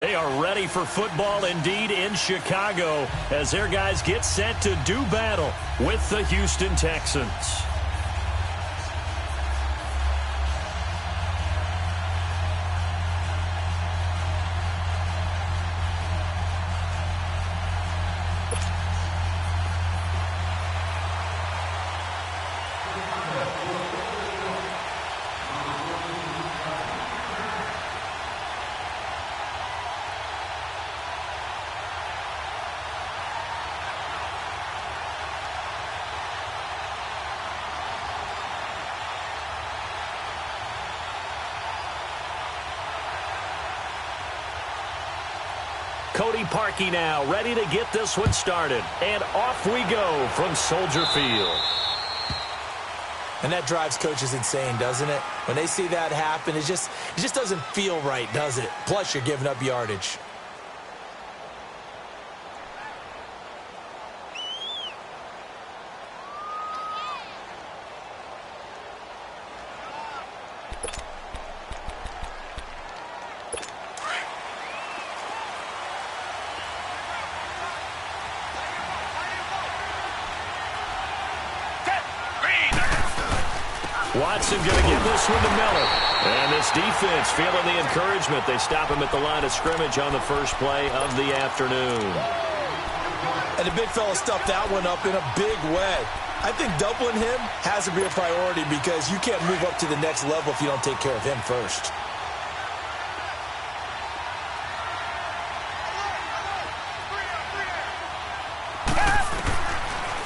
They are ready for football indeed in Chicago as their guys get set to do battle with the Houston Texans. Cody Parkey now, ready to get this one started. And off we go from Soldier Field. And that drives coaches insane, doesn't it? When they see that happen, it just doesn't feel right, does it? Plus, you're giving up yardage. Watson going to give this one to Miller. And this defense feeling the encouragement. They stop him at the line of scrimmage on the first play of the afternoon. And the big fella stuffed that one up in a big way. I think doubling him has to be a priority because you can't move up to the next level if you don't take care of him first.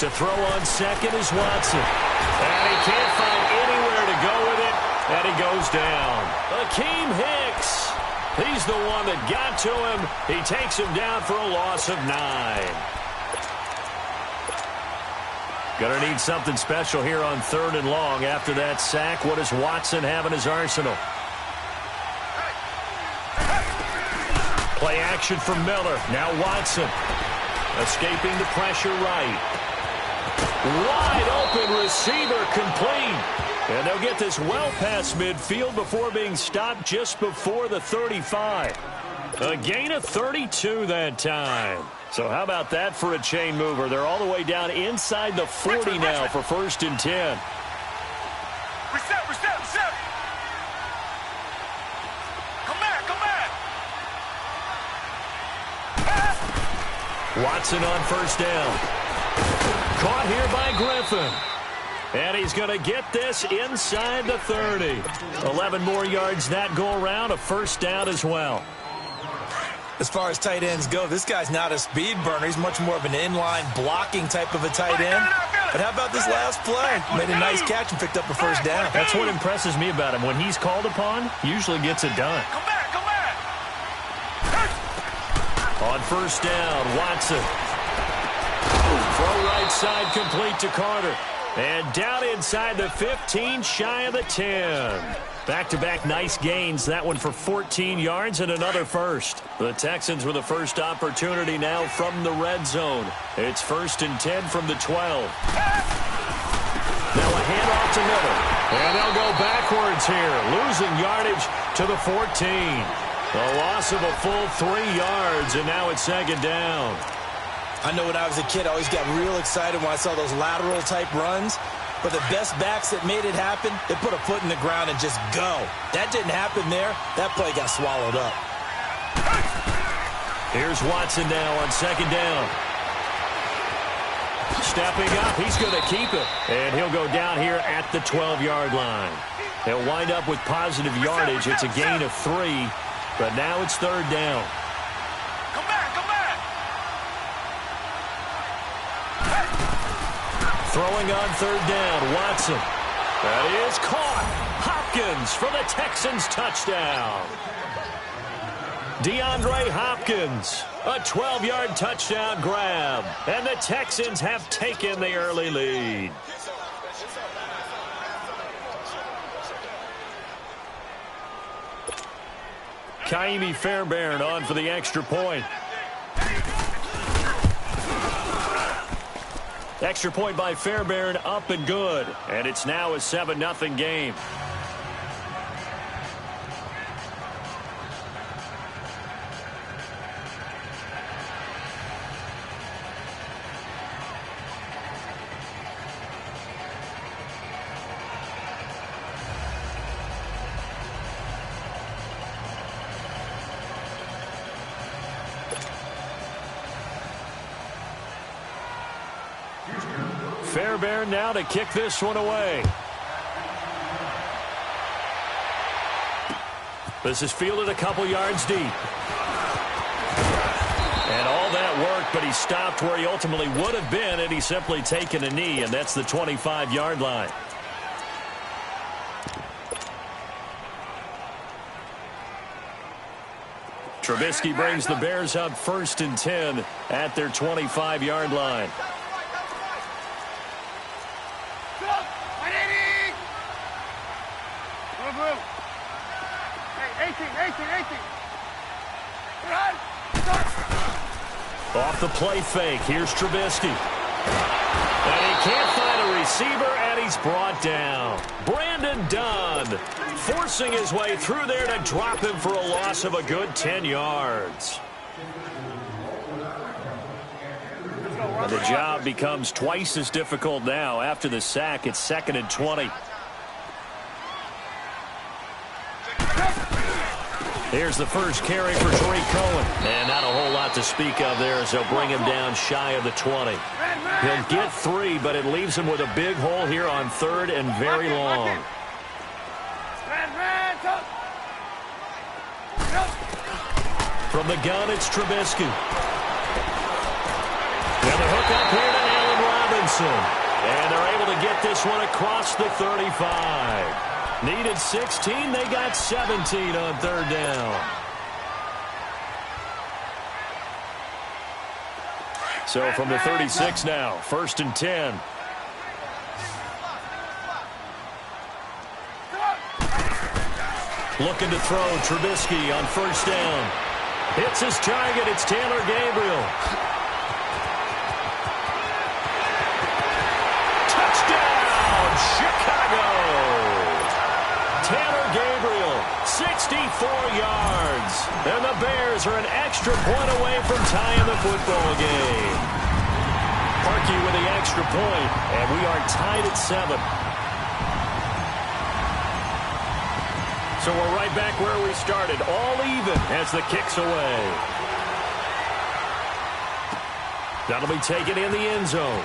To throw on second is Watson. And he can't find anywhere to go with it. And he goes down. Akeem Hicks. He's the one that got to him. He takes him down for a loss of 9. Gonna need something special here on 3rd and long. After that sack, what does Watson have in his arsenal? Play action from Miller. Now Watson. Escaping the pressure right. Wide open receiver complete. And they'll get this well past midfield before being stopped just before the 35. A gain of 32 that time. So how about that for a chain mover? They're all the way down inside the 40 now for 1st and 10. Reset. Come back. Watson on 1st down. Caught here by Griffin. And he's going to get this inside the 30. 11 more yards that go around, a 1st down as well. As far as tight ends go, this guy's not a speed burner. He's much more of an inline blocking type of a tight end. But how about this last play? Made a nice catch and picked up a 1st down. That's what impresses me about him. When he's called upon, usually gets it done. Come back. On 1st down, Watson. Throw right side complete to Carter. And down inside the 15, shy of the 10. Back-to-back nice gains. That one for 14 yards and another 1st. The Texans with the first opportunity now from the red zone. It's 1st and 10 from the 12. Now a handoff to Miller. And they'll go backwards here. Losing yardage to the 14. A loss of a full 3 yards, and now it's 2nd down. I know when I was a kid, I always got real excited when I saw those lateral-type runs. But the best backs that made it happen, they put a foot in the ground and just go. That didn't happen there. That play got swallowed up. Here's Watson now on 2nd down. Stepping up, he's going to keep it. And he'll go down here at the 12-yard line. He'll wind up with positive yardage. It's a gain of 3, but now it's 3rd down. Come back. Throwing on 3rd down, Watson. That is caught. Hopkins for the Texans touchdown. DeAndre Hopkins, a 12-yard touchdown grab. And the Texans have taken the early lead. Kaimi Fairbairn on for the extra point. Extra point by Fairbairn, up and good. And it's now a 7-0 game. Fairbairn now to kick this one away. This is fielded a couple yards deep. And all that worked, but he stopped where he ultimately would have been had he simply taken a knee, and that's the 25-yard line. Trubisky brings the Bears up 1st and 10 at their 25-yard line. Off the play fake, here's Trubisky. And he can't find a receiver, and he's brought down. Brandon Dunn forcing his way through there to drop him for a loss of a good 10 yards. And the job becomes twice as difficult now. After the sack, it's 2nd and 20. Here's the first carry for Tariq Cohen. And not a whole lot to speak of there as they'll bring him down shy of the 20. He'll get 3, but it leaves him with a big hole here on 3rd and very long. From the gun, it's Trubisky. And the hook up here to Allen Robinson. And they're able to get this one across the 35. Needed 16, they got 17 on 3rd down. So from the 36 now, 1st and 10. Looking to throw, Trubisky on 1st down. Hits his target, it's Taylor Gabriel. Touchdown, Chicago! Taylor Gabriel, 64 yards. And the Bears are an extra point away from tying the football game. Parkey with the extra point, and we are tied at 7. So we're right back where we started, all even as the kick's away. That'll be taken in the end zone.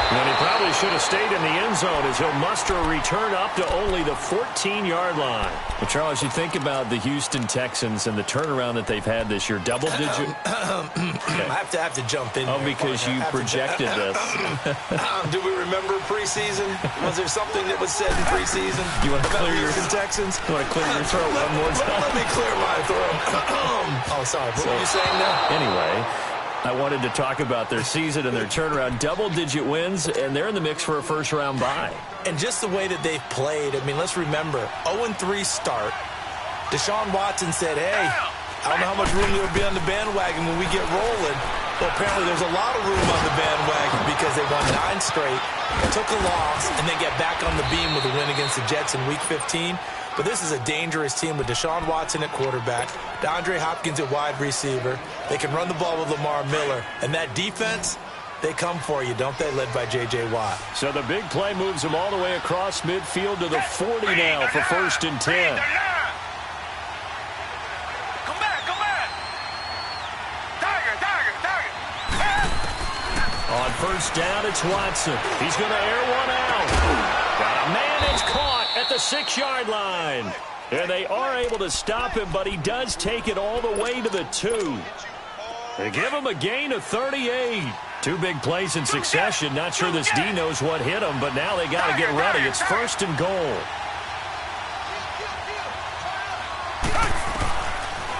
And he probably should have stayed in the end zone as he'll muster a return up to only the 14-yard line. Well, Charles, you think about the Houston Texans and the turnaround that they've had this year, double-digit. Okay. I have to jump in. Oh, because you projected this. Do we remember preseason? Was there something that was said in preseason? You want to about clear the your Houston Texans? You want to clear your throat one more time? Let me clear my throat. Oh, sorry. What were you saying now? Anyway, I wanted to talk about their season and their turnaround. Double-digit wins, and they're in the mix for a first-round bye. And just the way that they've played, I mean, let's remember, 0-3 start. Deshaun Watson said, hey, I don't know how much room there will be on the bandwagon when we get rolling. Well, apparently there's a lot of room on the bandwagon because they won 9 straight, took a loss, and then get back on the beam with a win against the Jets in Week 15. But this is a dangerous team with Deshaun Watson at quarterback, DeAndre Hopkins at wide receiver. They can run the ball with Lamar Miller. And that defense, they come for you, don't they, led by J.J. Watt. So the big play moves them all the way across midfield to the 40 now for 1st and 10. Come back. Tiger. On 1st down, it's Watson. He's going to air one out. Got a man, it's caught at the 6-yard line. And they are able to stop him, but he does take it all the way to the 2. They give him a gain of 38. 2 big plays in succession. Not sure this D knows what hit him, but now they got to get ready. It's 1st and goal.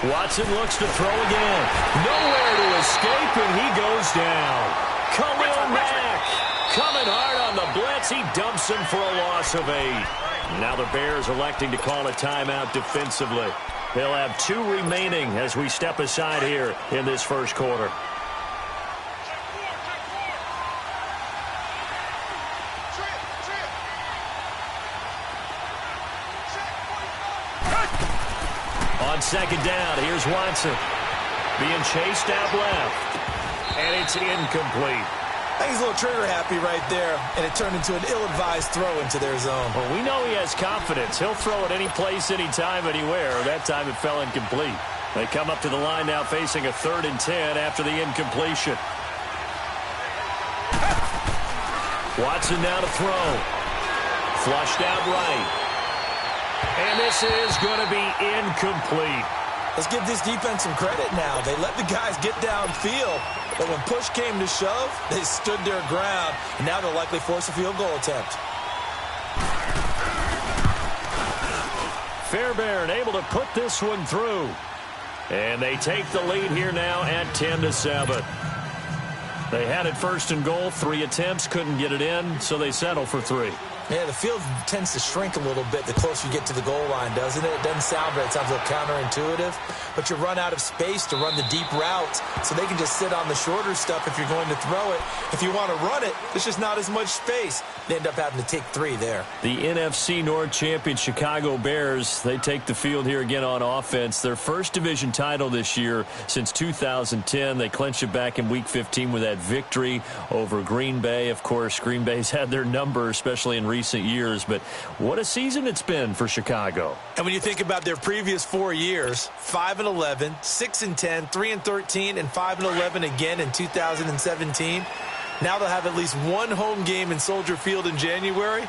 Watson looks to throw again. Nowhere to escape, and he goes down. Khalil Mack coming hard on the blitz. He dumps him for a loss of 8. Now the Bears electing to call a timeout defensively. They'll have 2 remaining as we step aside here in this first quarter. On 2nd down, here's Watson. Being chased out left. And it's incomplete. I think he's a little trigger happy right there, and it turned into an ill-advised throw into their zone. Well, we know he has confidence. He'll throw it any place, anytime, anywhere. That time it fell incomplete. They come up to the line now facing a 3rd and 10 after the incompletion. Watson now to throw. Flushed out right. And this is going to be incomplete. Let's give this defense some credit now. They let the guys get downfield, but when push came to shove, they stood their ground, and now they'll likely force a field goal attempt. Fairbairn able to put this one through. And they take the lead here now at 10-7. They had it first and goal, 3 attempts, couldn't get it in, so they settle for 3. Yeah, the field tends to shrink a little bit the closer you get to the goal line, doesn't it? It doesn't sound right. It sounds a little counterintuitive. But you run out of space to run the deep routes, so they can just sit on the shorter stuff if you're going to throw it. If you want to run it, there's just not as much space. They end up having to take 3 there. The NFC North champion Chicago Bears, they take the field here again on offense. Their first division title this year since 2010. They clinched it back in Week 15 with that victory over Green Bay. Of course, Green Bay's had their number, especially in recent years, but what a season it's been for Chicago. And when you think about their previous 4 years, 5-11, 6-10, 3-13, and 5-11 again in 2017. Now they'll have at least 1 home game in Soldier Field in January.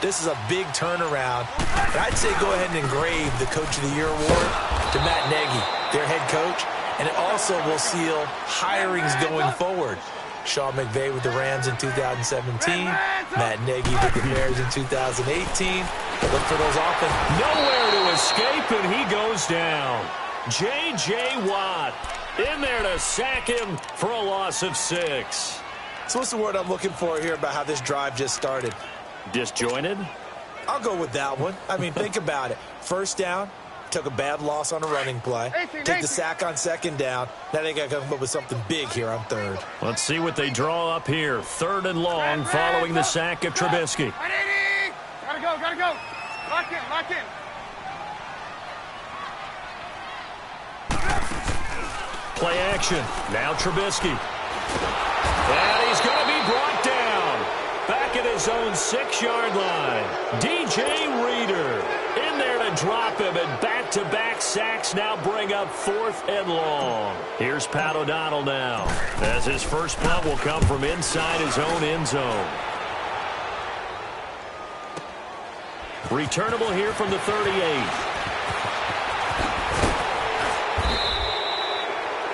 This is a big turnaround. And I'd say go ahead and engrave the Coach of the Year award to Matt Nagy, their head coach, and it also will seal hirings going forward. Sean McVay with the Rams in 2017. Matt Nagy with the Bears in 2018. But look for those offense. Nowhere to escape, and he goes down. J.J. Watt in there to sack him for a loss of 6. So what's the word I'm looking for here about how this drive just started? Disjointed? I'll go with that one. I mean, think about it. First down. Took a bad loss on a running play. Take the sack on second down. Now they got to come up with something big here on third. Let's see what they draw up here. 3rd and long following the sack of Trubisky. Gotta go, gotta go. Lock in, lock in. Play action. Now Trubisky. And he's going to be brought down. Back at his own 6-yard line. DJ Reader in there to drop him, and back-to-back sacks now bring up 4th and long. Here's Pat O'Donnell now, as his first punt will come from inside his own end zone. Returnable here from the 38.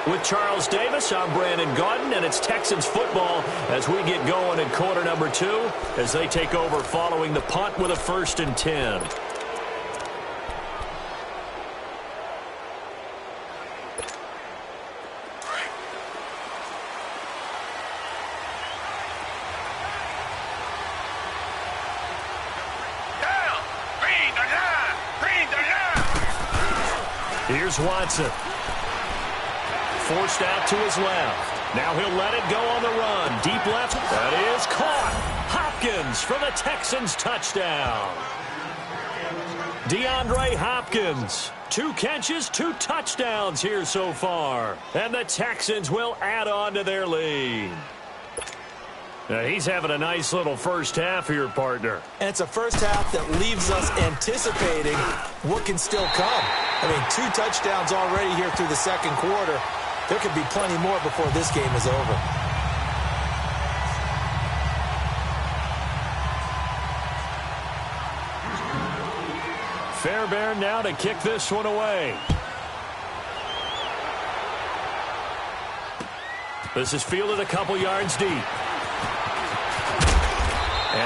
With Charles Davis, I'm Brandon Gaudin, and it's Texans football as we get going in quarter number 2 as they take over following the punt with a 1st and 10. Here's Watson. Forced out to his left. Now he'll let it go on the run. Deep left. That is caught. Hopkins for the Texans touchdown. DeAndre Hopkins. 2 catches, 2 touchdowns here so far. And the Texans will add on to their lead. Now he's having a nice little first half here, partner. And it's a first half that leaves us anticipating what can still come. I mean, 2 touchdowns already here through the second quarter. There could be plenty more before this game is over. Fairbairn now to kick this one away. This is fielded a couple yards deep. And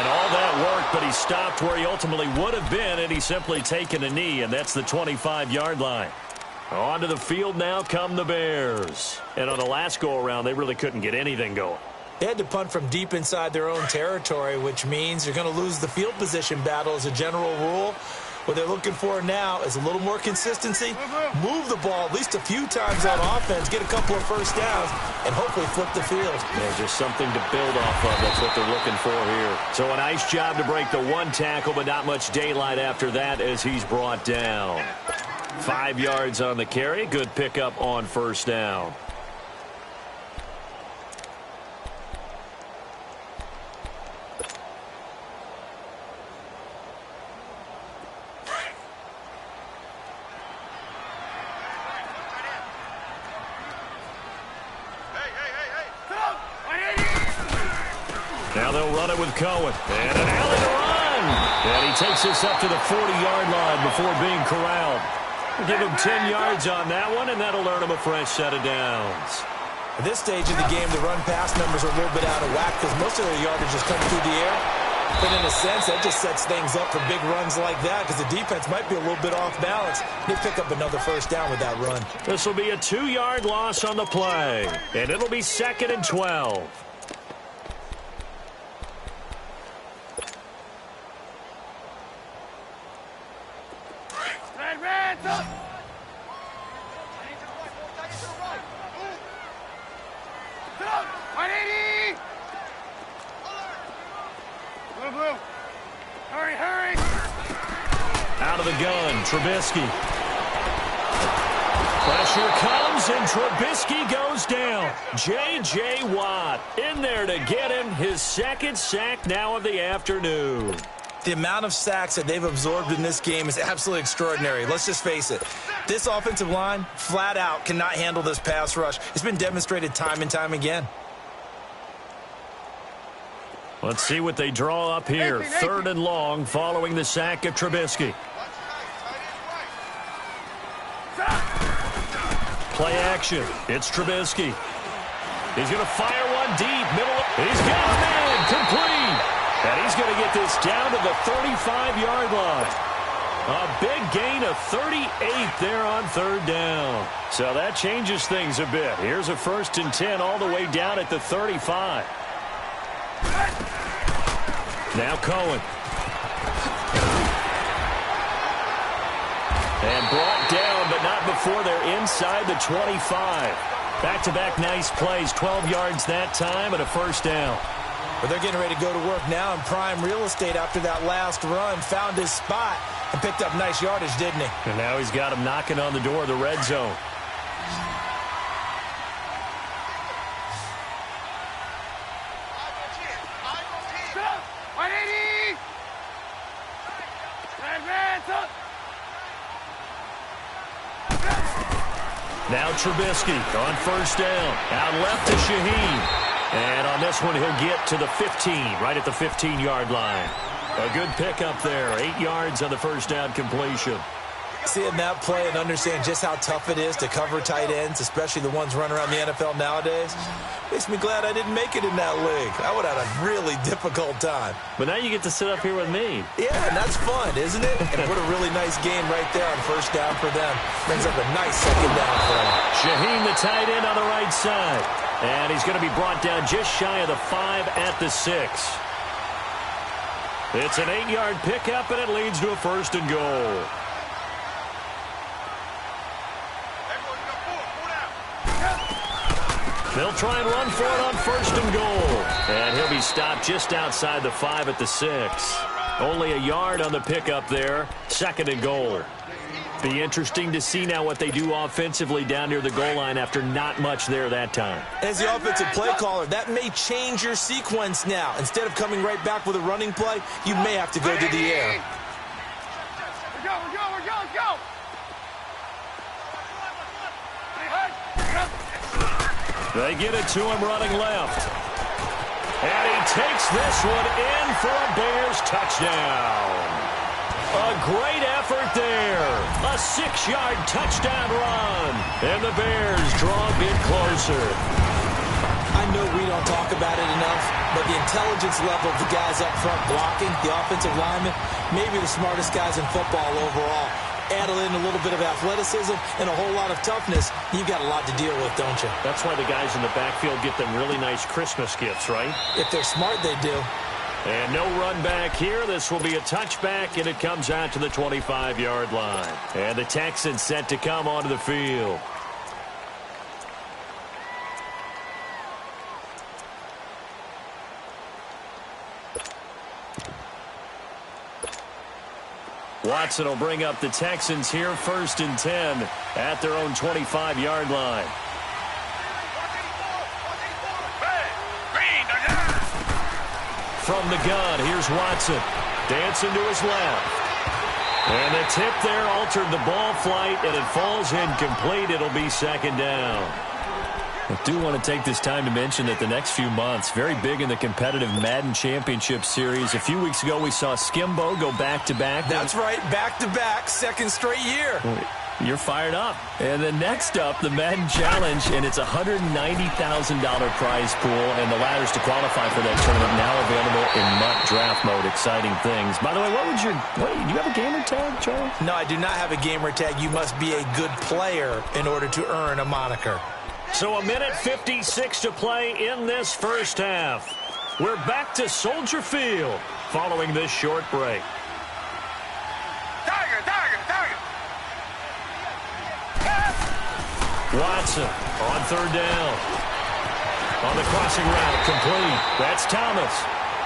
all that work, but he stopped where he ultimately would have been, and he's simply taken a knee, and that's the 25-yard line. Onto the field now come the Bears. And on the last go-around, they really couldn't get anything going. They had to punt from deep inside their own territory, which means you're going to lose the field position battle as a general rule. What they're looking for now is a little more consistency, move the ball at least a few times on offense, get a couple of first downs, and hopefully flip the field. Yeah, just something to build off of. That's what they're looking for here. So a nice job to break the 1 tackle, but not much daylight after that as he's brought down. 5 yards on the carry. Good pickup on first down. Now they'll run it with Cohen. And an alley to run. And he takes this up to the 40-yard line before being corralled. Give him 10 yards on that one, and that'll earn him a fresh set of downs. At this stage of the game, the run-pass numbers are a little bit out of whack because most of their yardage is coming through the air. But in a sense, that just sets things up for big runs like that because the defense might be a little bit off balance. They pick up another first down with that run. This will be a 2-yard loss on the play, and it'll be 2nd and 12. Red, up. Blue. Hurry, hurry. Out of the gun, Trubisky. Pressure comes, and Trubisky goes down. J.J. Watt in there to get him his 2nd sack now of the afternoon. The amount of sacks that they've absorbed in this game is absolutely extraordinary. Let's just face it. This offensive line, flat out, cannot handle this pass rush. It's been demonstrated time and time again. Let's see what they draw up here. 3rd and long following the sack of Trubisky. Play action. It's Trubisky. He's going to fire one deep. Middle. He's got a man. Complete. And he's going to get this down to the 35-yard line. A big gain of 38 there on 3rd down. So that changes things a bit. Here's a 1st and 10 all the way down at the 35. Now Cohen. And brought down, but not before they're inside the 25. Back-to-back nice plays, 12 yards that time and a 1st down. But they're getting ready to go to work now in prime real estate after that last run. Found his spot and picked up nice yardage, didn't he? And now he's got him knocking on the door of the red zone. Now Trubisky on 1st down. Out left to Shaheen. And on this one, he'll get to the 15, right at the 15-yard line. A good pickup there. 8 yards on the 1st down completion. Seeing that play and understand just how tough it is to cover tight ends, especially the ones running around the NFL nowadays, makes me glad I didn't make it in that league. I would have had a really difficult time. But now you get to sit up here with me. Yeah, and that's fun, isn't it? And what a really nice game right there on 1st down for them. Brings up a nice 2nd down for them. Shaheen, the tight end on the right side. And he's going to be brought down just shy of the 5 at the 6. It's an 8-yard pickup, and it leads to a 1st and goal. They'll try and run for it on 1st and goal. And he'll be stopped just outside the 5 at the 6. Only a yard on the pickup there. 2nd and goal. Be interesting to see now what they do offensively down near the goal line after not much there that time. As the offensive play caller, that may change your sequence now. Instead of coming right back with a running play, you may have to go to the air. We're go, let's go. They get it to him running left. And he takes this one in for a Bears touchdown. A great effort there. A 6-yard touchdown run. And the Bears draw a bit closer. I know we don't talk about it enough, but the intelligence level of the guys up front blocking, the offensive linemen, maybe the smartest guys in football overall. Add in a little bit of athleticism and a whole lot of toughness, you've got a lot to deal with, don't you? That's why the guys in the backfield get them really nice Christmas gifts, right? If they're smart, they do. And no run back here. This will be a touchback, and it comes out to the 25-yard line. And the Texans set to come onto the field. Watson will bring up the Texans here, 1st and 10 at their own 25-yard line. From the gun, here's Watson. Dancing to his left. And the tip there altered the ball flight, and it falls incomplete. It'll be 2nd down. I do want to take this time to mention that the next few months, very big in the competitive Madden Championship Series. A few weeks ago, we saw Skimbo go back-to-back. That's right, back-to-back, second straight year. You're fired up. And then next up, the Madden Challenge, and it's a $190,000 prize pool, and the ladders to qualify for that tournament now available in MUT draft mode. Exciting things. By the way, do you have a gamer tag, Charles? No, I do not have a gamer tag. You must be a good player in order to earn a moniker. So a minute 56 to play in this first half. We're back to Soldier Field following this short break. Tiger. Watson on third down. On the crossing route, complete. That's Thomas.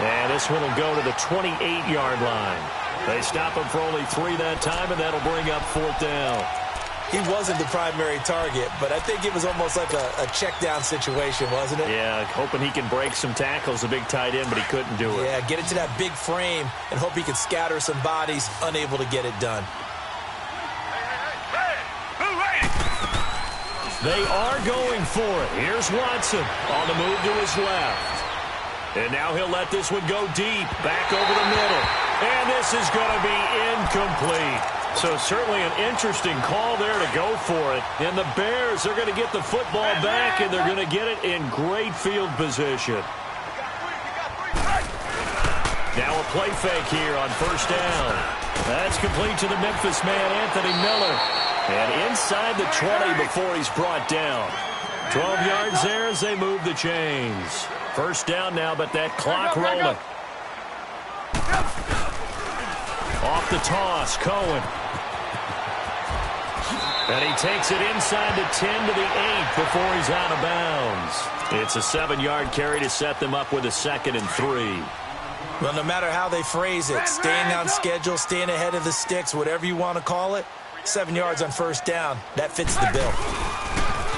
And this one will go to the 28-yard line. They stop him for only 3 that time, and that'll bring up fourth down. He wasn't the primary target, but I think it was almost like a check-down situation, wasn't it? Yeah, hoping he can break some tackles, a big tight end, but he couldn't do it. Yeah, get into that big frame and hope he can scatter some bodies, unable to get it done. They are going for it. Here's Watson on the move to his left. And now he'll let this one go deep, back over the middle. And this is going to be incomplete. So certainly an interesting call there to go for it. And the Bears are going to get the football back, and they're going to get it in great field position. Now a play fake here on first down. That's complete to the Memphis man, Anthony Miller. And inside the 20 before he's brought down. 12 yards there as they move the chains. First down now, but that clock rolling. Off the toss, Cohen. And he takes it inside the 10 to the 8 before he's out of bounds. It's a 7-yard carry to set them up with a 2nd and 3. Well, no matter how they phrase it, staying on schedule, staying ahead of the sticks, whatever you want to call it, 7 yards on first down. That fits the bill.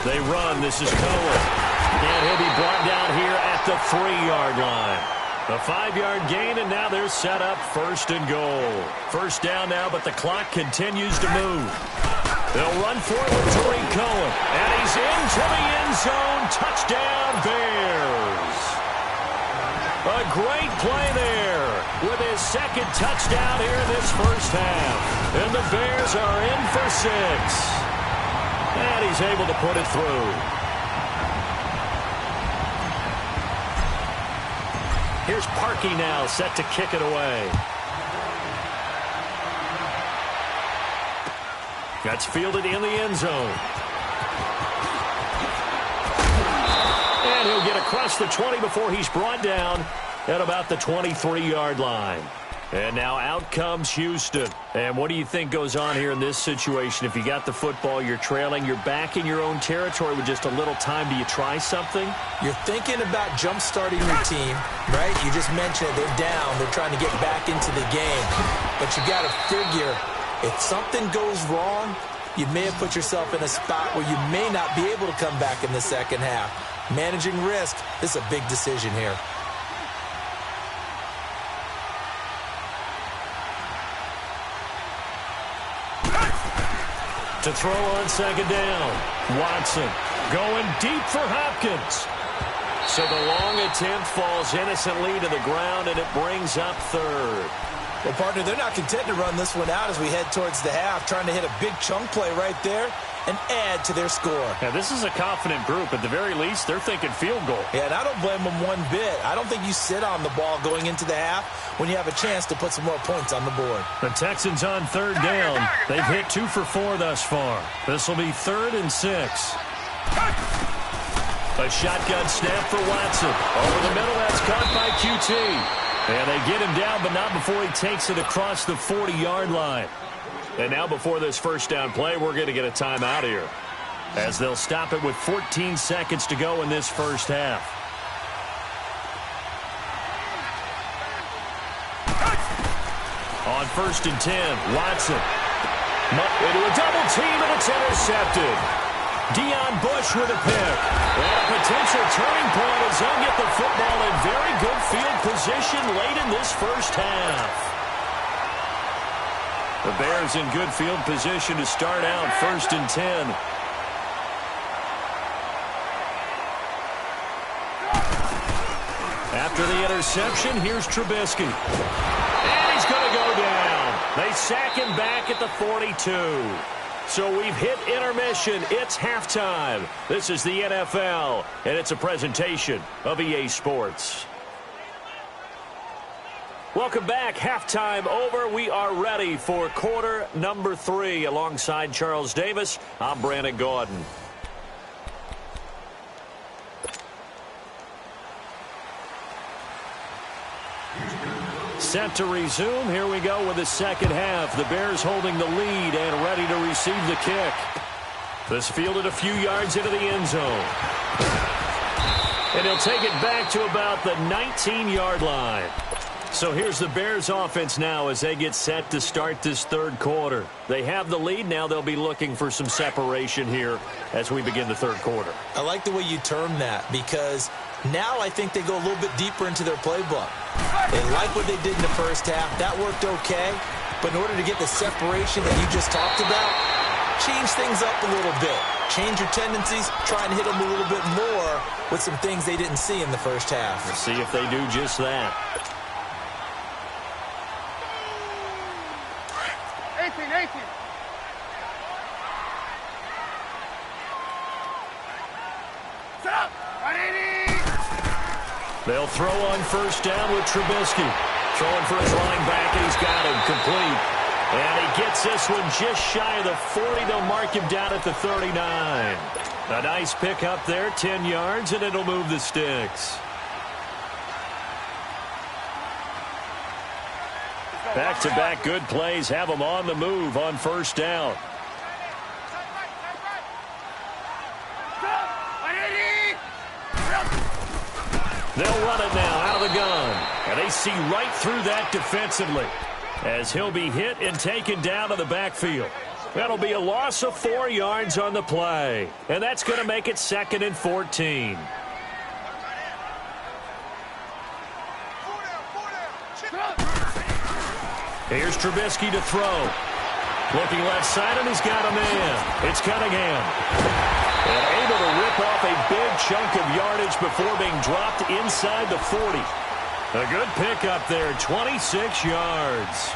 They run. This is Cohen. And he'll be brought down here at the 3-yard line. A 5-yard gain, and now they're set up first and goal. First down now, but the clock continues to move. They'll run forward to Cohen. And he's into the end zone. Touchdown, Bears. A great play there with his 2nd touchdown here in this first half. And the Bears are in for 6. And he's able to put it through. Here's Parkey now, set to kick it away. That's fielded in the end zone. And he'll get across the 20 before he's brought down at about the 23-yard line. And now out comes Houston. And what do you think goes on here in this situation? If you got the football, you're trailing, you're back in your own territory with just a little time. Do you try something? You're thinking about jump-starting your team, right? You just mentioned they're down. They're trying to get back into the game. But you got to figure, if something goes wrong, you may have put yourself in a spot where you may not be able to come back in the second half. Managing risk, this is a big decision here. To throw on second down. Watson going deep for Hopkins. So the long attempt falls innocently to the ground, and it brings up third. Well, partner, they're not content to run this one out as we head towards the half, trying to hit a big chunk play right there and add to their score. Now, this is a confident group. At the very least, they're thinking field goal. Yeah, and I don't blame them one bit. I don't think you sit on the ball going into the half when you have a chance to put some more points on the board. The Texans on third down. They've hit 2 for 4 thus far. This will be 3rd and 6. A shotgun snap for Watson. Over the middle, that's caught by QT. And they get him down, but not before he takes it across the 40-yard line. And now before this first down play, we're going to get a timeout here, as they'll stop it with 14 seconds to go in this first half. On 1st and 10, Watson. Into a double team, and it's intercepted. Deion Bush with a pick. And a potential turning point as they'll get the football in very good field position late in this first half. The Bears in good field position to start out 1st and 10. After the interception, here's Trubisky. And he's going to go down. They sack him back at the 42. So we've hit intermission. It's halftime. This is the NFL, and it's a presentation of EA Sports. Welcome back. Halftime over. We are ready for quarter number 3. Alongside Charles Davis, I'm Brandon Gaudin. Set to resume. Here we go with the second half. The Bears holding the lead and ready to receive the kick. This fielded a few yards into the end zone. And he'll take it back to about the 19-yard line. So here's the Bears offense now as they get set to start this third quarter. They have the lead. Now they'll be looking for some separation here as we begin the third quarter. I like the way you term that because now I think they go a little bit deeper into their playbook. They like what they did in the first half. That worked okay. But in order to get the separation that you just talked about, change things up a little bit. Change your tendencies. Try and hit them a little bit more with some things they didn't see in the first half. We'll see if they do just that. 18. Set up. 180. They'll throw on first down with Trubisky. Throwing for his linebacker. He's got him complete. And he gets this one just shy of the 40. They'll mark him down at the 39. A nice pick up there, 10 yards, and it'll move the sticks. Back-to-back good plays have them on the move on first down. They'll run it now out of the gun. And they see right through that defensively as he'll be hit and taken down to the backfield. That'll be a loss of 4 yards on the play. And that's going to make it 2nd and 14. Here's Trubisky to throw. Looking left side, and he's got a man. It's Cunningham. And able to rip off a big chunk of yardage before being dropped inside the 40. A good pickup there, 26 yards.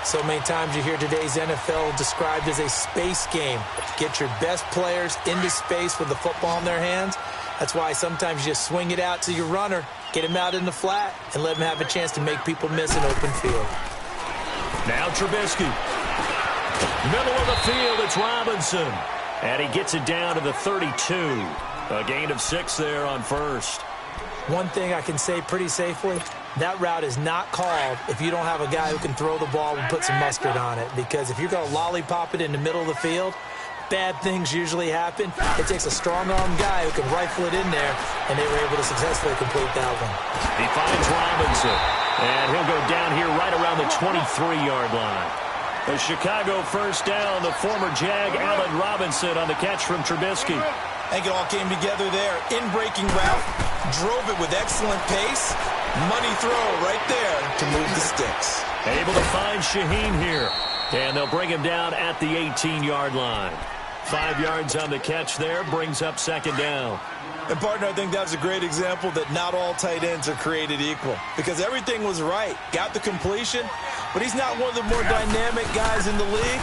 So many times you hear today's NFL described as a space game. Get your best players into space with the football in their hands. That's why sometimes you just swing it out to your runner, get him out in the flat, and let him have a chance to make people miss an open field. Now Trubisky. Middle of the field, it's Robinson. And he gets it down to the 32. A gain of 6 there on first. One thing I can say pretty safely, that route is not called if you don't have a guy who can throw the ball and put some mustard on it. Because if you're going to lollipop it in the middle of the field, bad things usually happen. It takes a strong-arm guy who can rifle it in there, and they were able to successfully complete that one. He finds Robinson, and he'll go down here right around the 23-yard line. The Chicago first down, the former Jag, Allen Robinson on the catch from Trubisky. I think it all came together there. In-breaking route, drove it with excellent pace. Money throw right there to move the sticks. Able to find Shaheen here. And they'll bring him down at the 18-yard line. 5 yards on the catch there, brings up 2nd down. And, partner, I think that was a great example that not all tight ends are created equal. Because everything was right. Got the completion, but he's not one of the more dynamic guys in the league.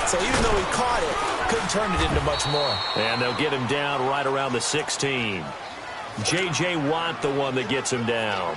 So even though he caught it, couldn't turn it into much more. And they'll get him down right around the 16. J.J. Watt, the one that gets him down.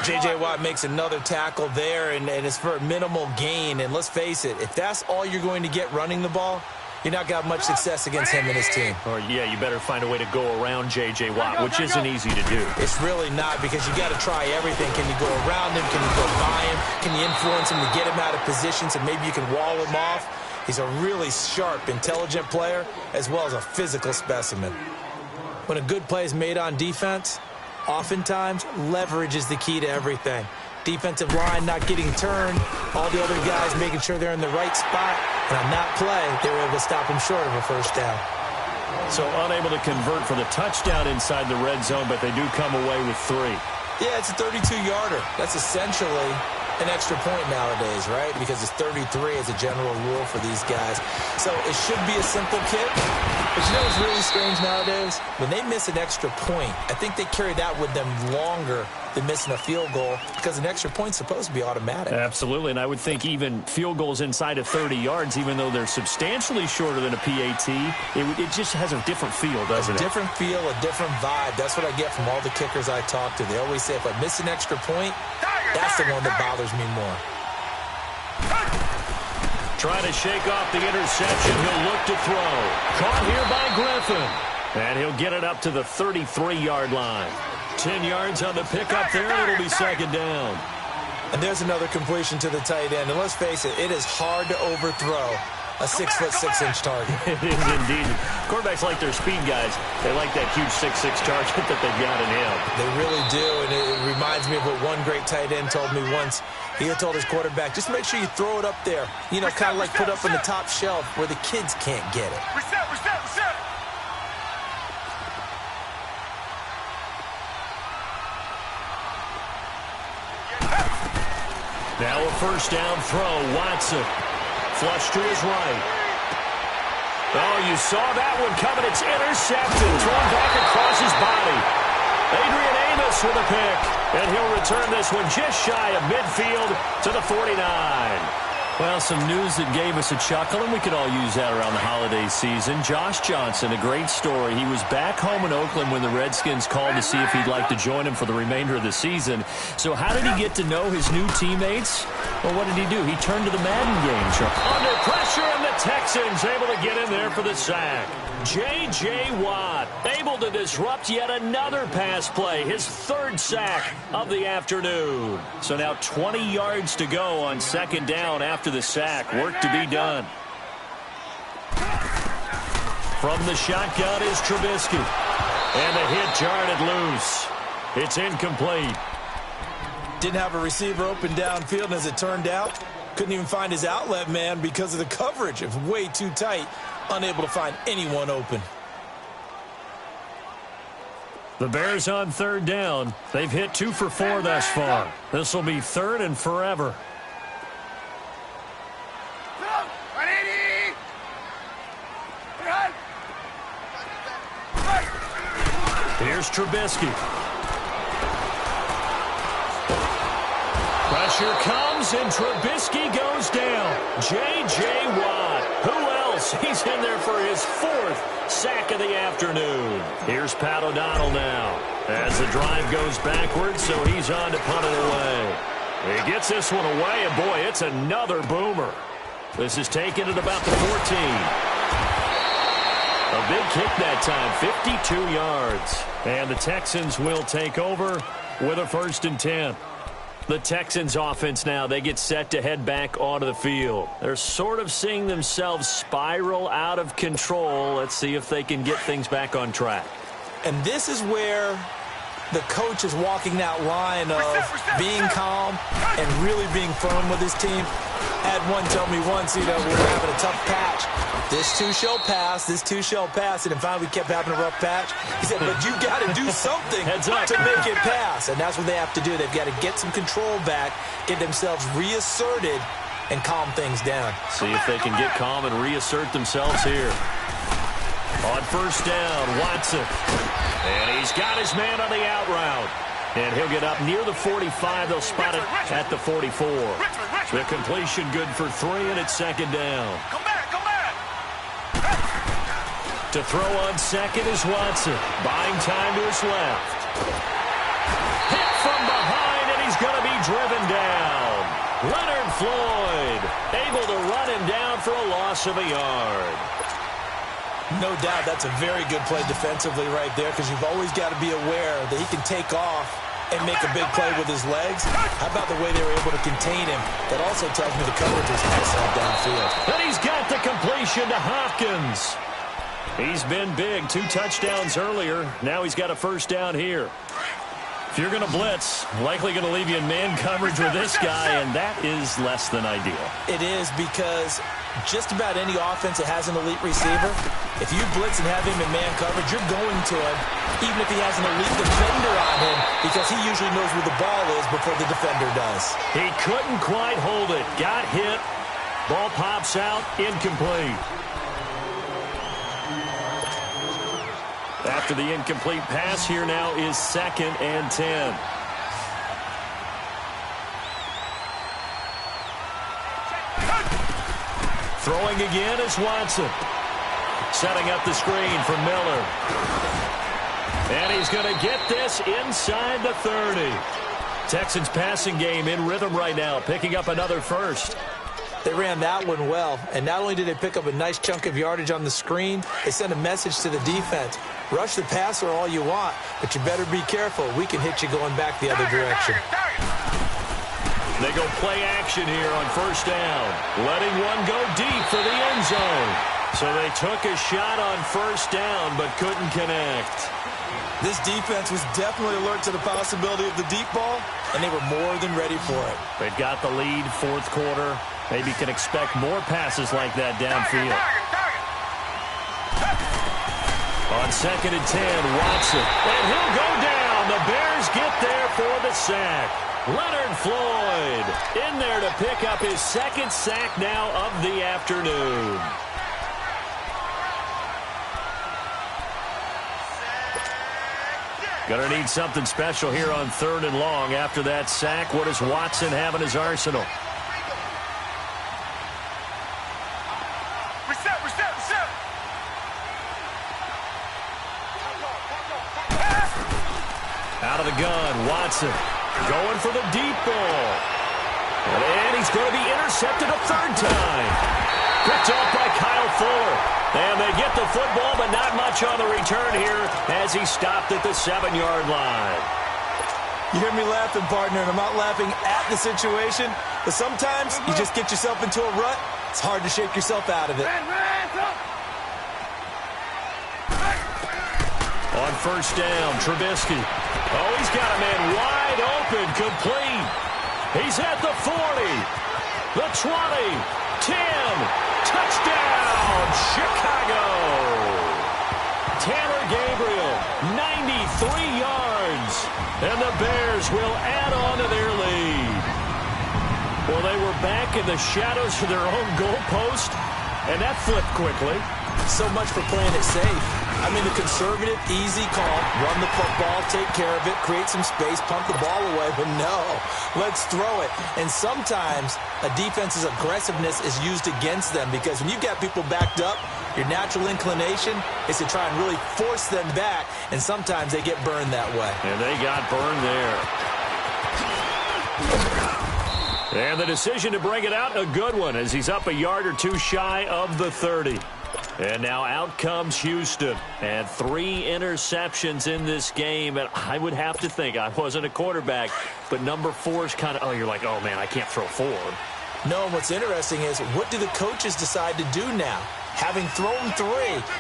J.J. Watt makes another tackle there, and it's for a minimal gain. And let's face it, if that's all you're going to get running the ball, you're not going to have much success against him and his team. Or, yeah, you better find a way to go around J.J. Watt, which isn't easy to do. It's really not, because you got to try everything. Can you go around him? Can you go by him? Can you influence him to get him out of position so maybe you can wall him off? He's a really sharp, intelligent player, as well as a physical specimen. When a good play is made on defense, oftentimes leverage is the key to everything. Defensive line not getting turned, all the other guys making sure they're in the right spot, and on that play, they were able to stop him short of a first down. So unable to convert for the touchdown inside the red zone, but they do come away with 3. Yeah, it's a 32-yarder. That's essentially an extra point nowadays, right? Because it's 33 as a general rule for these guys. So it should be a simple kick, But you know what's really strange nowadays? When they miss an extra point, I think they carry that with them longer than missing a field goal because an extra point's supposed to be automatic. Absolutely, and I would think even field goals inside of 30 yards, even though they're substantially shorter than a PAT, it just has a different feel, doesn't it? A different feel, a different vibe. That's what I get from all the kickers I talk to. They always say if I miss an extra point, that's the one that bothers me more. Trying to shake off the interception. He'll look to throw. Caught here by Griffin. And he'll get it up to the 33-yard line. 10 yards on the pickup there, and it'll be second down. And there's another completion to the tight end. And let's face it, it is hard to overthrow a 6'6" target. It is indeed. Quarterbacks like their speed guys. They like that huge 6'6" target that they've got in him. They really do, and it reminds me of what one great tight end told me once. He had told his quarterback, just make sure you throw it up there, you know, kind of like put up on the top shelf where the kids can't get it. Reset. Now a first down throw. Watson. Flush to his right. Oh, you saw that one coming. It's intercepted. Thrown back across his body. Adrian Amos with a pick. And he'll return this one just shy of midfield to the 49. Well, some news that gave us a chuckle, and we could all use that around the holiday season. Josh Johnson, a great story. He was back home in Oakland when the Redskins called to see if he'd like to join him for the remainder of the season. So how did he get to know his new teammates? Well, what did he do? He turned to the Madden game. Under pressure, and the Texans able to get in there for the sack. J.J. Watt able to disrupt yet another pass play, his third sack of the afternoon. So now 20 yards to go on second down after the sack. Work to be done. From the shotgun is Trubisky. And the hit jarred loose. It's incomplete. Didn't have a receiver open downfield, and as it turned out, couldn't even find his outlet man because of the coverage. It was way too tight. Unable to find anyone open. The Bears on third down. They've hit 2 for 4 thus far. This will be third and forever. Here's Trubisky. Pressure comes, and Trubisky goes down. J.J. Watt. Who else? He's in there for his 4th sack of the afternoon. Here's Pat O'Donnell now as the drive goes backwards, so he's on to punt it away. He gets this one away, and boy, it's another boomer. This is taken at about the 14. A big kick that time, 52 yards. And the Texans will take over with a 1st and 10. The Texans offense now, they get set to head back onto the field. They're sort of seeing themselves spiral out of control. Let's see if they can get things back on track. And this is where the coach is walking that line of being calm and really being firm with his team. Had one tell me once, you know, we were having a tough patch. This too shall pass, this too shall pass. And finally we kept having a rough patch. He said, but you got to do something to make it pass. And that's what they have to do. They've got to get some control back, get themselves reasserted, and calm things down. See if they can get calm and reassert themselves here. On first down, Watson. And he's got his man on the out route. And he'll get up near the 45. They'll spot it at the 44. The completion good for 3, and it's second down. Come back. To throw on second is Watson. Buying time to his left. Hit from behind, and he's going to be driven down. Leonard Floyd able to run him down for a loss of a yard. No doubt that's a very good play defensively right there, because you've always got to be aware that he can take off and make a big play with his legs. How about the way they were able to contain him? That also tells me the coverage was excellent downfield. And he's got the completion to Hopkins. He's been big. 2 touchdowns earlier. Now he's got a first down here. If you're going to blitz, likely going to leave you in man coverage with this guy, and that is less than ideal. It is, because just about any offense that has an elite receiver, if you blitz and have him in man coverage, you're going to him, even if he has an elite defender on him, because he usually knows where the ball is before the defender does. He couldn't quite hold it. Got hit. Ball pops out. Incomplete. After the incomplete pass, here now is 2nd and 10. Throwing again is Watson. Setting up the screen for Miller. And he's going to get this inside the 30. Texans passing game in rhythm right now, picking up another first. They ran that one well, and not only did they pick up a nice chunk of yardage on the screen, they sent a message to the defense. Rush the passer all you want, but you better be careful. We can hit you going back the other direction. They go play action here on 1st down, letting one go deep for the end zone. So they took a shot on 1st down, but couldn't connect. This defense was definitely alert to the possibility of the deep ball, and they were more than ready for it. They've got the lead, 4th quarter. Maybe can expect more passes like that downfield. On 2nd and 10, Watson. And he'll go down. The Bears get there for the sack. Leonard Floyd in there to pick up his 2nd sack now of the afternoon. Going to need something special here on 3rd and long. After that sack, what does Watson have in his arsenal? Out of the gun, Watson going for the deep ball. And he's going to be intercepted a 3rd time. Picked off by Kyle Fuller. And they get the football, but not much on the return here as he stopped at the 7-yard line. You hear me laughing, partner, and I'm not laughing at the situation, but sometimes you just get yourself into a rut. It's hard to shake yourself out of it. On 1st down, Trubisky. Oh, he's got a man wide open, complete. He's at the 40, the 20, 10, touchdown, Chicago. Taylor Gabriel, 93 yards, and the Bears will add on to their lead. Well, they were back in the shadows of their own goalpost, and that flipped quickly. So much for playing it safe. I mean, the conservative, easy call, run the football, take care of it, create some space, pump the ball away, but no, let's throw it. And sometimes a defense's aggressiveness is used against them because when you've got people backed up, your natural inclination is to try and really force them back, and sometimes they get burned that way. And they got burned there. And the decision to bring it out, a good one, as he's up a yard or two shy of the 30. And now out comes Houston. And 3 interceptions in this game. And I would have to think, I wasn't a quarterback, but number 4 is kind of, oh, you're like, oh, man, I can't throw 4. No, what's interesting is, what do the coaches decide to do now? Having thrown 3,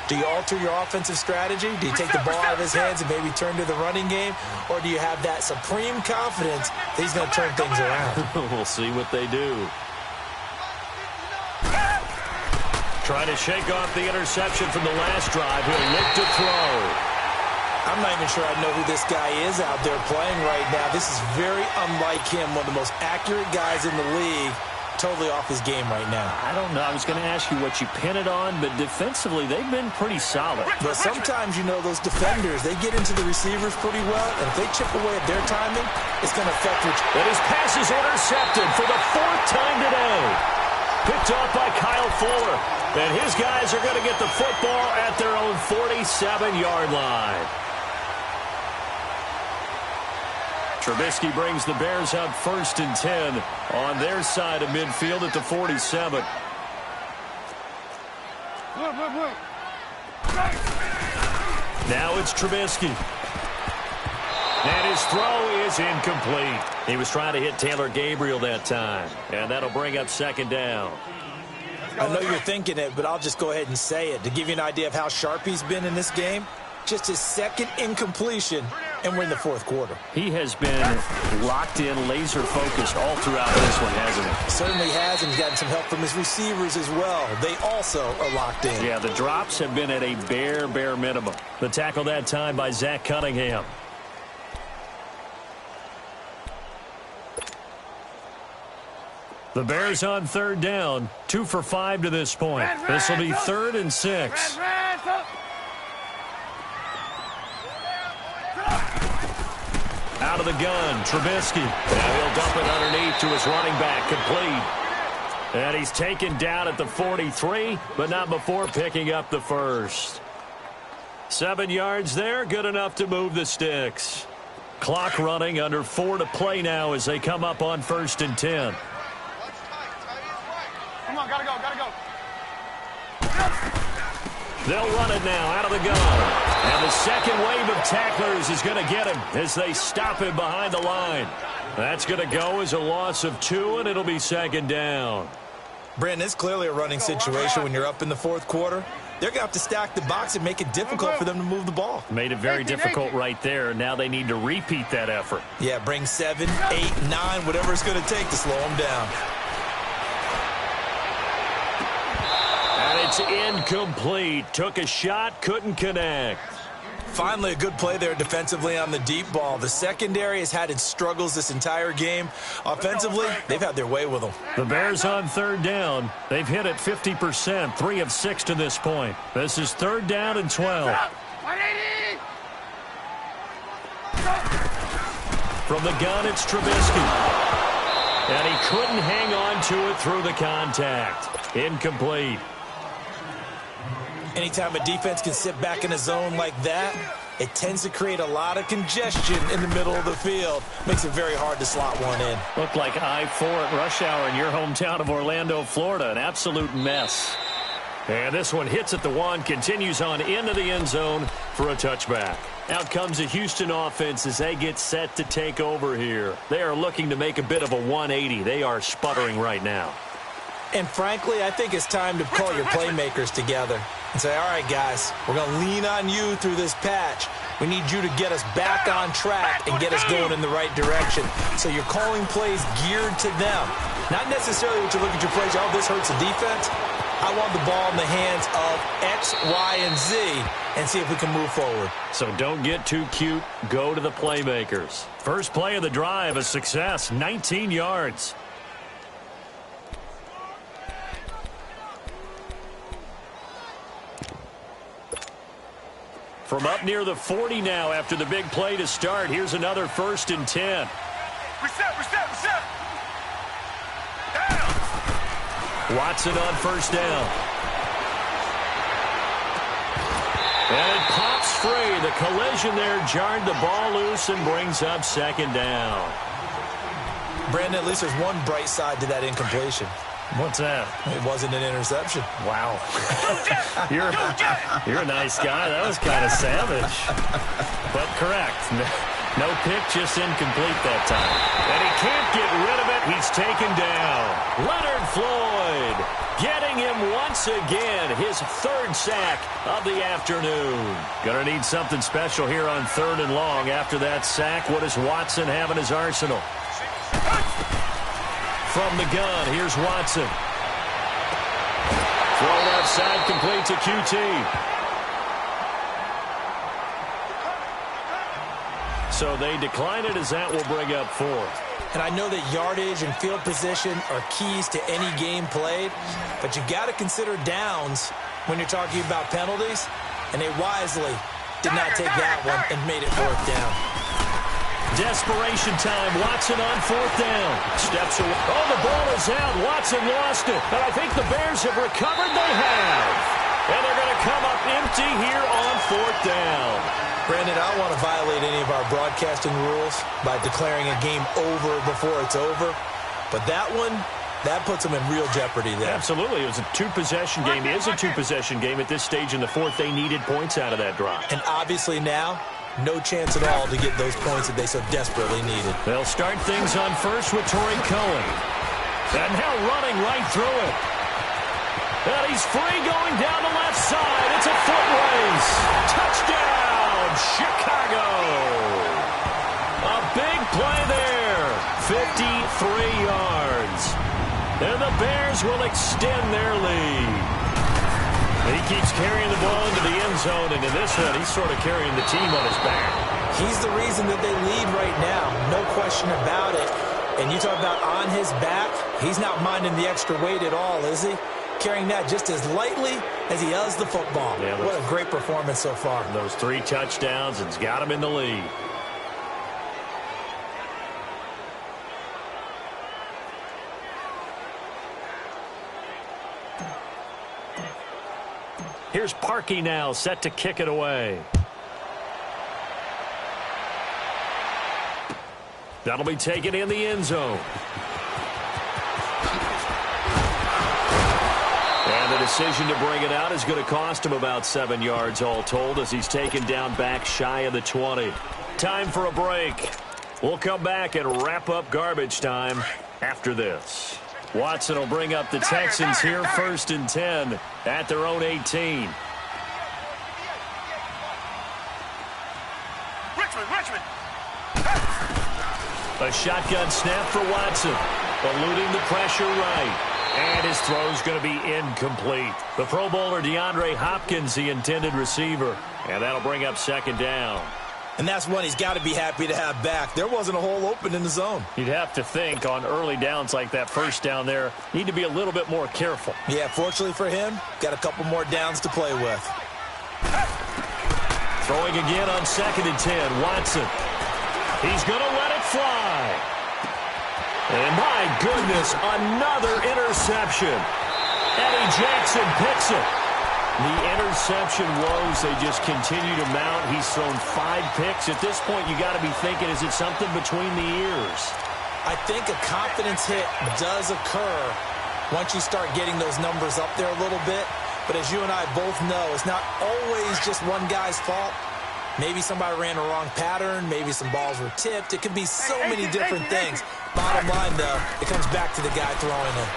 do you alter your offensive strategy? Do you take the ball out of his hands and maybe turn to the running game? Or do you have that supreme confidence that he's going to turn things around? We'll see what they do. Trying to shake off the interception from the last drive. He'll look to throw. I'm not even sure I know who this guy is out there playing right now. This is very unlike him, one of the most accurate guys in the league. Totally off his game right now. I don't know. I was going to ask you what you pin it on, but defensively, they've been pretty solid. But sometimes, you know, those defenders, they get into the receivers pretty well, and if they chip away at their timing, it's going to affect which. And his pass is intercepted for the 4th time today. Picked off by Kyle Fuller. And his guys are going to get the football at their own 47-yard line. Trubisky brings the Bears out 1st and 10 on their side of midfield at the 47. Now it's Trubisky. And his throw is incomplete. He was trying to hit Taylor Gabriel that time. And that'll bring up 2nd down. I know you're thinking it, but I'll just go ahead and say it. To give you an idea of how sharp he's been in this game, just his 2nd incompletion, and we're in the 4th quarter. He has been locked in, laser-focused all throughout this one, hasn't he? Certainly has, and he's gotten some help from his receivers as well. They also are locked in. Yeah, the drops have been at a bare minimum. The tackle that time by Zach Cunningham. The Bears on 3rd down, 2 for 5 to this point. This will be 3rd and 6. Out of the gun, Trubisky. Now he'll dump it underneath to his running back, complete. And he's taken down at the 43, but not before picking up the first. 7 yards there, good enough to move the sticks. Clock running, under 4 to play now as they come up on 1st and 10. Come on, gotta go. They'll run it now out of the gun. And the second wave of tacklers is going to get him as they stop him behind the line. That's going to go as a loss of 2, and it'll be 2nd down. Brandon, it's clearly a running situation when you're up in the 4th quarter. They're going to have to stack the box and make it difficult for them to move the ball. Made it very difficult right there. Now they need to repeat that effort. Yeah, bring 7, 8, 9, whatever it's going to take to slow them down. And it's incomplete. Took a shot, couldn't connect. Finally, a good play there defensively on the deep ball. The secondary has had its struggles this entire game. Offensively, they've had their way with them. The Bears on 3rd down. They've hit it 50%, 3 of 6 to this point. This is 3rd down and 12. From the gun, it's Trubisky. And he couldn't hang on to it through the contact. Incomplete. Anytime a defense can sit back in a zone like that, it tends to create a lot of congestion in the middle of the field. Makes it very hard to slot one in. Looked like I-4 at rush hour in your hometown of Orlando, Florida. An absolute mess. And this one hits at the 1, continues on into the end zone for a touchback. Out comes the Houston offense as they get set to take over here. They are looking to make a bit of a 180. They are sputtering right now. And frankly, I think it's time to call your playmakers together and say, all right, guys, we're going to lean on you through this patch. We need you to get us back on track and get us going in the right direction. So you're calling plays geared to them. Not necessarily what you look at your plays, oh, this hurts the defense. I want the ball in the hands of X, Y, and Z and see if we can move forward. So don't get too cute. Go to the playmakers. First play of the drive, a success, 19 yards. From up near the 40 now after the big play to start. Here's another 1st and 10. Reset. Watson on 1st down. And it pops free. The collision there jarred the ball loose and brings up 2nd down. Brandon, at least there's one bright side to that incompletion. What's that? It wasn't an interception. Wow. You're a nice guy. That was kind of savage. But correct. No pick, just incomplete that time. And he can't get rid of it. He's taken down. Leonard Floyd getting him once again. His 3rd sack of the afternoon. Gonna need something special here on 3rd and long. After that sack, what does Watson have in his arsenal? From the gun, here's Watson. Throw left side, complete to QT. So they decline it as that will bring up 4th. And I know that yardage and field position are keys to any game played, but you got to consider downs when you're talking about penalties, and they wisely did not take that one and made it 4th down. Desperation time. Watson on 4th down. Steps away. Oh, the ball is out. Watson lost it. And I think the Bears have recovered. They have. And they're going to come up empty here on 4th down. Brandon, I don't want to violate any of our broadcasting rules by declaring a game over before it's over. But that one, that puts them in real jeopardy there. Absolutely. It was a 2-possession game. It is a 2-possession game at this stage in the 4th. They needed points out of that drive. And obviously now, no chance at all to get those points that they so desperately needed. They'll start things on 1st with Torrey Cohen. And now running right through it. And he's free going down the left side. It's a foot race. Touchdown, Chicago. A big play there. 53 yards. And the Bears will extend their lead. He keeps carrying the ball into the end zone, and in this one, he's sort of carrying the team on his back. He's the reason that they lead right now, no question about it. And you talk about on his back, he's not minding the extra weight at all, is he? Carrying that just as lightly as he does the football. Yeah, what a great performance so far. Those 3 touchdowns, it's got him in the lead. Here's Parkey now, set to kick it away. That'll be taken in the end zone. And the decision to bring it out is going to cost him about 7 yards all told as he's taken down back shy of the 20. Time for a break. We'll come back and wrap up garbage time after this. Watson will bring up the Texans here, 1st and 10 at their own 18. Richmond. A shotgun snap for Watson, eluding the pressure right. And his throw's going to be incomplete. The Pro Bowler DeAndre Hopkins, the intended receiver. And that'll bring up 2nd down. And that's one he's got to be happy to have back. There wasn't a hole open in the zone. You'd have to think on early downs like that 1st down there, need to be a little bit more careful. Yeah, fortunately for him, got a couple more downs to play with. Throwing again on 2nd and 10, Watson. He's going to let it fly. And my goodness, another interception. Eddie Jackson picks it. The interception woes, they just continue to mount. He's thrown 5 picks. At this point, you got to be thinking, is it something between the ears? I think a confidence hit does occur once you start getting those numbers up there a little bit. But as you and I both know, it's not always just one guy's fault. Maybe somebody ran a wrong pattern. Maybe some balls were tipped. It could be so many different things. Bottom line, though, it comes back to the guy throwing it.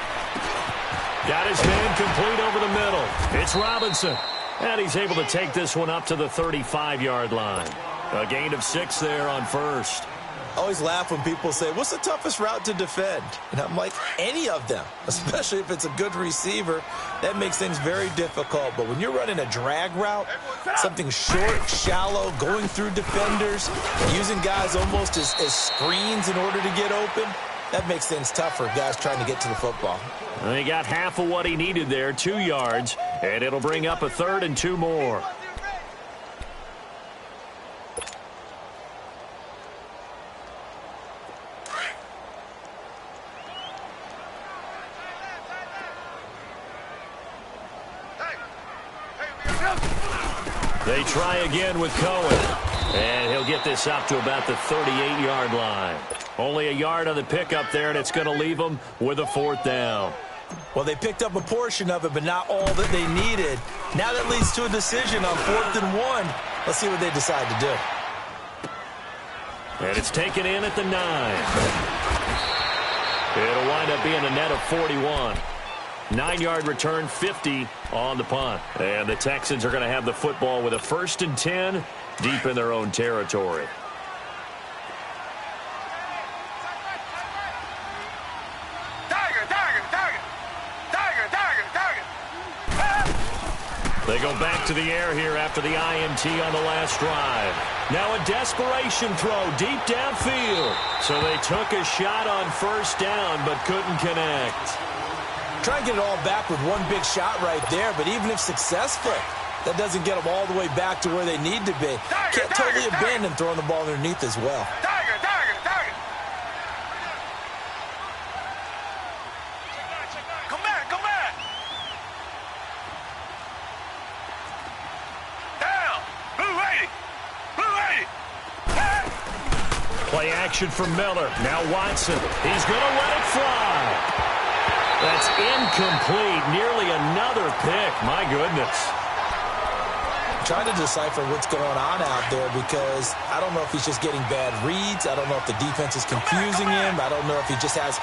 Got his man complete over the middle. It's Robinson. And he's able to take this one up to the 35-yard line. A gain of 6 there on 1st. I always laugh when people say, what's the toughest route to defend? And I'm like, any of them, especially if it's a good receiver. That makes things very difficult. But when you're running a drag route, something short, shallow, going through defenders, using guys almost as screens in order to get open, that makes things tough for guys trying to get to the football. And he got half of what he needed there, 2 yards, and it'll bring up a 3rd and 2 more. They try again with Cohen, and he'll get this up to about the 38-yard line. Only a yard on the pickup there, and it's going to leave them with a 4th down. Well, they picked up a portion of it, but not all that they needed. Now that leads to a decision on 4th and 1. Let's see what they decide to do. And it's taken in at the 9. It'll wind up being a net of 41. 9-yard return, 50 on the punt. And the Texans are going to have the football with a 1st and 10 deep in their own territory. They go back to the air here after the INT on the last drive. Now a desperation throw deep downfield. So they took a shot on 1st down but couldn't connect. Try and get it all back with one big shot right there, but even if successful, that doesn't get them all the way back to where they need to be. Can't totally abandon throwing the ball underneath as well. Come back. Down. Blue 80. Play action from Miller. Now Watson. He's going to let it fly. That's incomplete. Nearly another pick. My goodness. I'm trying to decipher what's going on out there because I don't know if he's just getting bad reads. I don't know if the defense is confusing him. I don't know if he just has,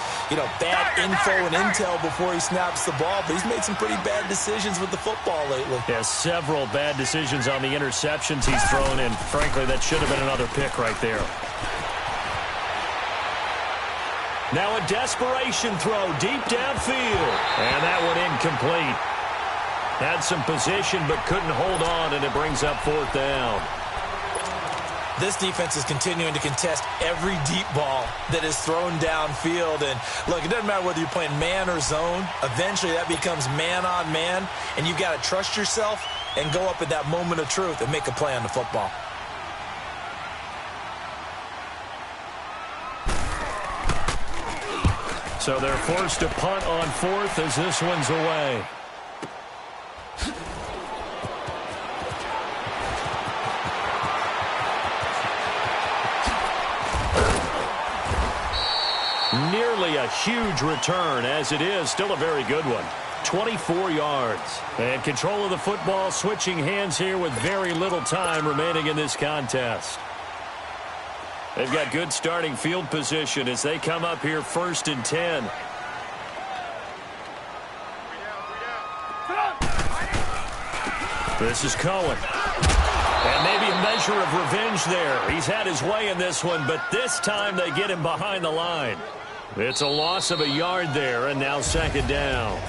bad info and intel before he snaps the ball. But he's made some pretty bad decisions with the football lately. Yeah, several bad decisions on the interceptions he's thrown. And frankly, that should have been another pick right there. Now a desperation throw deep downfield. And that one incomplete. Had some position but couldn't hold on, and it brings up 4th down. This defense is continuing to contest every deep ball that is thrown downfield. And look, it doesn't matter whether you're playing man or zone. Eventually that becomes man on man, and you've got to trust yourself and go up at that moment of truth and make a play on the football. So they're forced to punt on 4th as this one's away. Nearly a huge return, as it is still a very good one. 24 yards. And control of the football switching hands here with very little time remaining in this contest. They've got good starting field position as they come up here 1st and 10. This is Cohen. And maybe a measure of revenge there. He's had his way in this one, but this time they get him behind the line. It's a loss of a yard there, and now 2nd down.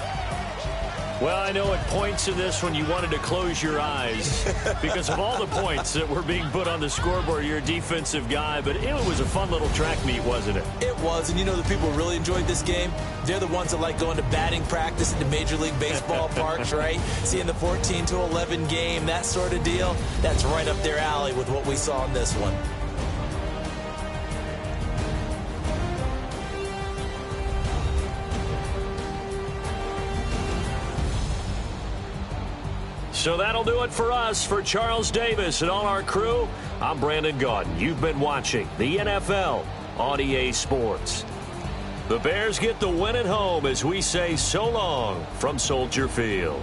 Well, I know at points in this one you wanted to close your eyes because of all the points that were being put on the scoreboard. You're a defensive guy, but it was a fun little track meet, wasn't it? It was, and you know the people who really enjoyed this game? They're the ones that like going to batting practice at the Major League Baseball parks, right? Seeing the 14-11 game, that sort of deal, that's right up their alley with what we saw in this one. So that'll do it for us. For Charles Davis and all our crew, I'm Brandon Gaudin. You've been watching the NFL on EA Sports. The Bears get the win at home as we say so long from Soldier Field.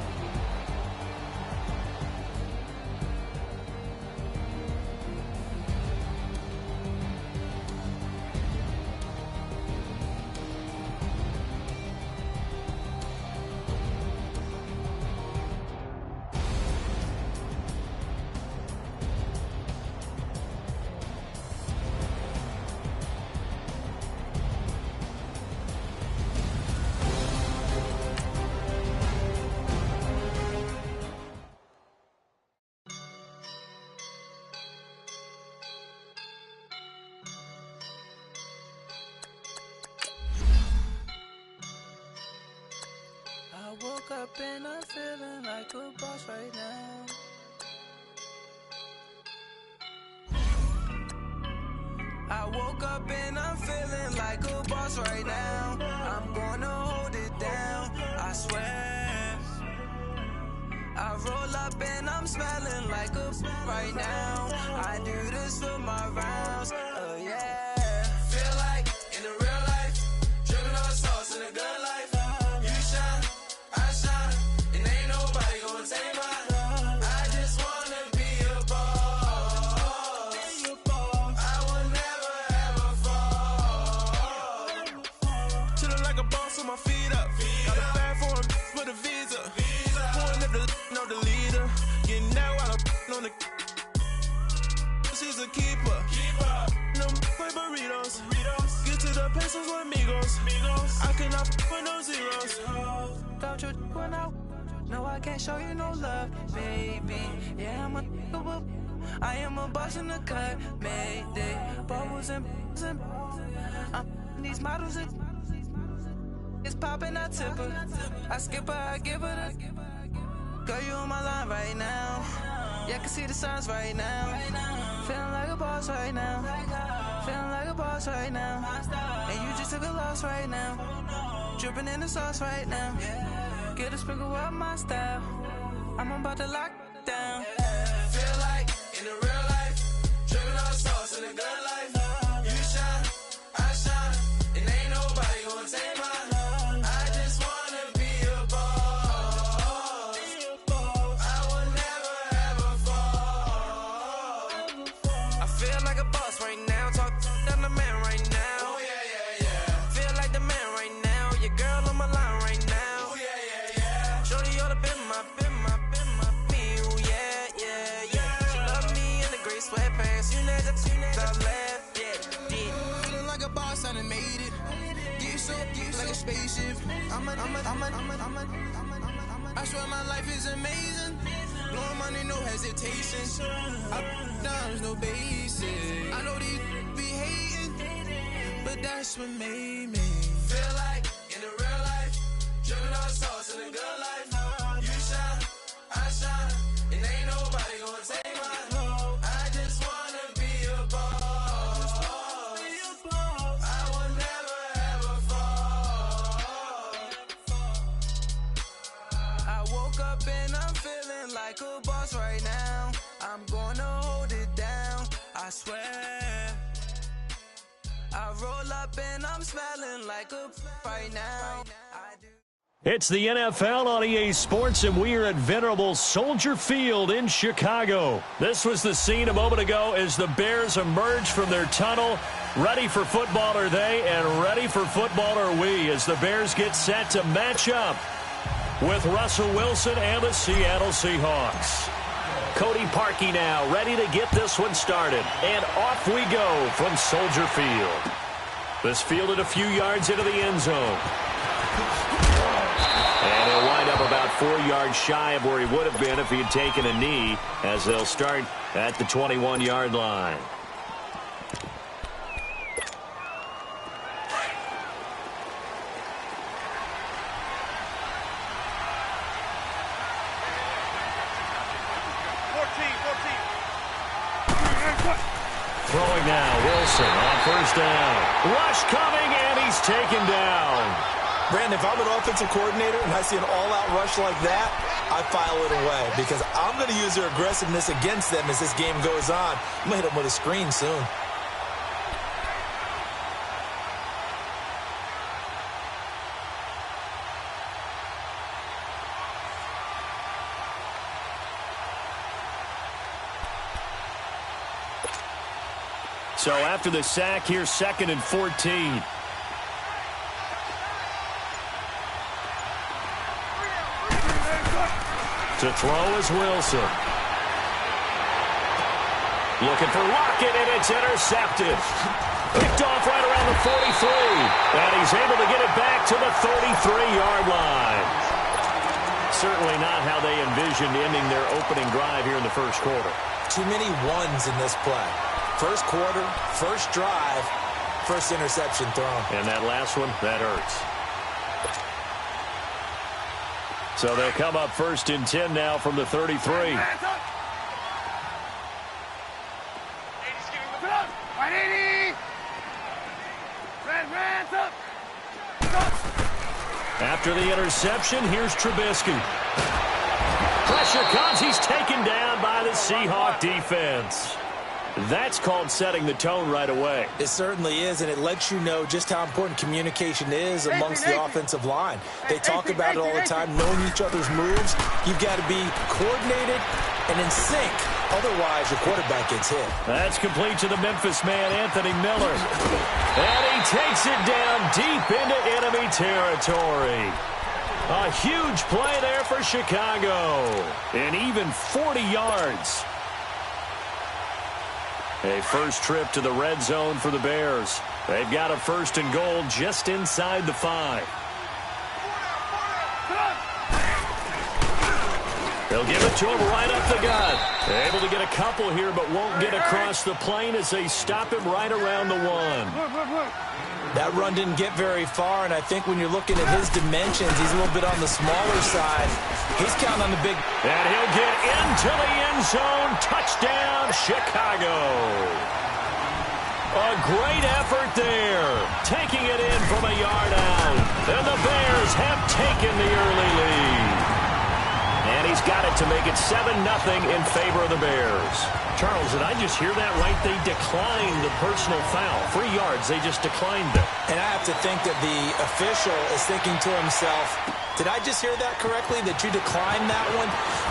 I woke up and I'm feeling like a boss right now. I woke up and I'm feeling like a boss right now. I'm gonna hold it down, I swear. I roll up and I'm smelling like a right now. I do this for my rounds, oh yeah. Feel like in the real life, dripping on sauce in a good life. You shine, I shine, and ain't nobody gonna take mine. I just wanna be a boss. I will never ever fall. Chillin' like a boss with my feet up. Got a bag for the visa. Pulling up the leader. Getting out while I'm on the. She's a keeper. No play burritos. Get to the pesos with amigos. I cannot with no zeros. Don't you when no, I can't show you no love, baby. Yeah, I am a boss in the cut, mayday. Bubbles and these models it's popping, I tip her. I skip her, I give her the. Girl, you on my line right now. Yeah, I can see the signs right now. Feeling like a boss right now. Feeling like a boss right now. And you just took a loss right now. Dripping in the sauce right now. Get a sprinkle up my style. I'm about to lock down. Feel like in the real life, dripping on sauce in a good life. You shine, I shine, and ain't nobody gonna take mine. I just wanna be a boss. I will never ever fall. I feel like a boss right now. Talk to the man right now. Oh yeah. Feel like the man right now. Your girl on my line right now. Oh yeah. Shorty oughta been my me. Oh yeah. She love me in the gray sweatpants. You never I left. Yeah. Feeling like a boss, I done made it. Get so like a spaceship. I swear my life is amazing. Blowing money, no hesitation. Up, downs, no basic. I know these be hating, but that's what made me. Feel like in the real life, dripping on sauce in a good life. You shine, I shine, and ain't nobody gonna take mine. I just wanna be a boss. I will never ever fall. I woke up and I'm feeling like a boss right now. I'm gonna hold it down, I swear. I roll up and I'm smelling like a right now. It's the NFL on EA Sports, and we are at venerable Soldier Field in Chicago. This was the scene a moment ago as the Bears emerged from their tunnel. Ready for football are they, and ready for football are we, as the Bears get set to match up with Russell Wilson and the Seattle Seahawks. Cody Parkey now ready to get this one started, and off we go from Soldier Field. This fielded a few yards into the end zone. And he'll wind up about 4 yards shy of where he would have been if he had taken a knee, as they'll start at the 21-yard line. Throwing now, Wilson on first down. Rush coming, and he's taken down. Brandon, if I'm an offensive coordinator and I see an all-out rush like that, I file it away because I'm going to use their aggressiveness against them as this game goes on. I'm going to hit them with a screen soon. So after the sack, here's 2nd and 14. To throw is Wilson. Looking for Lockett, and it's intercepted. Picked off right around the 43. And he's able to get it back to the 33-yard line. Certainly not how they envisioned ending their opening drive here in the first quarter. Too many ones in this play. First quarter, first drive, first interception thrown. And that last one, that hurts. So they'll come up 1st and 10 now from the 33. After the interception, here's Trubisky. Pressure comes. He's taken down by the Seahawk defense. That's called setting the tone right away. It certainly is, and it lets you know just how important communication is amongst the offensive line. They talk about it all the time, knowing each other's moves. You've got to be coordinated and in sync. Otherwise, your quarterback gets hit. That's complete to the Memphis man, Anthony Miller. And he takes it down deep into enemy territory. A huge play there for Chicago. And even 40 yards. A first trip to the red zone for the Bears. They've got a 1st and goal just inside the 5. They'll give it to him right up the gut. Able to get a couple here, but won't get across the plane as they stop him right around the 1. That run didn't get very far, and I think when you're looking at his dimensions, he's a little bit on the smaller side. He's counting on the big. And he'll get into the end zone. Touchdown, Chicago. A great effort there. Taking it in from a yard out. And the Bears have taken the early lead. And he's got it to make it 7-0 in favor of the Bears. Charles, did I just hear that right? They declined the personal foul. 3 yards, they just declined it. And I have to think that the official is thinking to himself, did I just hear that correctly, that you declined that one?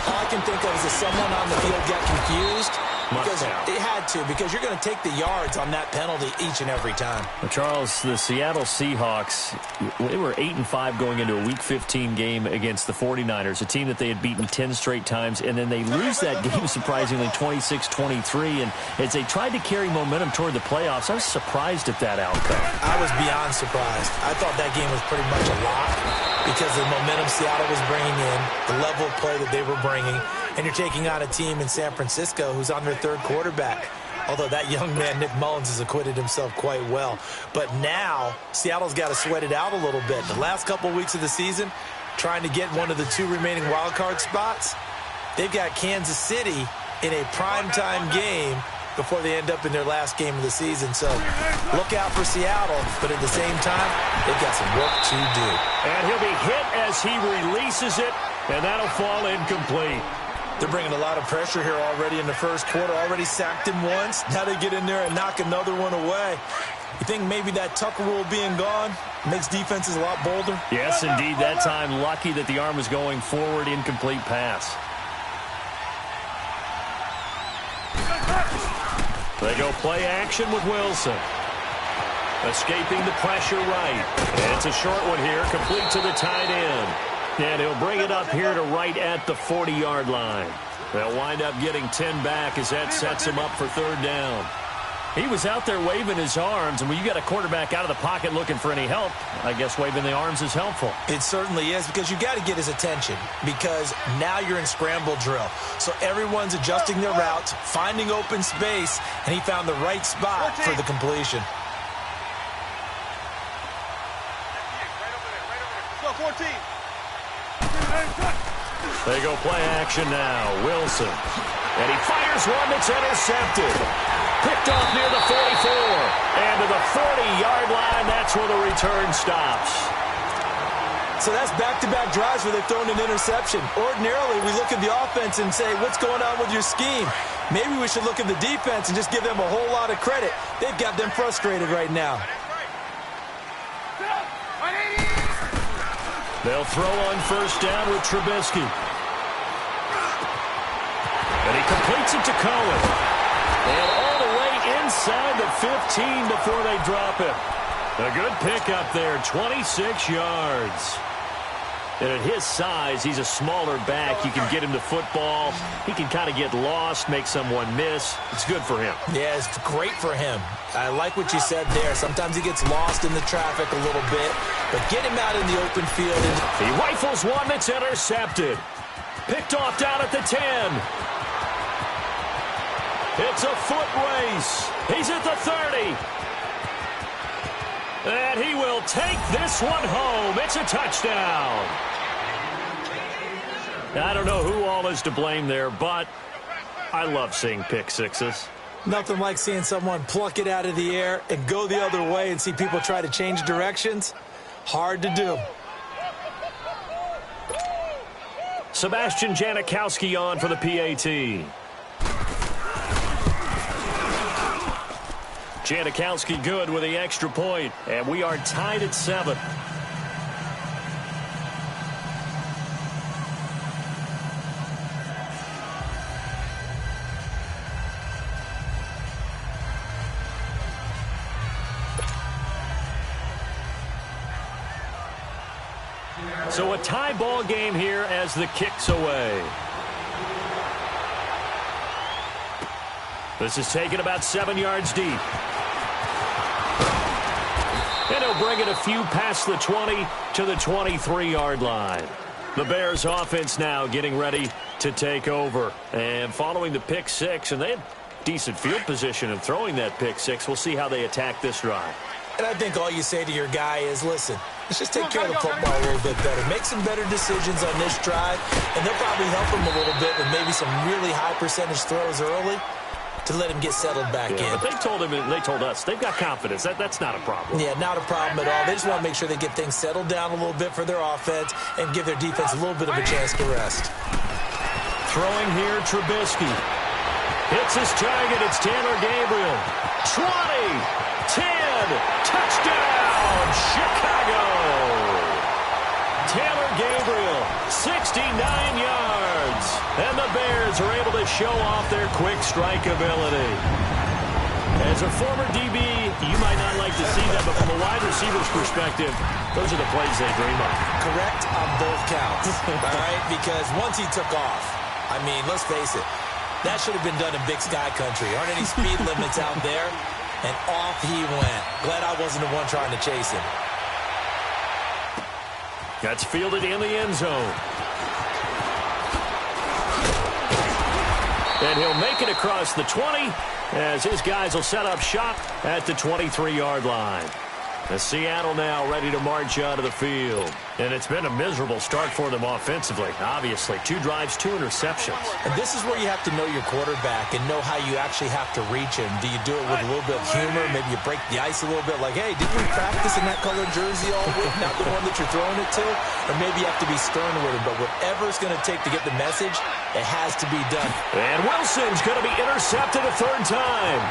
All I can think of is that someone on the field got confused. Because it had to, because you're going to take the yards on that penalty each and every time. Well, Charles, the Seattle Seahawks, they were 8-5 going into a Week 15 game against the 49ers, a team that they had beaten 10 straight times, and then they lose that game surprisingly 26-23. And as they tried to carry momentum toward the playoffs, I was surprised at that outcome. I was beyond surprised. I thought that game was pretty much a lock because of the momentum Seattle was bringing in, the level of play that they were bringing. And you're taking on a team in San Francisco who's on their 3rd quarterback. Although that young man, Nick Mullins, has acquitted himself quite well. But now, Seattle's got to sweat it out a little bit. The last couple weeks of the season, trying to get one of the 2 remaining wildcard spots, they've got Kansas City in a primetime game before they end up in their last game of the season. So look out for Seattle, but at the same time, they've got some work to do. And he'll be hit as he releases it, and that'll fall incomplete. They're bringing a lot of pressure here already in the first quarter. Already sacked him once. Now they get in there and knock another one away. You think maybe that Tucker rule being gone makes defenses a lot bolder? Yes, indeed. That time, lucky that the arm was going forward, incomplete pass. They go play action with Wilson. Escaping the pressure right. And it's a short one here, complete to the tight end. And he'll bring it up here to right at the 40-yard line. They'll wind up getting 10 back as that sets him up for third down. He was out there waving his arms, and when you got a quarterback out of the pocket looking for any help, I guess waving the arms is helpful. It certainly is, because you got to get his attention, because now you're in scramble drill. So everyone's adjusting their routes, finding open space, and he found the right spot for the completion. Let's go, 14. They go play action now. Wilson. And he fires one that's intercepted. Picked off near the 44. And to the 40-yard line, that's where the return stops. So that's back-to-back drives where they've thrown an interception. Ordinarily, we look at the offense and say, what's going on with your scheme? Maybe we should look at the defense and just give them a whole lot of credit. They've got them frustrated right now. They'll throw on first down with Trubisky. And he completes it to Cohen. And all the way inside the 15 before they drop it. A good pickup there, 26 yards. And at his size, he's a smaller back. You can get him to football. He can kind of get lost, make someone miss. It's good for him. Yeah, it's great for him. I like what you said there. Sometimes he gets lost in the traffic a little bit, but get him out in the open field. He rifles one that's intercepted. Picked off down at the 10. It's a foot race. He's at the 30. And he will take this one home. It's a touchdown. I don't know who all is to blame there, but I love seeing pick sixes. Nothing like seeing someone pluck it out of the air and go the other way and see people try to change directions. Hard to do. Sebastian Janikowski on for the PAT. Janikowski good with the extra point, and we are tied at 7. So a tie ball game here as the kick's away. This is taken about 7 yards deep. And he'll bring it a few past the 20 to the 23-yard line. The Bears offense now getting ready to take over. And following the pick six, and they had decent field position in throwing that pick six. We'll see how they attack this drive. And I think all you say to your guy is, listen, let's just take care of the football a little bit better. Make some better decisions on this drive, and they'll probably help him a little bit with maybe some really high percentage throws early to let him get settled back in. But they told him, and they told us, they've got confidence. That's not a problem. Yeah, not a problem at all. They just want to make sure they get things settled down a little bit for their offense and give their defense a little bit of a chance to rest. Throwing here, Trubisky. Hits his target. It's Taylor Gabriel. 20, 10, touchdown, Chicago. Taylor Gabriel, 69 yards. And the Bears are able to show off their quick strike ability. As a former DB, you might not like to see that, but from a wide receiver's perspective, those are the plays they dream of. Correct on both counts, all right? Because once he took off, I mean, let's face it, that should have been done in Big Sky Country. Aren't any speed limits out there? And off he went. Glad I wasn't the one trying to chase him. That's fielded in the end zone. And he'll make it across the 20 as his guys will set up shop at the 23-yard line. As Seattle now ready to march out of the field. And it's been a miserable start for them offensively, obviously. 2 drives, 2 interceptions. And this is where you have to know your quarterback and know how you actually have to reach him. Do you do it with a little bit of humor? Maybe you break the ice a little bit like, hey, didn't we practice in that colored jersey all week? Not the one that you're throwing it to? Or maybe you have to be stern with him. But whatever it's going to take to get the message, it has to be done. And Wilson's going to be intercepted a third time.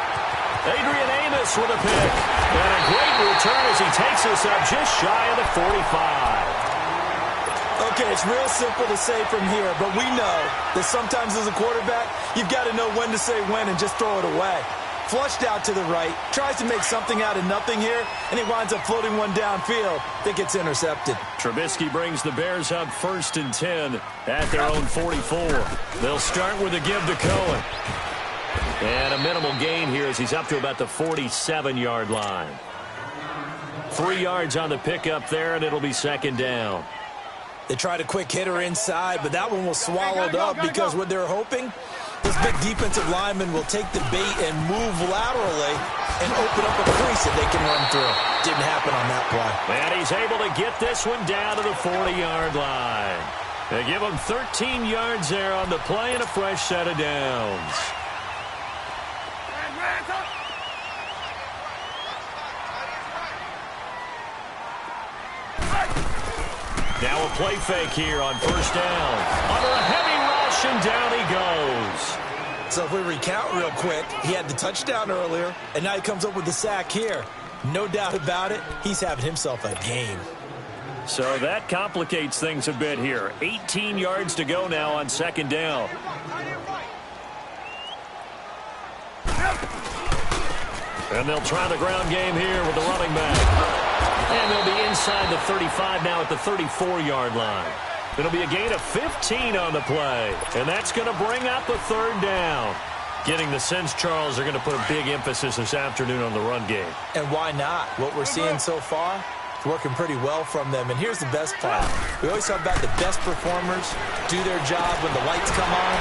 Adrian Amos with a pick. And a great return as he takes us up just shy of the 45. Okay, it's real simple to say from here, but we know that sometimes as a quarterback, you've got to know when to say when and just throw it away. Flushed out to the right, tries to make something out of nothing here, and he winds up floating one downfield that gets intercepted. Trubisky brings the Bears up 1st and 10 at their own 44. They'll start with a give to Cohen. And a minimal gain here as he's up to about the 47-yard line. 3 yards on the pickup there, and it'll be 2nd down. They tried a quick hitter inside, but that one was swallowed up because what they're hoping, this big defensive lineman will take the bait and move laterally and open up a crease that they can run through. Didn't happen on that play. And he's able to get this one down to the 40-yard line. They give him 13 yards there on the play and a fresh set of downs. Now a play fake here on 1st down. Under a heavy rush, and down he goes. So if we recount real quick, he had the touchdown earlier, and now he comes up with the sack here. No doubt about it, he's having himself a game. So that complicates things a bit here. 18 yards to go now on 2nd down. And they'll try the ground game here with the running back. And they'll be inside the 35 now at the 34-yard line. It'll be a gain of 15 on the play. And that's going to bring up a 3rd down. Getting the sense, Charles, they're going to put a big emphasis this afternoon on the run game. And why not? What we're seeing so far, it's working pretty well from them. And here's the best part. We always talk about the best performers do their job when the lights come on.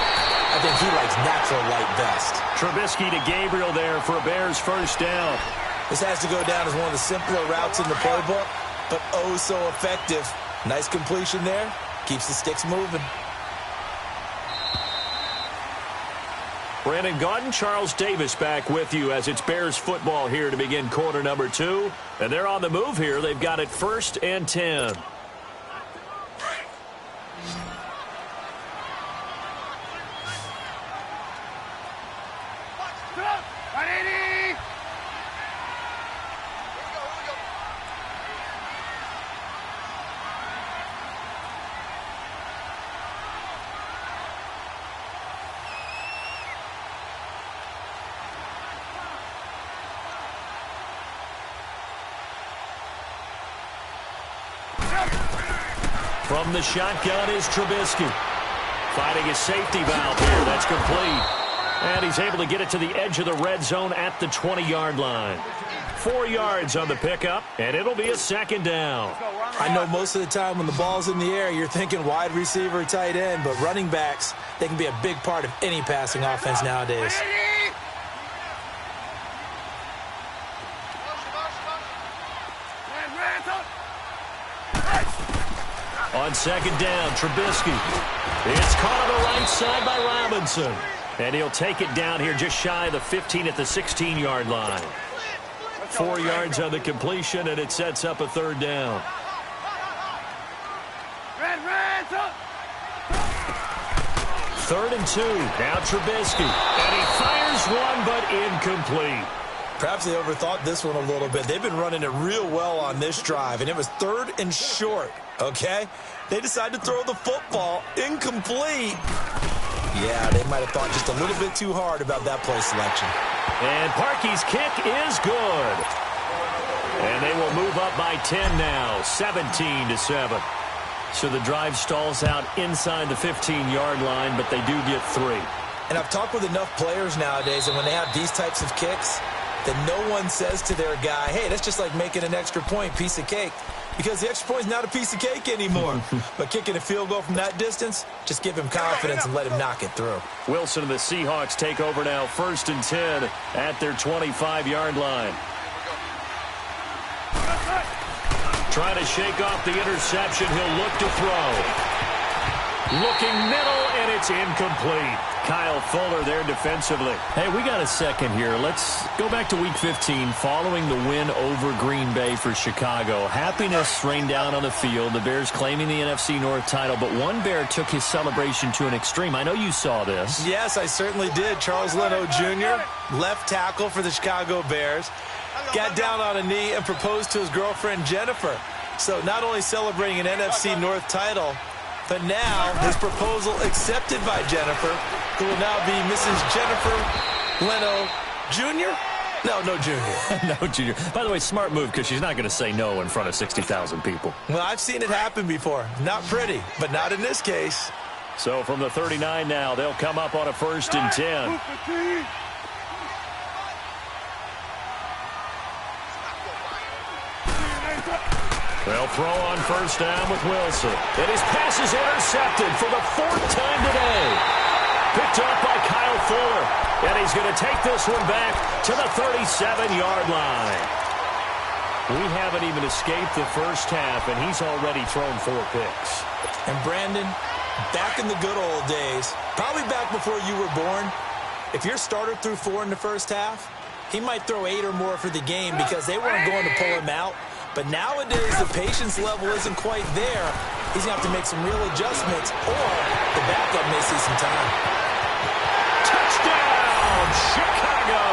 I think he likes natural light best. Trubisky to Gabriel there for a Bears 1st down. This has to go down as one of the simpler routes in the playbook, but oh so effective. Nice completion there. Keeps the sticks moving. Brandon Gaudin, Charles Davis back with you as it's Bears football here to begin quarter number 2. And they're on the move here. They've got it 1st and 10. From the shotgun is Trubisky. Finding his safety valve here. That's complete. And he's able to get it to the edge of the red zone at the 20-yard line. 4 yards on the pickup, and it'll be a 2nd down. I know most of the time when the ball's in the air, you're thinking wide receiver, tight end, but running backs, they can be a big part of any passing offense nowadays. On 2nd down, Trubisky. It's caught on the right side by Robinson. And he'll take it down here just shy of the 15 at the 16-yard line. 4 yards on the completion, and it sets up a 3rd down. 3rd and 2. Now Trubisky. And he fires one, but incomplete. Perhaps they overthought this one a little bit. They've been running it real well on this drive, and it was 3rd and short, okay? They decided to throw the football incomplete. Yeah, they might have thought just a little bit too hard about that play selection. And Parkey's kick is good. And they will move up by 10 now, 17-7. So the drive stalls out inside the 15-yard line, but they do get 3. And I've talked with enough players nowadays, and when they have these types of kicks, that no one says to their guy, hey, that's just like making an extra point, piece of cake. Because the extra point is not a piece of cake anymore. But kicking a field goal from that distance, just give him confidence and let him knock it through. Wilson and the Seahawks take over now, 1st and 10 at their 25-yard line. Trying to shake off the interception. He'll look to throw. Looking middle, and it's incomplete. Kyle Fuller there defensively. Hey, we got a second here. Let's go back to Week 15 following the win over Green Bay for Chicago. Happiness rained down on the field. The Bears claiming the NFC North title, but one Bear took his celebration to an extreme. I know you saw this. Yes, I certainly did. Charles Leno Jr., left tackle for the Chicago Bears, got down on a knee and proposed to his girlfriend Jennifer. So not only celebrating an NFC North title, but now his proposal accepted by Jennifer, who will now be Mrs. Jennifer Leno Jr.? No Jr. No Jr. By the way, smart move because she's not going to say no in front of 60,000 people. Well, I've seen it happen before. Not pretty, but not in this case. So from the 39 now, they'll come up on a 1st and 10. They'll throw on 1st down with Wilson. And his pass is intercepted for the 4th time today. Picked up by Kyle Fuller. And he's going to take this one back to the 37-yard line. We haven't even escaped the first half, and he's already thrown 4 picks. And Brandon, back in the good old days, probably back before you were born, if your starter threw 4 in the first half, he might throw 8 or more for the game because they weren't going to pull him out. But nowadays, the patience level isn't quite there. He's going to have to make some real adjustments, or the backup may see some time. Touchdown, Chicago!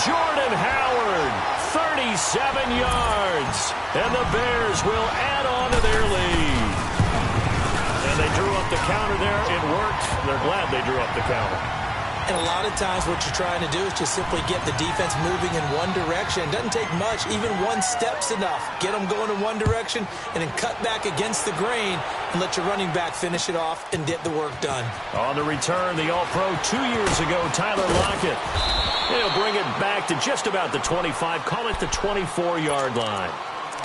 Jordan Howard, 37 yards. And the Bears will add on to their lead. And they drew up the counter there. It worked. They're glad they drew up the counter. And a lot of times what you're trying to do is just simply get the defense moving in one direction. It doesn't take much. Even one step's enough. Get them going in one direction and then cut back against the grain and let your running back finish it off and get the work done. On the return, the All-Pro 2 years ago, Tyler Lockett. He'll bring it back to just about the 25. Call it the 24-yard line.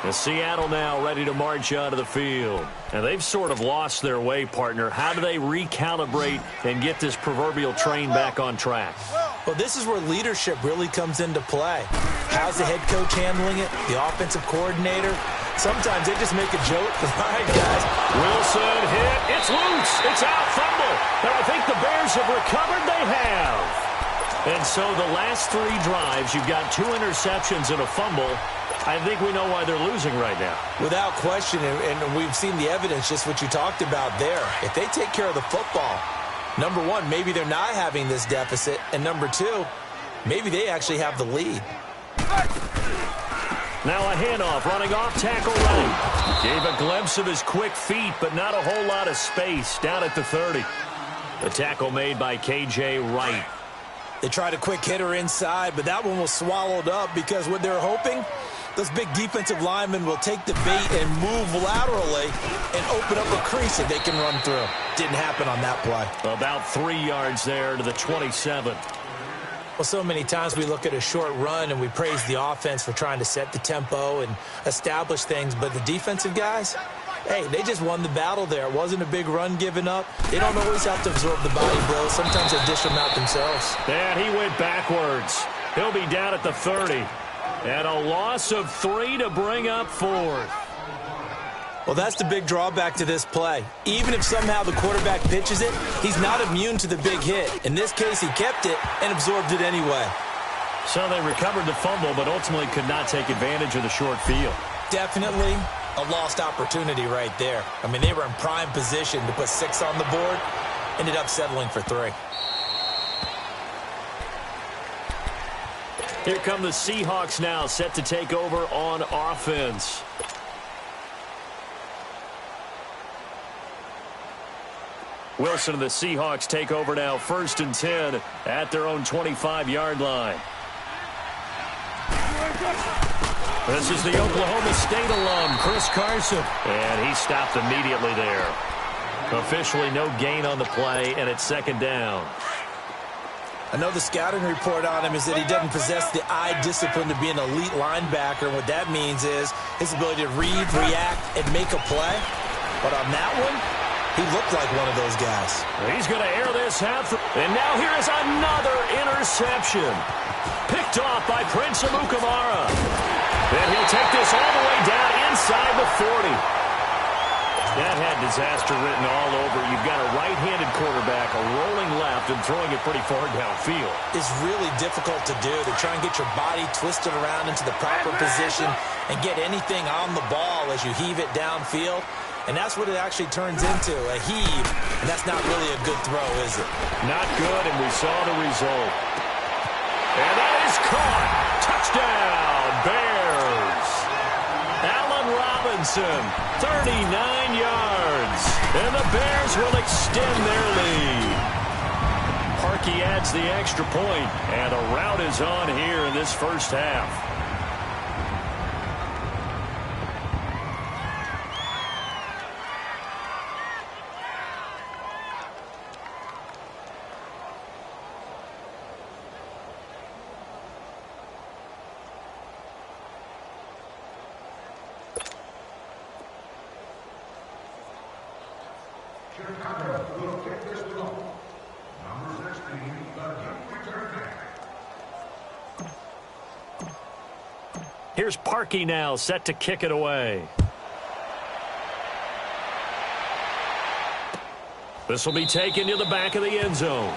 And Seattle now ready to march out of the field. And they've sort of lost their way, partner. How do they recalibrate and get this proverbial train back on track? Well, this is where leadership really comes into play. How's the head coach handling it? The offensive coordinator? Sometimes they just make a joke. All right, guys. Wilson hit. It's loose. It's out. Fumble. And I think the Bears have recovered. They have. And so the last 3 drives, you've got 2 interceptions and a fumble. I think we know why they're losing right now. Without question, and we've seen the evidence, just what you talked about there. If they take care of the football, number 1, maybe they're not having this deficit, and number 2, maybe they actually have the lead. Now a handoff, running off tackle right. Gave a glimpse of his quick feet, but not a whole lot of space down at the 30. The tackle made by K.J. Wright. They tried a quick hitter inside, but that one was swallowed up because what they're hoping, those big defensive linemen will take the bait and move laterally and open up a crease that they can run through. Didn't happen on that play. About 3 yards there to the 27. Well, so many times we look at a short run and we praise the offense for trying to set the tempo and establish things, but the defensive guys, hey, they just won the battle there. It wasn't a big run given up. They don't always have to absorb the body blows. Sometimes they dish them out themselves. And he went backwards. He'll be down at the 30. And a loss of 3 to bring up 4th. Well, that's the big drawback to this play. Even if somehow the quarterback pitches it, he's not immune to the big hit. In this case, he kept it and absorbed it anyway. So they recovered the fumble, but ultimately could not take advantage of the short field. Definitely a lost opportunity right there. I mean, they were in prime position to put 6 on the board, ended up settling for 3. Here come the Seahawks now, set to take over on offense. Wilson and the Seahawks take over now, 1st and 10 at their own 25-yard line. This is the Oklahoma State alum, Chris Carson. And he stopped immediately there. Officially no gain on the play, and it's 2nd down. I know the scouting report on him is that he doesn't possess the eye discipline to be an elite linebacker. What that means is his ability to read, react, and make a play. But on that one, he looked like one of those guys. He's going to air this out. And now here is another interception. Picked off by Prince Amukamara. And he'll take this all the way down inside the 40. That had disaster written all over. You've got a right-handed quarterback, a rolling left, and throwing it pretty far downfield. It's really difficult to do, to try and get your body twisted around into the proper position and get anything on the ball as you heave it downfield. And that's what it actually turns into, a heave. And that's not really a good throw, is it? Not good, and we saw the result. And that is caught. Touchdown, Bears. Allen Robinson, 39 yards. And the Bears will extend their lead. Parkey adds the extra point, and a rout is on here in this first half. Here's Parkey now, set to kick it away. This will be taken to the back of the end zone.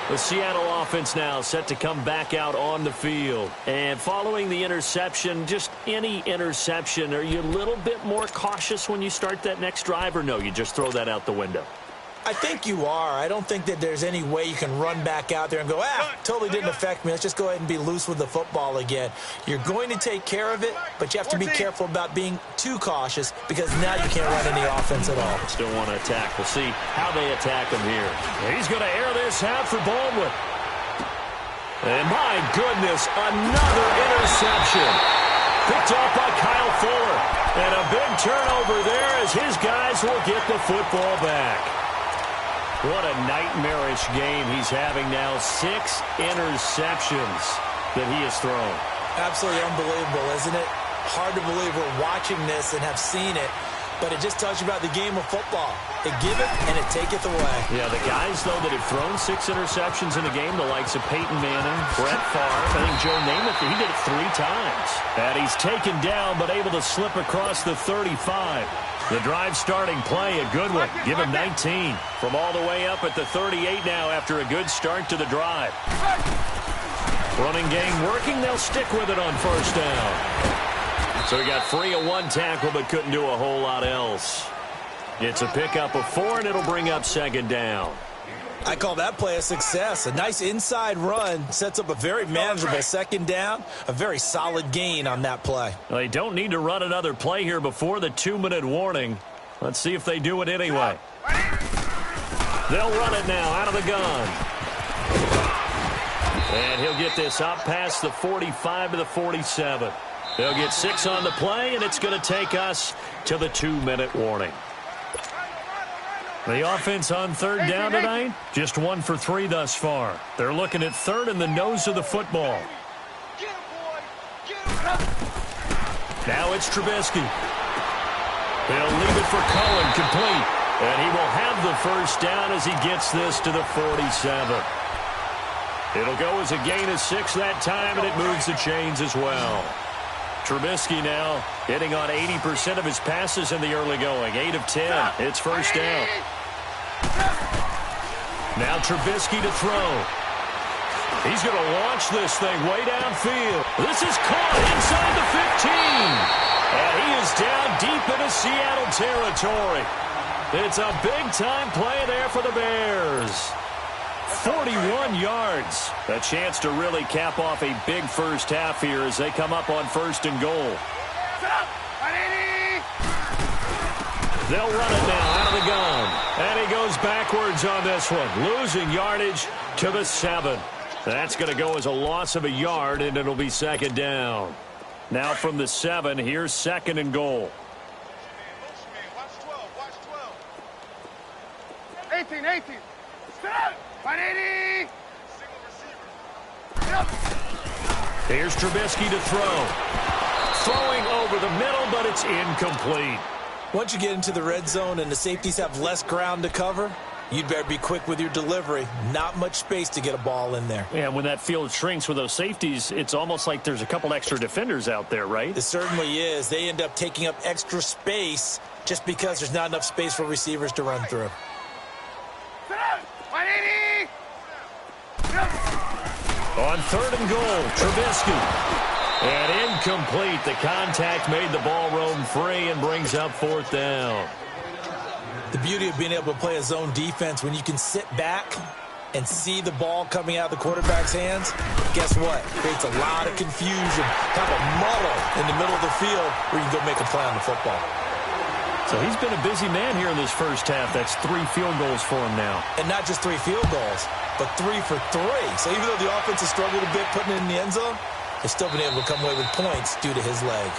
The Seattle offense now set to come back out on the field. And following the interception, just any interception, are you a little bit more cautious when you start that next drive, or no, you just throw that out the window? I think you are. I don't think that there's any way you can run back out there and go, totally didn't affect me. Let's just go ahead and be loose with the football again. You're going to take care of it, but you have to be careful about being too cautious because now you can't run any offense at all. Still want to attack. We'll see how they attack him here. He's going to air this out for Baldwin. And my goodness, another interception. Picked off by Kyle Fuller. And a big turnover there as his guys will get the football back. What a nightmarish game he's having now. 6 interceptions that he has thrown. Absolutely unbelievable, isn't it? Hard to believe we're watching this and have seen it, but it just tells you about the game of football. It giveth and it taketh away. Yeah, the guys, though, that have thrown 6 interceptions in a game, the likes of Peyton Manning, Brett Favre, I think Joe Namath, he did it 3 times. And he's taken down but able to slip across the 35. The drive starting play, a good one. Give him 19. From all the way up at the 38 now after a good start to the drive. Running game working. They'll stick with it on first down. So he got free of 1 tackle but couldn't do a whole lot else. It's a pickup of 4, and it'll bring up second down. I call that play a success. A nice inside run sets up a very manageable second down. A very solid gain on that play. Well, they don't need to run another play here before the 2-minute warning. Let's see if they do it anyway. They'll run it now out of the gun. And he'll get this up past the 45 to the 47. They'll get 6 on the play, and it's going to take us to the 2-minute warning. The offense on third down tonight, just 1 for 3 thus far. They're looking at third in the nose of the football. Now it's Trubisky. They'll leave it for Cohen, complete. And he will have the first down as he gets this to the 47. It'll go as a gain of 6 that time, and it moves the chains as well. Trubisky now hitting on 80% of his passes in the early going. 8 of 10. It's first down. Now Trubisky to throw. He's going to launch this thing way downfield. This is caught inside the 15. And he is down deep into Seattle territory. It's a big-time play there for the Bears. 41 yards. A chance to really cap off a big first half here as they come up on first and goal. They'll run it now out of the gun. And he goes backwards on this one, losing yardage to the 7. That's going to go as a loss of a yard, and it'll be second down. Now from the 7, here's second and goal. 18. Here's Trubisky to throw. Throwing over the middle, but it's incomplete. Once you get into the red zone and the safeties have less ground to cover, You'd better be quick with your delivery. Not much space to get a ball in there. Yeah, when that field shrinks with those safeties, it's almost like there's a couple extra defenders out there, right? It certainly is. They end up taking up extra space just because there's not enough space for receivers to run through. On 3rd and goal, Trubisky. And incomplete. The contact made the ball roam free and brings up 4th down. The beauty of being able to play a zone defense when you can sit back and see the ball coming out of the quarterback's hands, guess what? Creates a lot of confusion, kind of a muddle in the middle of the field where you can go make a play on the football. So he's been a busy man here in this first half. That's 3 field goals for him now. And not just 3 field goals, but 3 for 3. So even though the offense has struggled a bit putting it in the end zone, they've still been able to come away with points due to his leg.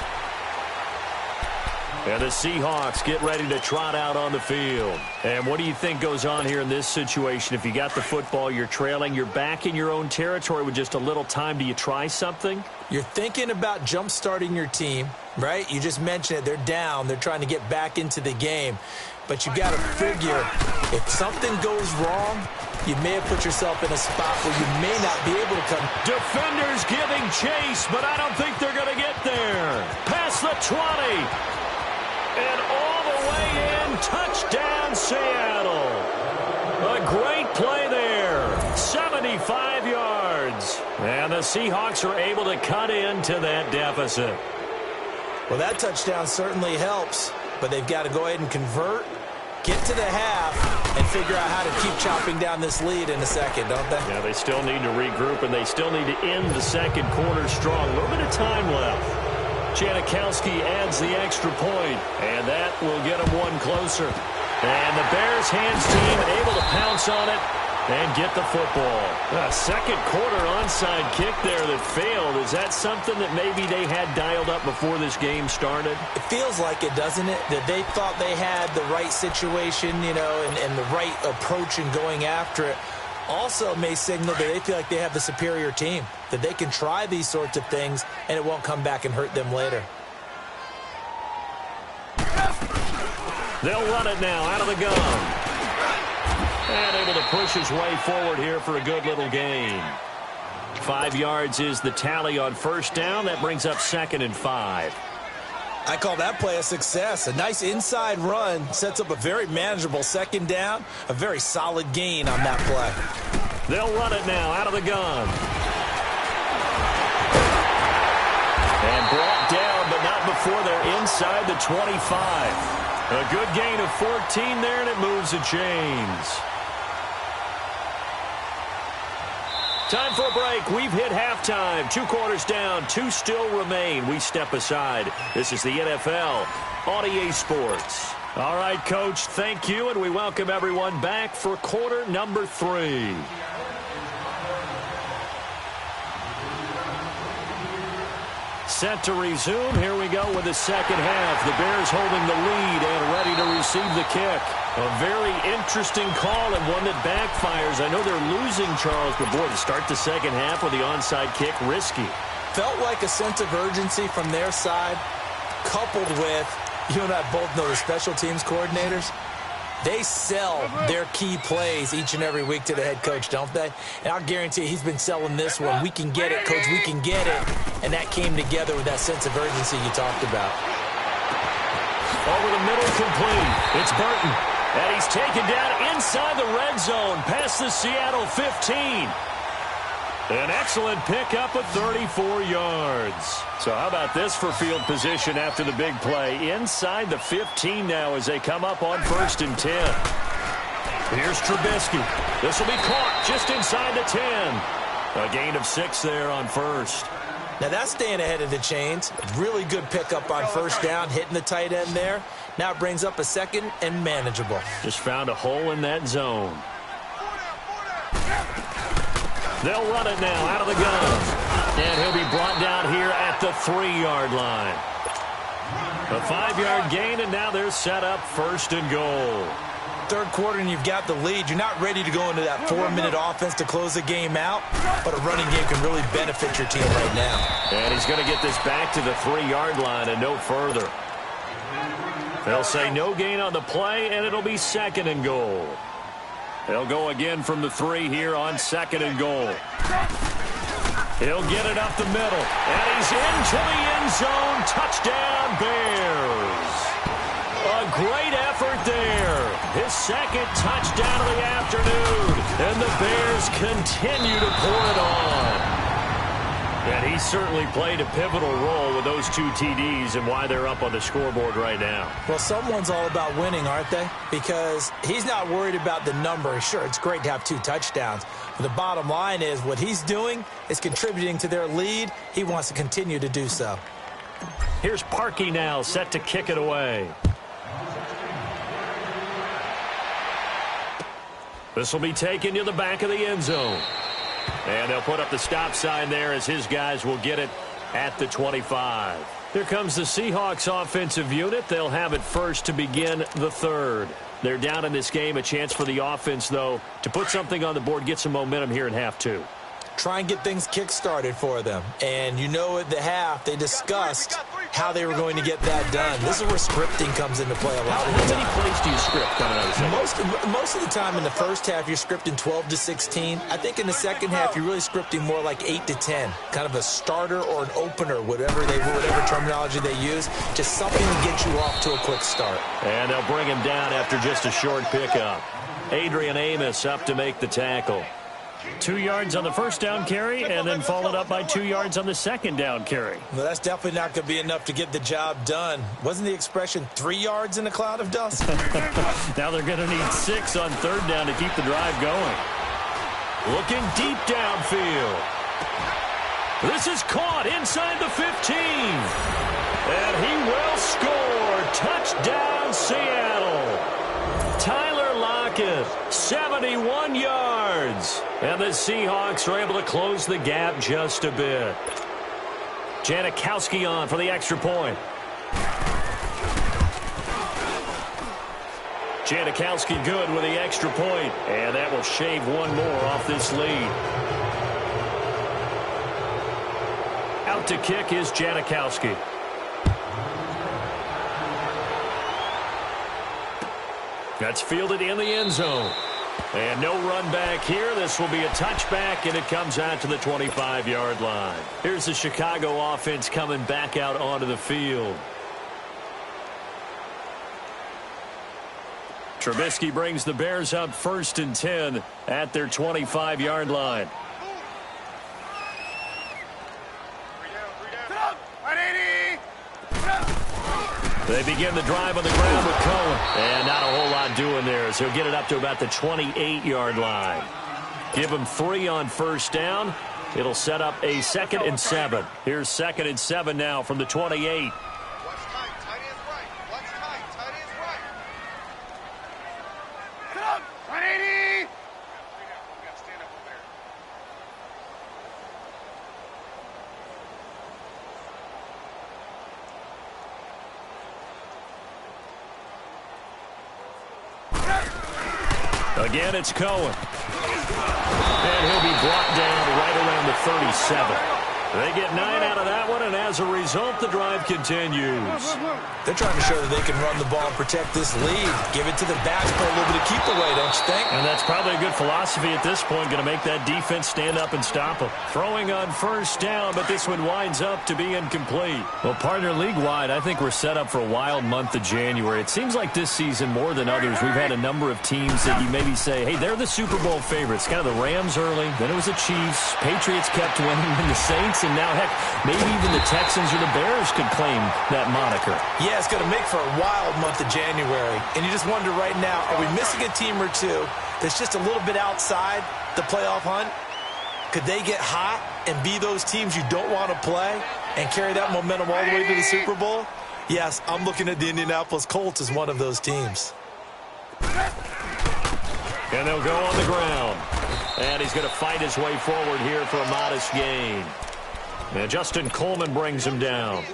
And the Seahawks get ready to trot out on the field. And what do you think goes on here in this situation? If you got the football, you're trailing, you're back in your own territory with just a little time. Do you try something? You're thinking about jump-starting your team, right? You just mentioned it. They're down. They're trying to get back into the game. But you got to figure, if something goes wrong, you may have put yourself in a spot where you may not be able to come. Defenders giving chase, but I don't think they're going to get there. Past the 20. And all the way in, touchdown Seattle. A great play there, 75 yards. And the Seahawks are able to cut into that deficit. Well, that touchdown certainly helps, but they've got to go ahead and convert, get to the half, and figure out how to keep chopping down this lead in a second, don't they? Yeah, they still need to regroup, and they still need to end the second quarter strong. A little bit of time left. Janikowski adds the extra point, and that will get them one closer. And the Bears hands team able to pounce on it and get the football. A second quarter onside kick there that failed. Is that something that maybe they had dialed up before this game started? It feels like it, doesn't it? That they thought they had the right situation, you know, and the right approach in going after it. Also may signal that they feel like they have the superior team, that they can try these sorts of things and it won't come back and hurt them later. They'll run it now out of the gun. And able to push his way forward here for a good little gain. 5 yards is the tally on 1st down. That brings up 2nd and 5. I call that play a success. A nice inside run sets up a very manageable 2nd down. A very solid gain on that play. They'll run it now out of the gun. And brought down, but not before they're inside the 25. A good gain of 14 there, and it moves the chains. Time for a break. We've hit halftime. 2 quarters down. 2 still remain. We step aside. This is the NFL on EA Sports. All right, Coach, thank you, and we welcome everyone back for quarter number 3. Set to resume. Here we go with the second half. The Bears holding the lead and ready to receive the kick. A very interesting call and one that backfires. I know they're losing, Charles, but boy, to start the second half with the onside kick, risky. Felt like a sense of urgency from their side, coupled with, you and I both know the special teams coordinators. They sell their key plays each and every week to the head coach, don't they? And I'll guarantee you he's been selling this one. We can get it, Coach, we can get it. And that came together with that sense of urgency you talked about. Over the middle, complete. It's Burton. And he's taken down inside the red zone past the Seattle 15. An excellent pickup of 34 yards. So how about this for field position after the big play? Inside the 15 now as they come up on 1st and 10. Here's Trubisky. This will be caught just inside the 10. A gain of 6 there on 1st. Now that's staying ahead of the chains. Really good pickup on 1st down, hitting the tight end there. Now it brings up a 2nd and manageable. Just found a hole in that zone. They'll run it now out of the gun. And he'll be brought down here at the 3-yard line. A 5-yard gain, and now they're set up 1st and goal. 3rd quarter and you've got the lead. You're not ready to go into that 4-minute offense to close the game out, but a running game can really benefit your team right now. And he's going to get this back to the 3-yard line and no further. They'll say no gain on the play, and it'll be 2nd and goal. They'll go again from the 3 here on 2nd and goal. He'll get it up the middle, and he's into the end zone. Touchdown, Bears. A great effort there. His 2nd touchdown of the afternoon, and the Bears continue to pour it on. And he certainly played a pivotal role with those 2 TDs and why they're up on the scoreboard right now. Well, someone's all about winning, aren't they? Because he's not worried about the number. Sure, it's great to have 2 touchdowns. But the bottom line is what he's doing is contributing to their lead. He wants to continue to do so. Here's Parkey now, set to kick it away. This will be taken to the back of the end zone. And they'll put up the stop sign there as his guys will get it at the 25. Here comes the Seahawks offensive unit. They'll have it first to begin the 3rd. They're down in this game. A chance for the offense, though, to put something on the board, get some momentum here in half 2. Try and get things kick-started for them. And you know at the half, they discussed how they were going to get that done. This is where scripting comes into play a lot of the time. How many plays do you script coming out of the second? Most of the time in the first half, you're scripting 12 to 16. I think in the second half, you're really scripting more like 8 to 10. Kind of a starter or an opener, whatever terminology they use. Just something to get you off to a quick start. And they'll bring him down after just a short pickup. Adrian Amos up to make the tackle. 2 yards on the first down carry, and then followed up by 2 yards on the second down carry. Well, that's definitely not going to be enough to get the job done. Wasn't the expression 3 yards in a cloud of dust? Now they're going to need 6 on 3rd down to keep the drive going. Looking deep downfield. This is caught inside the 15. And he will score. Touchdown, Seattle. Tyler Lockett, 71 yards. And the Seahawks are able to close the gap just a bit. Janikowski on for the extra point. Janikowski good with the extra point. And that will shave one more off this lead. Out to kick is Janikowski. That's fielded in the end zone. And no run back here. This will be a touchback, and it comes out to the 25-yard line. Here's the Chicago offense coming back out onto the field. Trubisky brings the Bears up 1st and 10 at their 25-yard line. They begin the drive on the ground with Cohen. And not a whole lot doing there, so he'll get it up to about the 28-yard line. Give him 3 on 1st down. It'll set up a 2nd and 7. Here's 2nd and 7 now from the 28. Again, it's Cohen. And he'll be brought down right around the 37. They get 9 out of that one, and as a result, the drive continues. They're trying to show that they can run the ball and protect this lead. Give it to the backs, put a little bit of keep away, don't you think? And that's probably a good philosophy at this point, going to make that defense stand up and stop them. Throwing on 1st down, but this one winds up to be incomplete. Well, partner, league-wide, I think we're set up for a wild month of January. It seems like this season, more than others, we've had a number of teams that you maybe say, hey, they're the Super Bowl favorites. Kind of the Rams early, then it was the Chiefs. Patriots kept winning, and the Saints, and now, heck, maybe even the Texans or the Bears could claim that moniker. Yeah, it's going to make for a wild month of January. And you just wonder right now, are we missing a team or two that's just a little bit outside the playoff hunt? Could they get hot and be those teams you don't want to play and carry that momentum all the way to the Super Bowl? Yes, I'm looking at the Indianapolis Colts as one of those teams. And they'll go on the ground. And he's going to fight his way forward here for a modest gain. And Justin Coleman brings him down.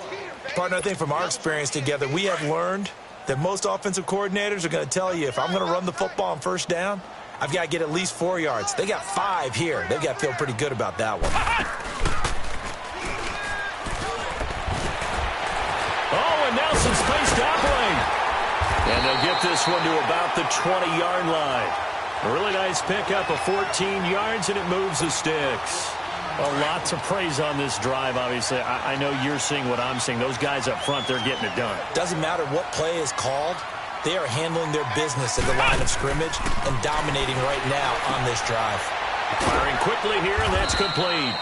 Partner, I think from our experience together, we have learned that most offensive coordinators are going to tell you, if I'm going to run the football on 1st down, I've got to get at least 4 yards. They got 5 here. They've got to feel pretty good about that one. Oh, and now some space to operate. And they'll get this one to about the 20-yard line. A really nice pickup of 14 yards, and it moves the sticks. A lot to praise on this drive, obviously. I know you're seeing what I'm seeing. Those guys up front, they're getting it done. Doesn't matter what play is called. They are handling their business at the line of scrimmage and dominating right now on this drive. Firing quickly here, and that's complete.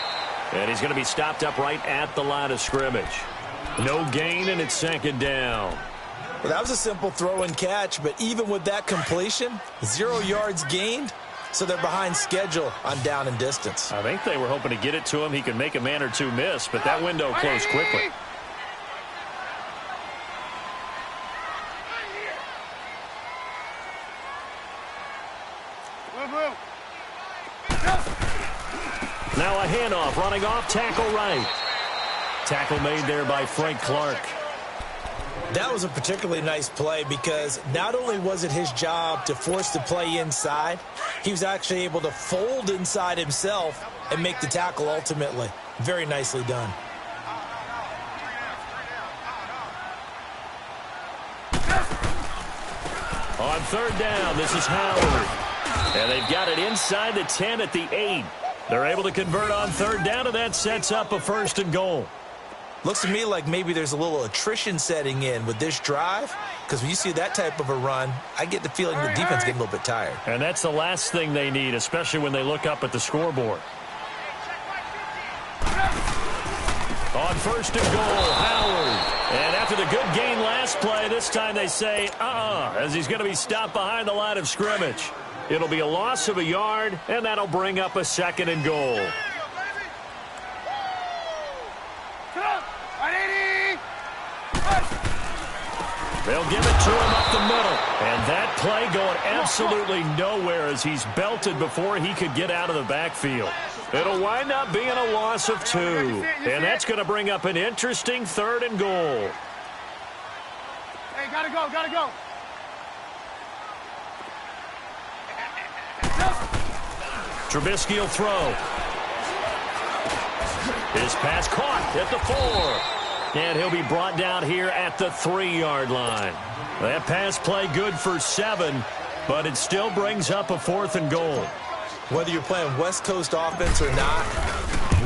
And he's going to be stopped up right at the line of scrimmage. No gain, and it's second down. Well, that was a simple throw and catch, but even with that completion, 0 yards gained, so they're behind schedule on down and distance. I think they were hoping to get it to him. He could make a man or two miss, but that window closed quickly. Now a handoff, running off, tackle right. Tackle made there by Frank Clark. That was a particularly nice play because not only was it his job to force the play inside, he was actually able to fold inside himself and make the tackle ultimately. Very nicely done. On third down, this is Howard. And they've got it inside the 10 at the 8. They're able to convert on third down, and that sets up a first and goal. Looks to me like maybe there's a little attrition setting in with this drive, because when you see that type of a run, I get the feeling the defense getting a little bit tired. And that's the last thing they need, especially when they look up at the scoreboard. On first and goal, Howard. And after the good gain last play, this time they say, as he's going to be stopped behind the line of scrimmage. It'll be a loss of a yard, and that'll bring up a second and goal. They'll give it to him up the middle. And that play going absolutely nowhere as he's belted before he could get out of the backfield. It'll wind up being a loss of 2. And that's going to bring up an interesting third and goal. Hey, gotta go, gotta go. Trubisky will throw. His pass caught at the 4. And he'll be brought down here at the 3-yard line. That pass play good for 7, but it still brings up a fourth and goal. Whether you're playing West Coast offense or not,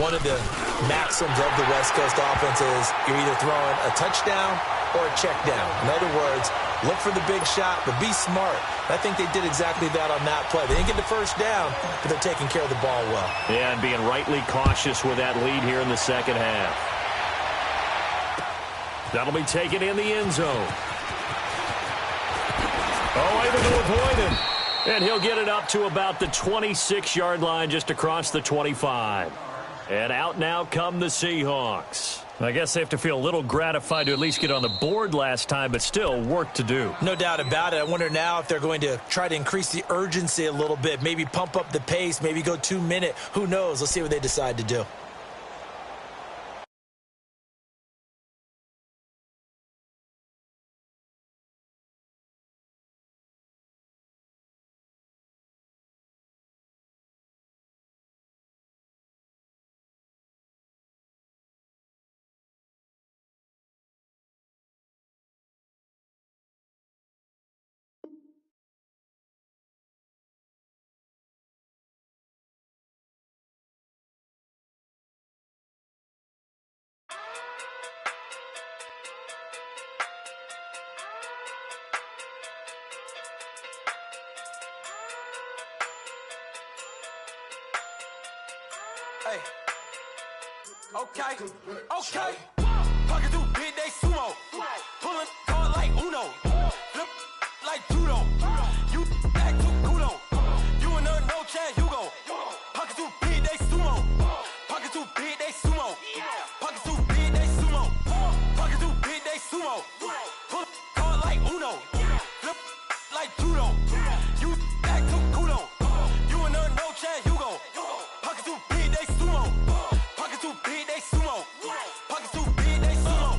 one of the maxims of the West Coast offense is you're either throwing a touchdown or a check down. In other words, look for the big shot, but be smart. I think they did exactly that on that play. They didn't get the first down, but they're taking care of the ball well. Yeah, and being rightly cautious with that lead here in the second half. That'll be taken in the end zone. Oh, able to avoid him. And he'll get it up to about the 26-yard line just across the 25. And out now come the Seahawks. I guess they have to feel a little gratified to at least get on the board last time, but still work to do. No doubt about it. I wonder now if they're going to try to increase the urgency a little bit, maybe pump up the pace, maybe go 2-minute. Who knows? Let's see what they decide to do. Hey. Okay. Pocket through big day sumo. Pulling card like Uno. Flip like judo. You act too kudo. You and her no chance, you go. Pocket through big day sumo. Pocket through big day sumo. Pocket through big day sumo. Pocket through big day sumo. Pull card like Uno. Flip like judo. You act too kudo. You and her no chance, you go. Pocket through big day sumo. Pocket too big, they sumo. Pocket too big, they sumo.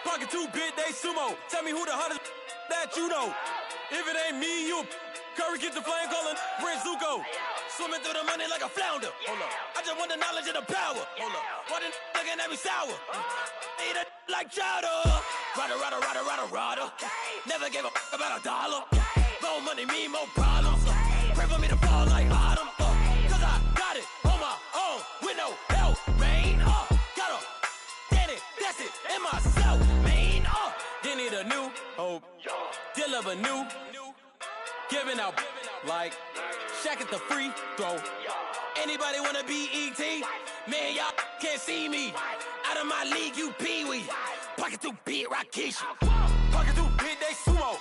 Pocket too big, they sumo. Tell me who the hottest that you know. If it ain't me, you. Curry get the flame calling Prince Zuko. Swimming through the money like a flounder. Hold up. I just want the knowledge and the power. Hold up. Why the looking at me sour? Eat it like chowder. Rada. Never gave a about $1. More money, me, more problems. Pray Pray for me to fall like autumn, cause I got it on my own with no help, man. Got a daddy, that's it, and myself, man. They need a new hope, deal of a new, giving out like Shaq at the free throw. Anybody wanna be E.T.? Man, y'all can't see me. Out of my league, you pee-wee. Pocket too big, Rakish. Pocket too big, they sumo.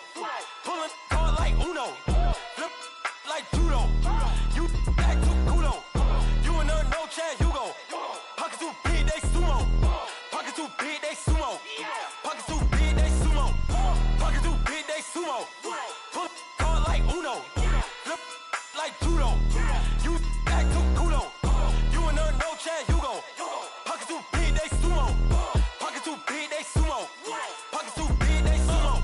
Pulling card like Uno. Flip like judo. You act too kudo. You and no Chad Hugo. Pocket too big, they sumo. Pocket too big, they sumo. Pocket too big, they sumo. Pocket too big, they sumo. Pull card like Uno. Flip like judo. You act too kudo. You and no Chad Hugo. Pocket too big, they sumo. Pocket too big, they sumo. Pocket too big, they sumo.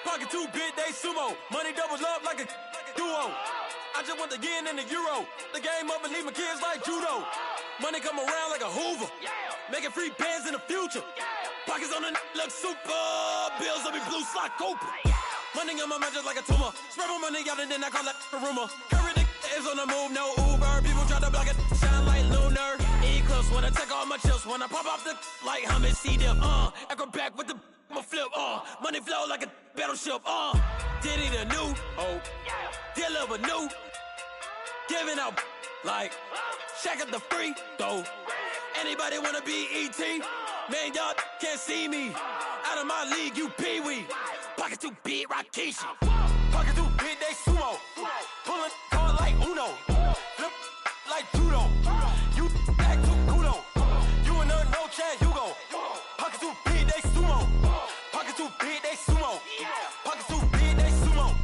Pocket too big, they sumo. Money doubles up like a duo. I just want the yen and the euro. The game up and leave my kids like judo. Money come around like a Hoover. Making free bands in the future. Pockets on the look super. Bills will be blue slot Cooper. Money on my mind just like a tumor. Spread my money out and then I call that a rumor. Curry the is on the move, no Uber. People try to block it, shine like lunar. Eclipse when I take all my chips. When I pop off the like hummus, see them. Acrobat with the flip. Money flow like a battleship. Diddy the new hope. Deliver new. Giving out like Shaq at the free throw. Anybody wanna be E.T.? Man, y'all can't see me. Out of my league, you pee-wee. Pocket too big, Rakish. Pocket too big, they sumo. Pulling card like Uno. Flip like judo. You act too kudo. You and no Chad Hugo. Pocket too big, they sumo. Pocket too big, they sumo. Pocket too big, they sumo.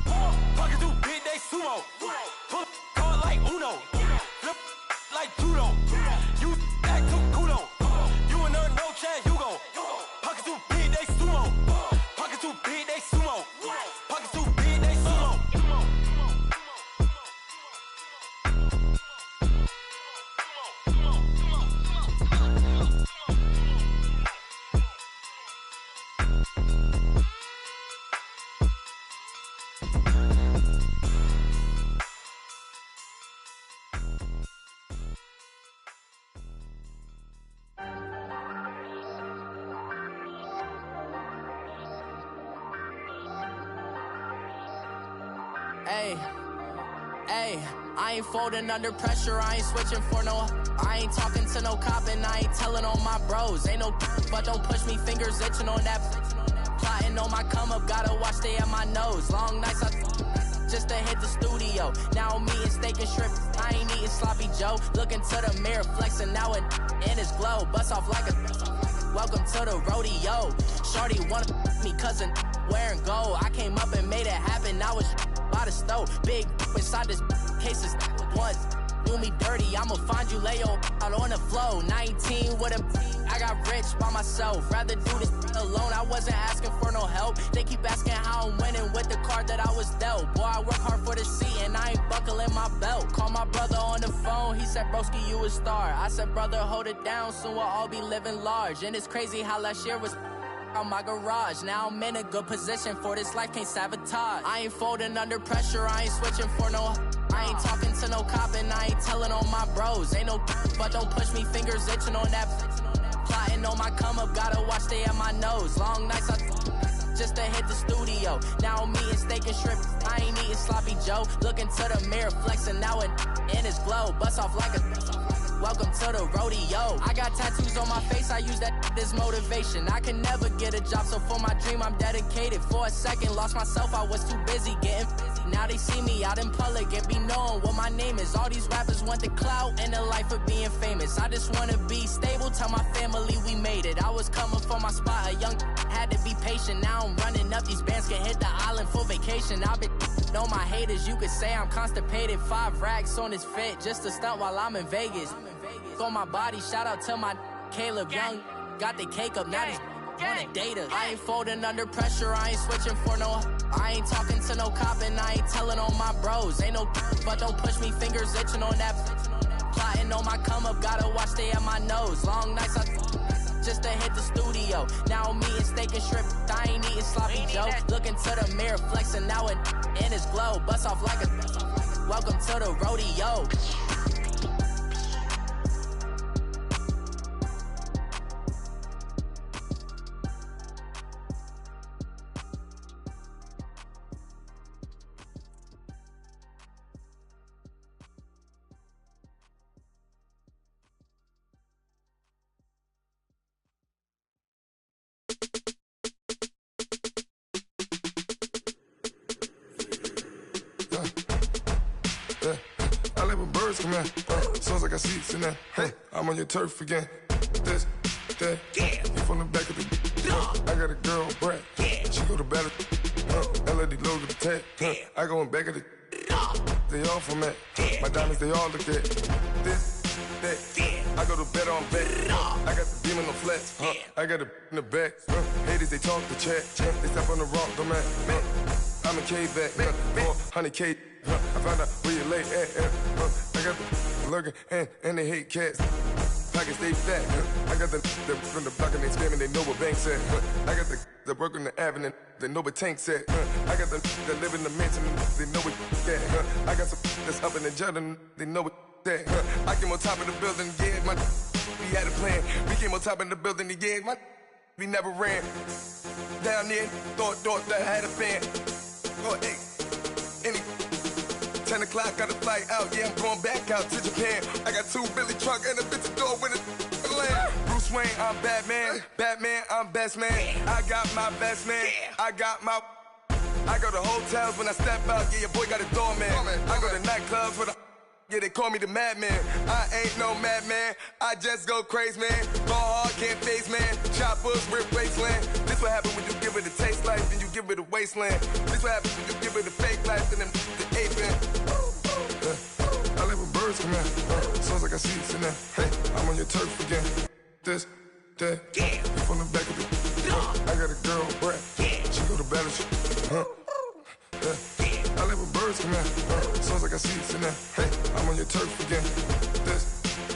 Pocket too big, they sumo. Pull card like Uno. Flip like judo. You act too kudo. You and no Chad Hugo. Pocket too big, they sumo. Pocket too big, they sumo. Pocket too big, they sumo. Hey, I ain't folding under pressure, I ain't switching for no. I ain't talking to no cop and I ain't telling on my bros. Ain't no but don't push me, fingers itching on that. Plotting on my come up, gotta watch stay at my nose. Long nights just to hit the studio. Now I'm eating steak and shrimp, I ain't eating sloppy Joe. Looking to the mirror, flexing now and in his glow. Bust off like a welcome to the rodeo. Shorty wanna me cousin wearing gold. I came up and made it happen, I was by the stove. Big inside this cases once do me dirty, I'ma find you lay out on the floor. 19 with a I got rich by myself. Rather do this alone, I wasn't asking for no help. They keep asking how I'm winning with the card that I was dealt. Boy, I work hard for the seat and I ain't buckling my belt. Call my brother on the phone, he said, broski, you a star. I said, brother, hold it down, soon we'll all be living large. And it's crazy how last year was on my garage. Now I'm in a good position for this life, can't sabotage. I ain't folding under pressure, I ain't switching for no. I ain't talking to no cop and I ain't telling on my bros. Ain't no but don't push me, fingers itching on that. Plotting on my come up, gotta watch stay at my nose. Long nights just to hit the studio. Now I'm eating steak and shrimp, I ain't eating sloppy Joe. Looking to the mirror, flexing now and in his glow. Bust off like a welcome to the rodeo. I got tattoos on my face, I use that as motivation. I can never get a job, so for my dream I'm dedicated. For a second, lost myself, I was too busy getting busy. Now they see me out in public and be knowing what my name is. All these rappers want the clout and the life of being famous. I just wanna be stable, tell my family we made it. I was coming for my spot, a young had to be patient. Now I'm running up, these bands can hit the island for vacation. I've been on my haters, you could say I'm constipated. 5 racks on his fit, just to stunt while I'm in Vegas. On my body, shout out to my Caleb Young. Got the cake up, now these wanna date us. I ain't folding under pressure, I ain't switching for no. I ain't talking to no cop and I ain't telling on my bros. Ain't no but don't push me, fingers itching on that. Plotting on my come up, gotta watch stay at my nose. Long nights just to hit the studio. Now I'm eating steak and shrimp, I ain't eating sloppy Joe. Looking to the mirror, flexing now and in his glow. Bust off like a welcome to the rodeo. I live with birds come in. Soon as I got seats in there. Hey, I'm on your turf again. This, that. You from the back of the. I got a girl, Brad. She go to battle. LED logo the tag. I go in back of the. They all from that. My diamonds, they all look at. This, that. I go to bed on bed. I got the demon on flats. I got it in the back. Haters, they talk the chat. They step on the rock, don't man. I'm a K-back. 400K. I found out where you lay at. I got the lurking and they hate cats. Pockets stay fat. I got the from the block and they spamming, they know what banks at. I got the work on the avenue, they know what tanks at. I got the that live in the mansion, they know what that. I got some that's up in the jet and they know what that. I came on top of the building, yeah, my we had a plan. We came on top of the building, yeah, my we never ran. Down there, thought that I had a fan. Oh, hey, any 10 o'clock, got a flight out, yeah, I'm going back out to Japan. I got 2 Billy truck and a bitch door with a land. Bruce Wayne, I'm Batman. Batman, I'm best man. I got my best man. I got my. I go to hotels when I step out, yeah, your boy got a doorman. I go to nightclubs with a. Yeah, they call me the madman. I ain't no madman. I just go crazy, man. Ball hard, can't face, man. Choppers, rip wasteland. This what happen when you give it a taste life, then you give it a wasteland. This what happens when you give it a fake life, and then the ape man. I live with birds come in. Soon as I got seats in there. Hey, I'm on your turf again. This, that. You from the back of the. I got a girl, Brad. She go to battle. I live with birds come in. Soon as I got seats in there. Hey, I'm on your turf again. This,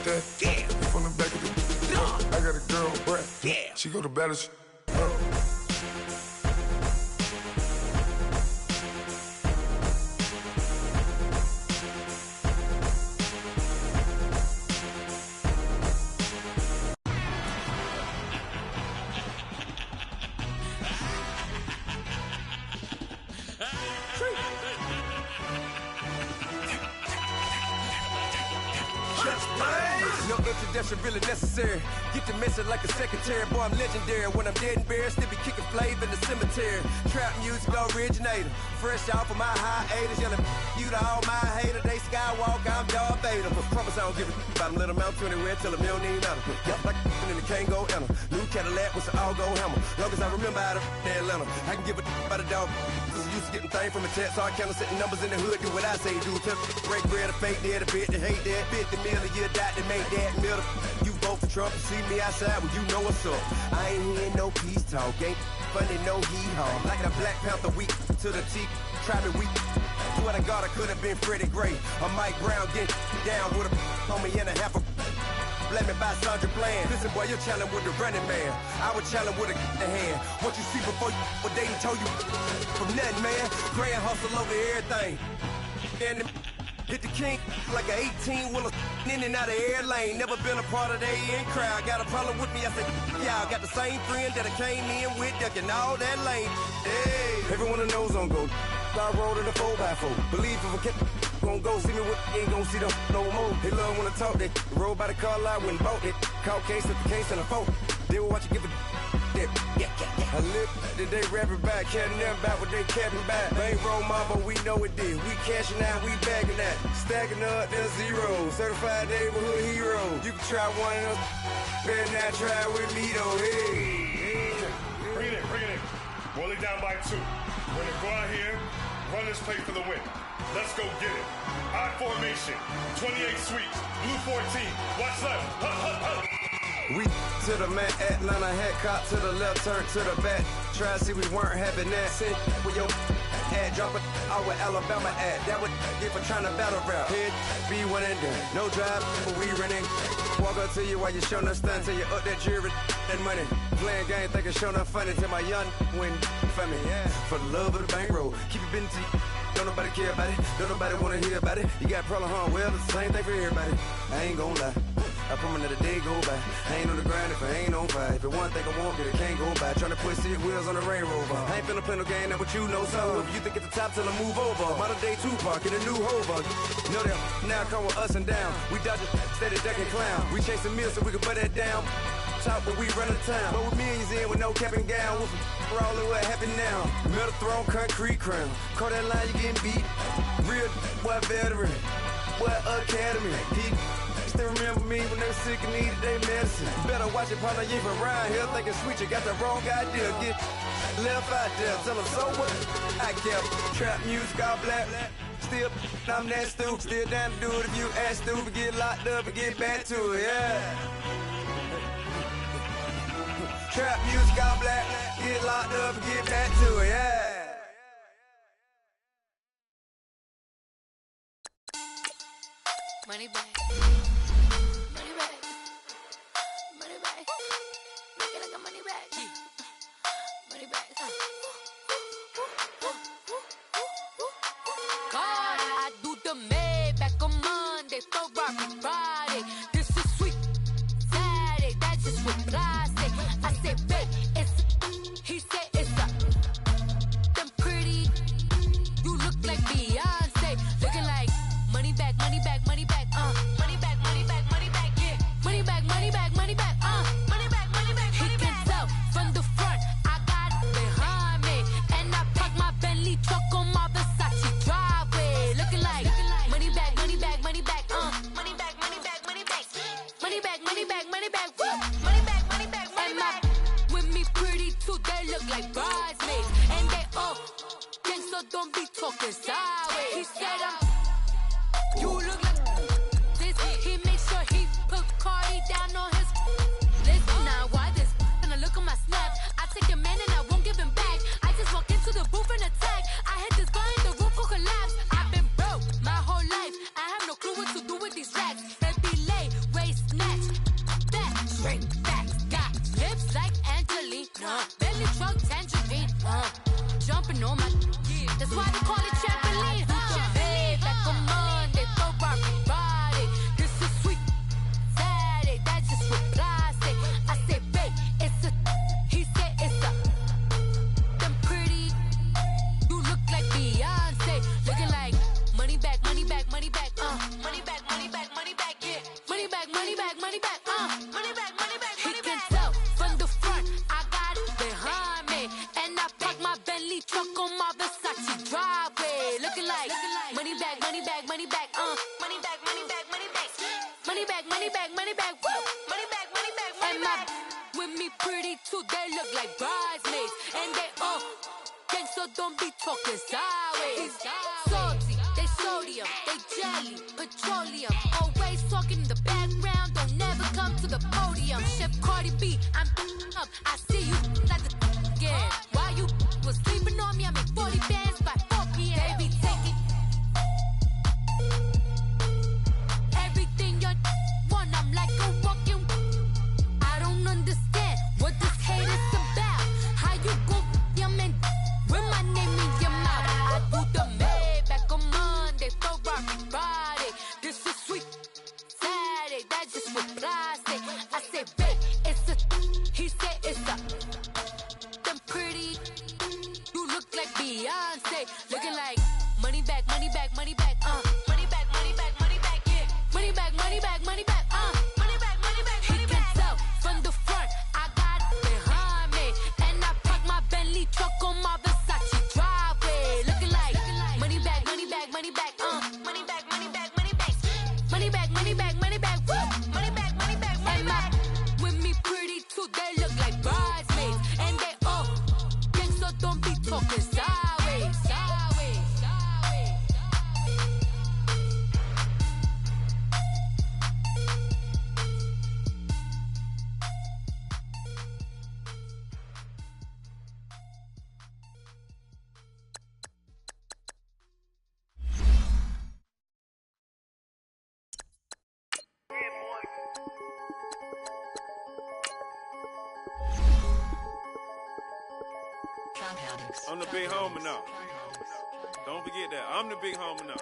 that. You from the back of the. I got a girl, Brad. She go to battle. No introduction really necessary. Get the message like a secretary. Boy, I'm legendary. When I'm dead and buried, still be kicking flavor in the cemetery. Trap music originator. Fresh off of my hiatus. Yelling you to all my haters. They skywalk, I'm Darth Vader. But promise I don't give a about them. Let them out anywhere till a million ain't matter. Yup, like in the Kango enter. New Cadillac with an all-go hammer. Long as I remember out of Atlanta. I can give a about a dog. Used to getting things from a text, so I count setting numbers in the hood. Do what I say, do. Break bread, a fake dead, a bit, to hate that. 50 million, you die to make that middle. You vote for Trump, see me outside, well, you know what's up. I ain't hearing no peace talk, ain't funny, no hee-haw. Like a Black Panther week to the teeth, try me weak. Swear to God, I could have been Freddie Gray. Or Mike Brown, get down with a homie and a half a. Blame me by Sandra Bland. Listen, boy, you're challenging with the running man. I was challenging with a hand. What you see before you, what they told you from nothing, man. Grand hustle over everything. And hit the king like an 18-wheeler in and out of air lane. Never been a part of the in crowd. Got a problem with me, I said, y'all got the same friend that I came in with, ducking all that lane. Hey, everyone that knows on go. I rolled in a 4x4. Believe if a kid gon' go see me with, ain't gon' see them no more. They love when I talk, they roll by the car lot, went and bought it. Call case at the case and a phone. They will watch you give a that. I live that they rapping back, caring them about what they capping back. Bankroll mama, we know it did. We cashing out, we bagging that. Stacking up, there's zero. Certified neighborhood hero. You can try one of them, better not try with me though. Hey. Bring it in. Roll it down by 2. We're gonna go out here, run this play for the win. Let's go get it. I formation, 28 sweeps, blue 14. Watch left. We to the man, Atlanta head cop to the left, turn to the back. Try to see we weren't having that. Send with your ad, drop it out with Alabama ad. That would get for trying to battle rap. Head, be one and done. No drive, but we running. Walk up to you while you showing us stun till you up that jewelry and money. Playing game, thinking showing up funny till my young win for me. Yeah. For the love of the bankroll, keep it been to you. Don't nobody care about it. Don't nobody wanna hear about it. You got a problem, huh? Well, it's the same thing for everybody. I ain't gon' lie. I promise that a day go by. I ain't on the grind if I ain't on fire. If it one thing I want, then it can't go by. Tryna put 6 wheels on the Range Rover. I ain't finna play no game, that what you know. So if you think it's the top, tell them move over. Modern day Tupac in a new Hova. Know that now come with us and down. We dodge it, steady duck and clown. We chasing meals so we can put that down. Top, but we run the town. But with millions in with no cap and gown. We're all in what happened now. Metal throne, concrete crown. Call that line, you getting beat. Real, what veteran. What academy. He still remember me when they were sick and needed their medicine. Better watch it, partner, you ain't from around here thinking sweet. You got the wrong idea. Get left out there. Tell them so what? I kept trap music all black. Still, I'm that stupid. Still down to do it if you ask stupid. Get locked up and get back to it, yeah. Trap music all black. Get locked up and get back to it, yeah. Money back. Money back. Money back. Make it like a money back. Money back. God, I do the Maybach on Monday, Ferrari Friday. This is sweet Saturday, that's just what I say. I say, babe, it's he said it's a them pretty. You look like Beyonce, looking like money back, money back, money back, money back, money back, money back, yeah, money back, money back, money back, money back, money back. He can tell from the front, I got it behind me, and I park my Bentley truck on my Versace driveway, looking like money back, money back, money back, money back, money back, money back, money back, money back, money back, money back, money back, money back. With me pretty too, they look like bridesmaids, and they all gang, so don't be talking sideways. He said you look like this. He makes sure he put Cardi down on his list. Now why this? Gonna look on my snap. I take a man and I won't give him back. I just walk into the booth and attack. I hit this guy in the roof will collapse. I've been broke my whole life. I have no clue what to do with these racks. Baby lay, waist snatch, back, shrink back. Got lips like Angelina, belly truck tangerine, jumping on my. That's why they call it trampoline. Trampoline, back on Monday, Ferrari Friday. This is sweet Saturday, that's just what I say. I say, babe, it's a. He said it's a. Them pretty. You look like Beyonce, looking like money back, money back, money back, money back, money back, money back, yeah, money back, money back, money back, money back, money back. He can tell from the front, I got it behind me, and I park my Bentley truck on my Versace driveway, looking like money back, money back, money back, money back, money back, money back, money back, money back, money back, money back, money back, money back. With me pretty too, they look like bridesmaids, and they all gang, so don't be talking sideways. Salty, they sodium, they jelly, petroleum, always talking in the background, don't never come to the podium. Chef Cardi B, I'm up, I see you like the again. While you was sleeping on me, I make 40 bands by 4 p.m. Baby, take it. Everything you want, I'm like a walking. I don't understand what this hate is about. How you go, your man, with my name in your mouth. I do the Maybach on Monday, Ferrari Friday. This is sweet Saturday, that's just what I say. I say, babe, it's a. He said it's a. Them pretty. You look like Beyonce, looking like money back, money back, money back, money back, money back, money back, yeah, money back, money back, money back, money back, money back. He can tell from the front, I got it behind me, and I park my Bentley truck on my Versace driveway, looking like money back, money back, money back, money back, money back, money back, money back, money back, money back, money back, money back, money back. With me pretty too, they look like bridesmaids, and they all gang, so don't be talking sideways, sideways, sideways. I'm the big homie now. Don't forget that. I'm the big homie now.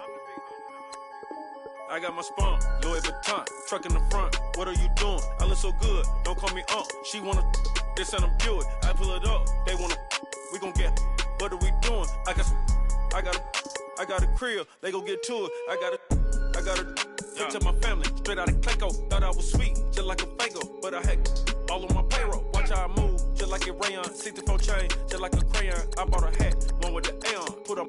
I got my spawn, Louis Vuitton, truck in the front. What are you doing? I look so good, don't call me She wanna this and I'm Buick. I pull it up, they wanna we gon' get. What are we doing? I got a crib, they gon' get to it. I got a picture my family, straight out of Clayco. Thought I was sweet, just like a Fago, but I had all on my payroll. Watch how I move, just like a rayon. 64 chain, just like a crayon. I bought a hat, one with the Aeon. Put on,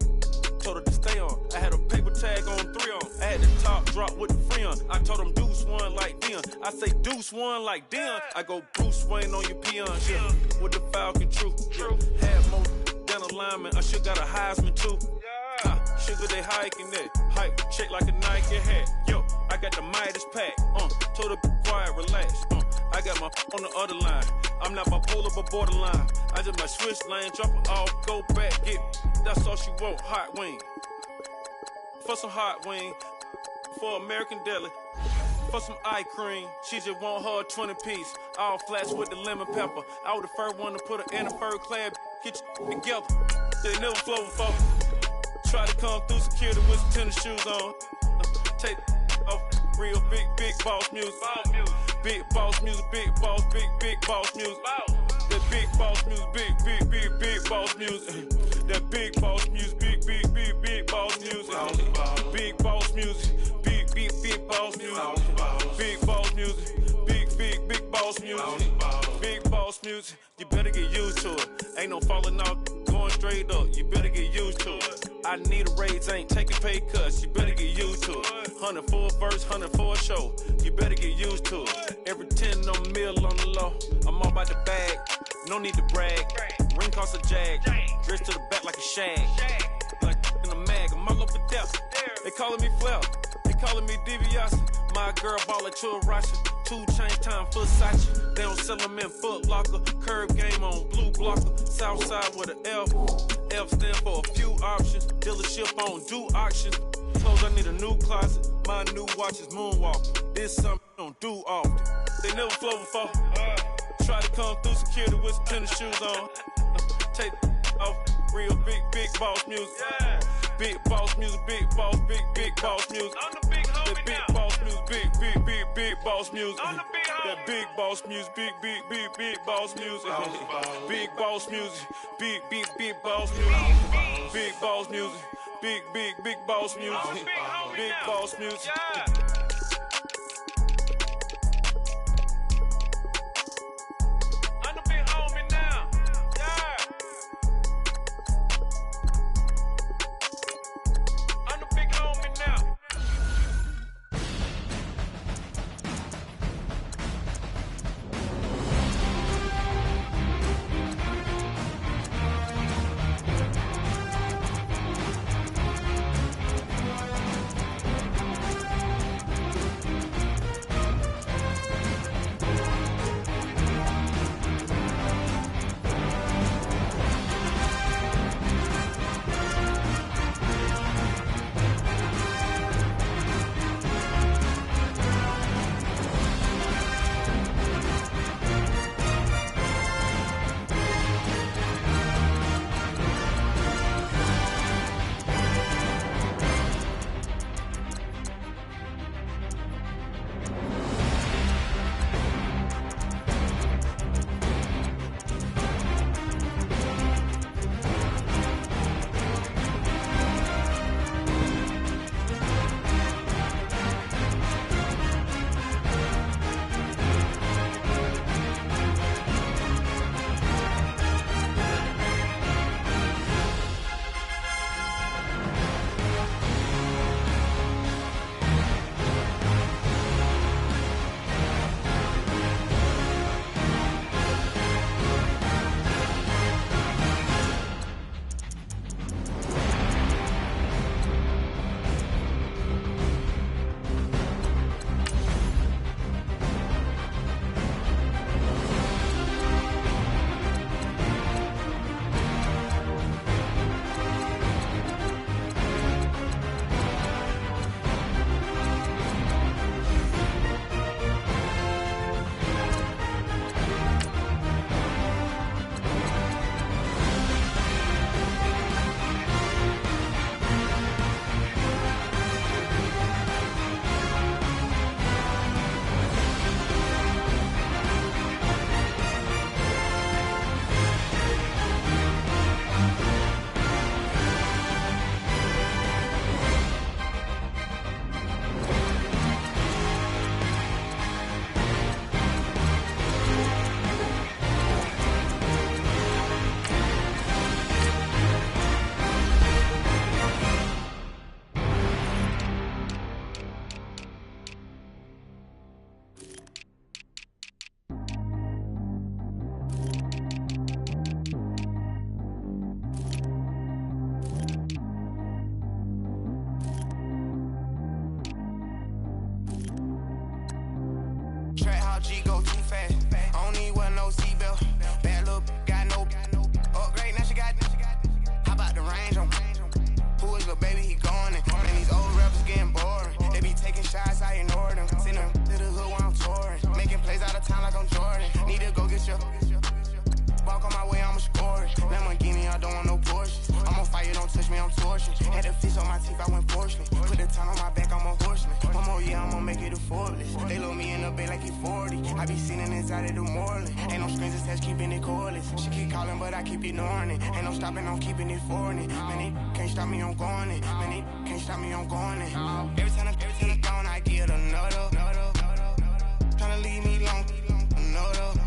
told her to stay on. I had a paper tag on 3 on. I had the top drop with the free on. I told them Deuce one like Dion. I say Deuce one like Dion. I go Bruce Wayne on your peon. Yeah, with the Falcon, true. Had more than a lineman. I should got a Heisman too. Sugar, they hiking that. Hike, shake like a Nike hat. Yo, I got the Midas pack. Told her be quiet, relax. I got my on the other line. I'm not bipolar, but borderline. I just might switch lane, drop it off, go back, get. That's all she want, hot wing. For some hot wing, for American deli. For some eye cream, she just want her 20-piece. All flats with the lemon pepper. I was the first one to put her in a fur clad. Get you together. They never flow before. Try to come through security with some tennis shoes on. Take off real big boss music. Big boss music, big boss music. That big boss music, big boss music. That big boss music, big boss music. Big boss music, big boss music. Big boss music, big boss music. Big boss music, you better get used to it. Ain't no falling off, going straight up. You better get used to it. I need a raise, ain't taking pay cuts. You better get used to it. 100 for a verse, 100 for a show. You better get used to it. Every 10 on meal on the low. I'm all about the bag, no need to brag. Ring cost a jag, dress to the back like a shag. Like in a mag, I'm all over depth. They calling me Flair, they calling me DiBiase. My girl ball at Churracha. 2 chain time for Versace. They don't sell them in Foot Locker. Curve game on blue blocker. Southside with an F. F stand for a few options. Dealership on do auctions. Clothes, I need a new closet. My new watch is Moonwalk. This something I don't do often. They never flow before. Try to come through security with some tennis shoes on. Take off real big boss music. Big boss music, big boss music. I'm the big homie that big now. Boss music, big boss music. I'm the big homie. That big boss music, big boss music. Big boss music, big boss music. Big boss music, big boss music. Big boss music. I'm the big homie now. I'm the big homie now. ya. Walk on my way, I'ma score it. Lamborghini, I don't want no Porsche. I'm on fire, don't touch me, I'm torching. Had the fish on my teeth, I went fortunate. Put the ton on my back, I'm a horseman. One more year, I'ma make it a Forbes. They load me in the bay like he 40. I be sitting inside of the Moreland. Ain't no strings attached, keeping it cordless. She keep calling, but I keep ignoring it. Ain't no stopping, I'm keeping it foreign it. Man, they can't stop me, I'm going it. Man, they can't stop me, I'm going it. Every time I gone, I get another. Tryna leave me alone, another.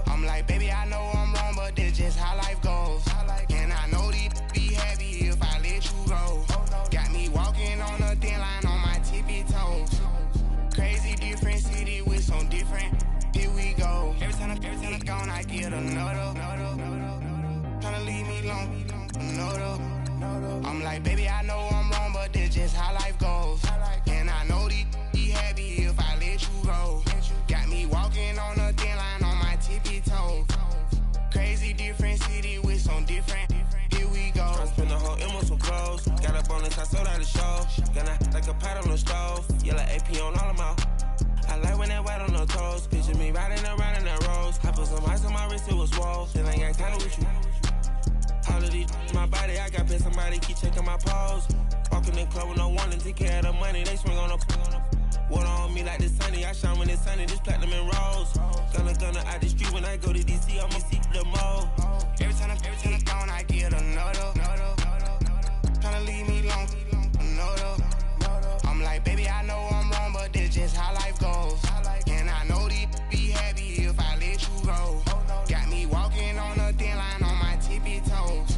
I'm like, baby, I know I'm wrong, but this just how life goes. And I know these be happy if I let you go. Got me walking on a thin line on my tippy toes. Crazy different city with some different. Here we go. Every time I gone, I get another. Tryna leave me alone, another. I'm like, baby, I know I'm wrong, but this just how life goes. And I know these be happy if I let you go. Got me walking on a thin line on my tippy toes. Crazy different city with some different. Here we go. I spend the whole M on some clothes. Got up on this, I sold out the show. Gonna like a pot on the stove. Yellow AP on all of my. I like when that white on the toes. Picture me riding around in that rose. I put some ice on my wrist, it was swole. Then I got tired with you. All of these my body, I got paid somebody keep checking my pose. Walking in the club with no warning, take care of the money. They swing on the water on me like the sunny. I shine when it's sunny, this platinum and rose. Gonna out the street when I go to DC, I'ma see the mall. Every time I gone, I get another. Tryna leave me alone, another. I'm like, baby, I know I'm wrong, but this just how life goes. And I know these be happy if I let you go. Got me walking on a thin line on my tippy toes.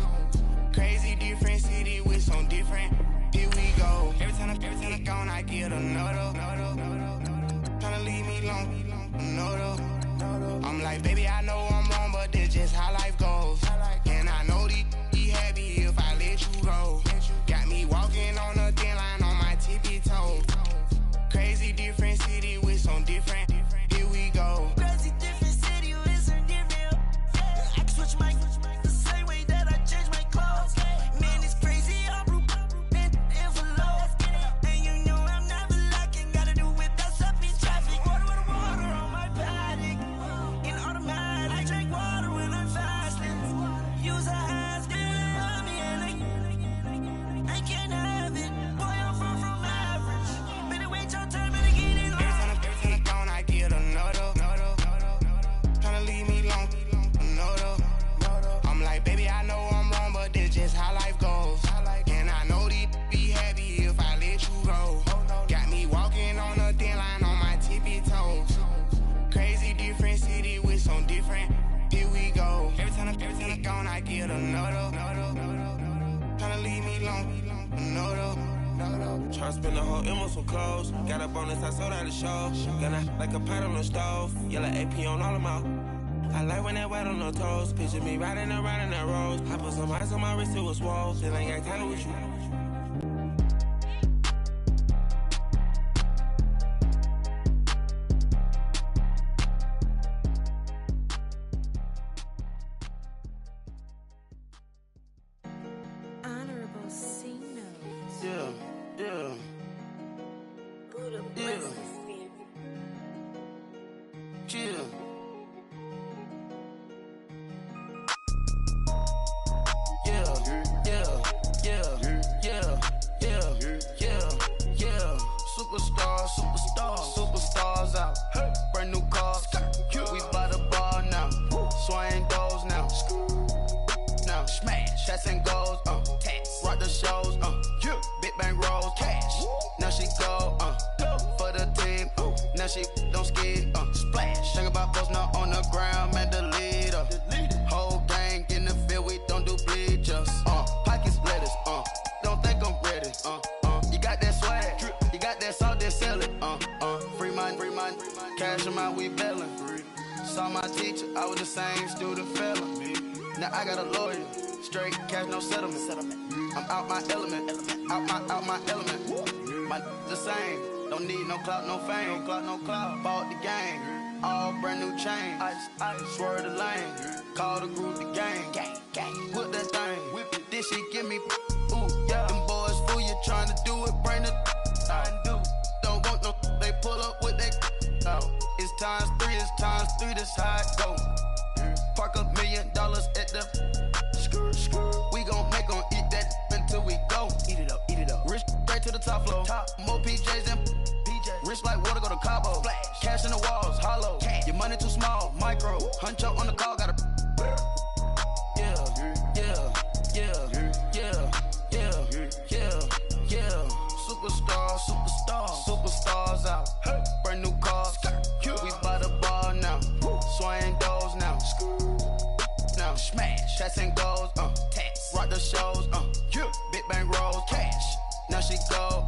Crazy different city with some different. Here we go. Every time I gone, I get another. Tryna leave me alone, another. I'm like, baby, I know I'm wrong, but this just how life goes. And I know these be happy if I let you go. Got me walking on a thin line on my tippy toes. Crazy different city with some different. Here we go. Crazy different city with some different. I can switch my the same way that I change my clothes. Man, it's crazy. I'm envelope. And you know I'm never lacking. Gotta do with that stuff in traffic. Water on my paddock. In automatic. I drink water when I'm fasting. Use a has on me and I can't have it. Boy, I'm far from average. Better wait your turn, better get it. Every time I gone, I get another. Tryna leave me alone, another. I'm like, baby, I know I'm wrong, but this just how life goes. And I know these be happy if I let you go. Got me walking on a thin line on my tippy toes. Crazy different city with some different. Here we go. Every time I gone, I get another. Tryna leave me alone, another. Tryna spend the whole M on some clothes. Got up on this, I sold out the show. Gonna like a pot on the stove. Yellow AP on all of my. I like when that white on the toes. Picture me riding around in that rose. I put some ice on my wrist, it was swole. Then I got tired with you. Honorable C notes. Yeah. Buddha Yeah. bless the spirit. Chill. Superstars out. Brand new cars. We by the bar now. Swaying doors now. Now smash. Chats and goals. Rock the shows. Big bang rolls. Cash. Now she go. For the team. Now she don't skid. Splash. Think about posting up on the ground. Man, the leader. Whole gang in the field. We don't do bleachers. Pockets lettuce. Don't think I'm ready. You got that swag. You got that salt, then sell it. Free mind. Cash amount, we bailin'. Saw my teacher, I was the same student fella. Now I got a lawyer. Straight cash, no settlement. I'm out my element. Out my element. My the same. Don't need no clout, no fame. Bought the game. All brand new chain. Ice. Swerve the lane. Call the group the gang. Whip that thing. Whip it. This shit give me. Ooh, yeah. Them boys fool you trying to do it. Bring it. Don't want no. They pull up with they. It's times three. This how it go. park $1 million at the we gon' make 'em eat that until we go. Eat it up, eat it up. Rich straight to the top floor. More PJs than PJ. Rich like water, go to Cabo. Flash. Cash in the walls, hollow. Cash. Your money too small, micro. Hunch up on the call, gotta. Yeah. Superstars out. Hey. Brand new cars. We by the bar now. Swaying doors now. Now smash. Chats and goals. Tax. Rock the shows. Big bang rolls. Cash. Now she go.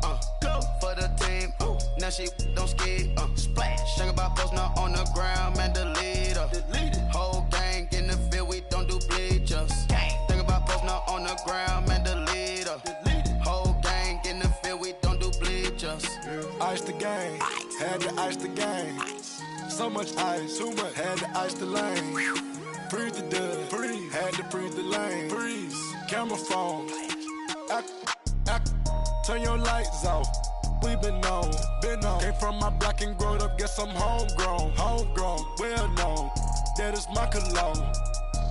For the team. Now she don't ski. Splash. Think about post now on the ground. Man, delete her. Whole gang in the field. We don't do bleachers. Think about post now on the ground. Man, delete her. Whole gang in the field. We don't do bleachers. Ice the game. Had to ice the game. So much ice. Too much. Had to ice the lane. Freeze the dud. Freeze. Had to freeze the lane. Freeze. Camera phone. Turn your lights off. We been on. Came from my block and growed up. Guess I'm homegrown. Well known. That is my cologne.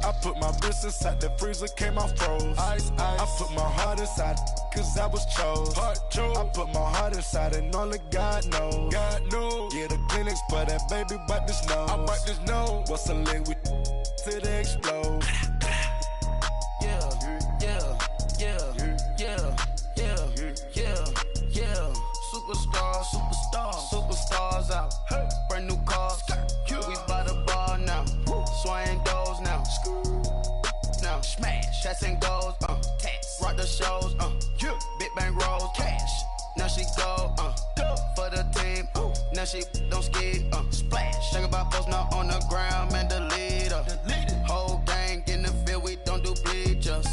I put my wrist inside the freezer, came out froze. Ice. I put my heart inside, cause I was chose. I put my heart inside and only God knows. Yeah, the clinics, but that baby bite this nose. I bite this nose. What's a liquid till they explode? Superstars out. Hey. Brand new cars. We by the bar now. Swaying doors now. Now smash. Chats and goals. Tax. Rock the shows. Big bang rolls. Cash. Now she go. For the team. Now she don't ski. Splash. Think about post now on the ground. Man, delete her. Whole gang in the field. We don't do bleachers.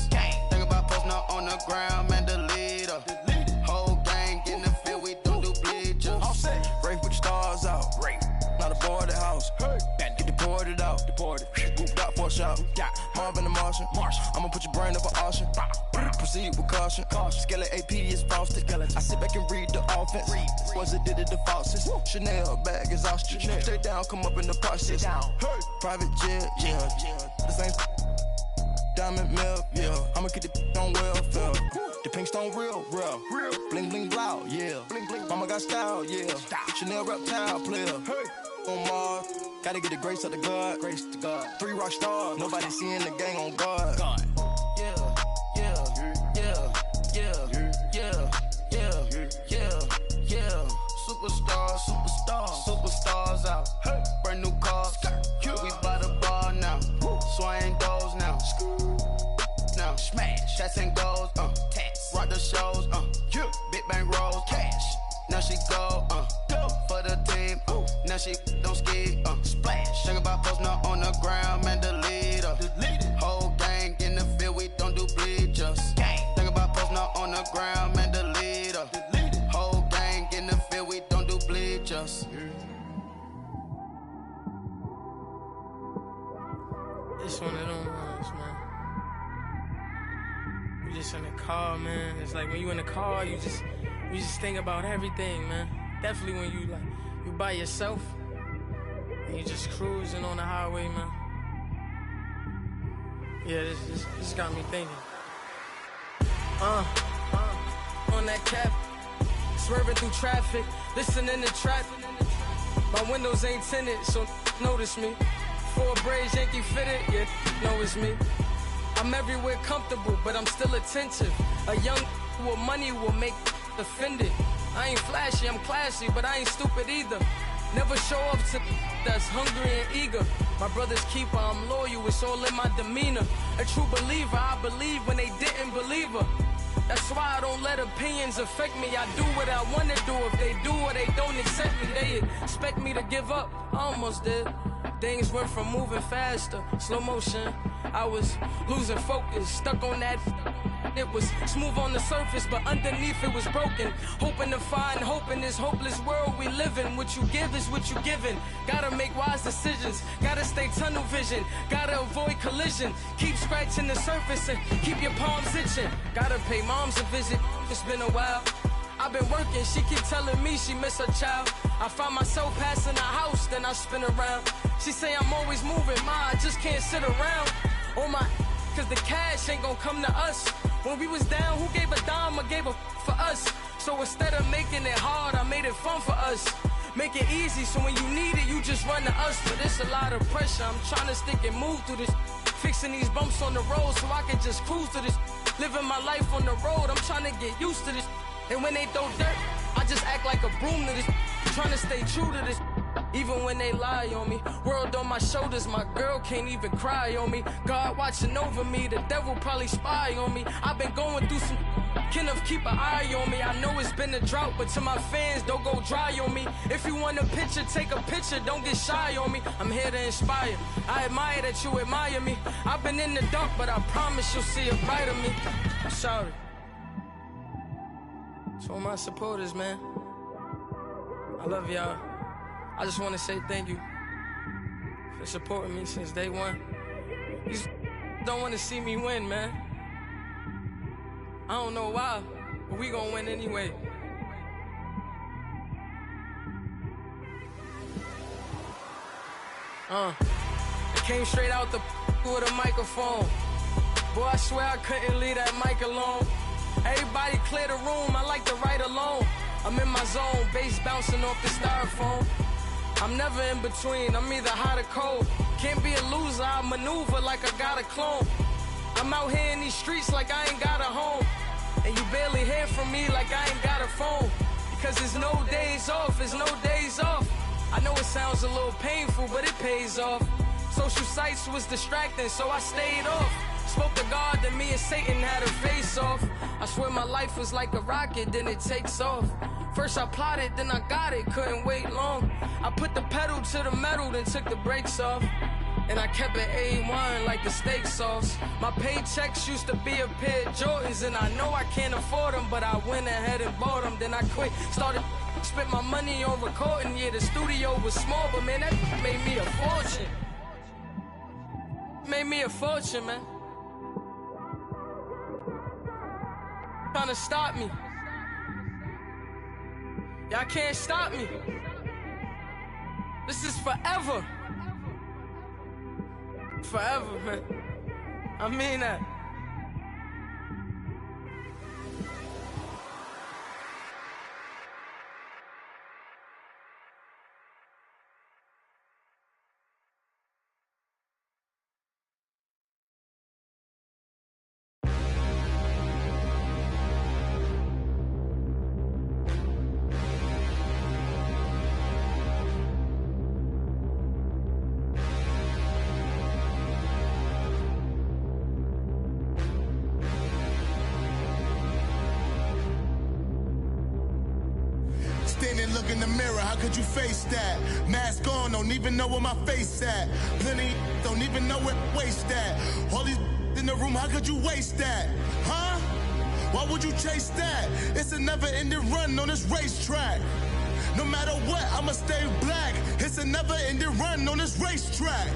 Think about post now on the ground. Man, delete her. Whole gang in the field. We don't do bleachers. Race with the stars out. Not a boarded house. Get deported out. Booped out for a shot. Marvin the Martian. I'ma put your brain up for auction. Proceed with caution. Skeleton AP is frosted. I sit back and read the offense. Was it did it the faucets? Chanel bag is ostrich. Stay down, come up in the process. Private jet, yeah. The same diamond milk, yeah. I'ma keep the on welfare. The pink stone real. Bling bling blow, yeah. Mama got style, yeah. Chanel reptile player. On Mars, gotta get the grace of the God. 3 rock stars, nobody seeing the gang on guard. Superstars out. Hey. Brand new cars. We by the bar now. Swaying doors now. Now smash. Chats and goals. Tax. Rock the shows. Big bang rolls. Cash. Now she go. For the team. Now she don't ski. Splash. Think about post now on the ground. Man, delete her. Whole gang in the field. We don't do bleachers. Think about post now on the ground. Man, delete her. Whole gang in the field. We don't do bleachers. It's one of them ones, man. You just in the car, man. It's like when you in the car, you just think about everything, man. Definitely when you by yourself and you just cruising on the highway, man. Yeah, this got me thinking. On that cap, swerving through traffic, listening to trap. My windows ain't tinted, so notice me. 4 braids, Yankee fitted, yeah, know it's me. I'm everywhere comfortable, but I'm still attentive. A young with money will make offended. I ain't flashy, I'm classy, but I ain't stupid either. Never show up to that's hungry and eager. My brother's keeper, I'm loyal, it's all in my demeanor. A true believer, I believe when they didn't believe her. That's why I don't let opinions affect me. I do what I wanna do. If they do or they don't accept me, they expect me to give up. I almost did. Things went from moving faster, slow motion. I was losing focus, stuck on that. It was smooth on the surface, but underneath it was broken. Hoping to find hope in this hopeless world we live in. What you give is what you given. Gotta make wise decisions. Gotta stay tunnel vision. Gotta avoid collision. Keep scratching the surface and keep your palms itching. Gotta pay moms a visit. It's been a while. I've been working, she keep telling me she miss her child. I find myself passing her house, then I spin around. She say I'm always always moving. I just can't sit around on my, cause the cash ain't gonna come to us. When we was down, who gave a dime or gave a for us? So instead of making it hard, I made it fun for us. Make it easy, so when you need it, you just run to us. But it's a lot of pressure, I'm trying to stick and move through this. Fixing these bumps on the road so I can just cruise to this. Living my life on the road, I'm trying to get used to this. And when they throw dirt, I just act like a broom to this. Trying to stay true to this. Even when they lie on me, world on my shoulders, my girl can't even cry on me. God watching over me, the devil probably spy on me. I've been going through some, Kenneth keep an eye on me. I know it's been a drought, but to my fans, don't go dry on me. If you want a picture, take a picture, don't get shy on me. I'm here to inspire, I admire that you admire me. I've been in the dark, but I promise you'll see a bright of me. I'm sorry. To all my supporters, man, I love y'all. I just want to say thank you for supporting me since day one. You don't want to see me win, man. I don't know why, but we gonna win anyway. I came straight out the with a microphone. Boy, I swear I couldn't leave that mic alone. Everybody clear the room, I like to write alone. I'm in my zone, bass bouncing off the styrofoam. I'm never in between, I'm either hot or cold. Can't be a loser, I maneuver like I got a clone. I'm out here in these streets like I ain't got a home. And you barely hear from me like I ain't got a phone. Because there's no days off, there's no days off. I know it sounds a little painful, but it pays off. Social sites was distracting, so I stayed off. Spoke to God, then me and Satan had a face off. I swear my life was like a rocket, then it takes off. First I plotted, then I got it, couldn't wait long. I put the pedal to the metal, then took the brakes off. And I kept it A1 like the steak sauce. My paychecks used to be a pair of Jordans, and I know I can't afford them, but I went ahead and bought them. Then I quit, started spent my money on recording. Yeah, the studio was small, but man, that made me a fortune. Made me a fortune, man. Trying to stop me. Y'all can't stop me. This is forever. Forever, man. I mean that. Look in the mirror, how could you face that? Mask on, don't even know where my face at. Plenty don't even know where waste at. All these in the room, how could you waste that? Huh? Why would you chase that? It's a never-ending run on this racetrack. No matter what, I'ma stay black. It's a never-ending run on this racetrack.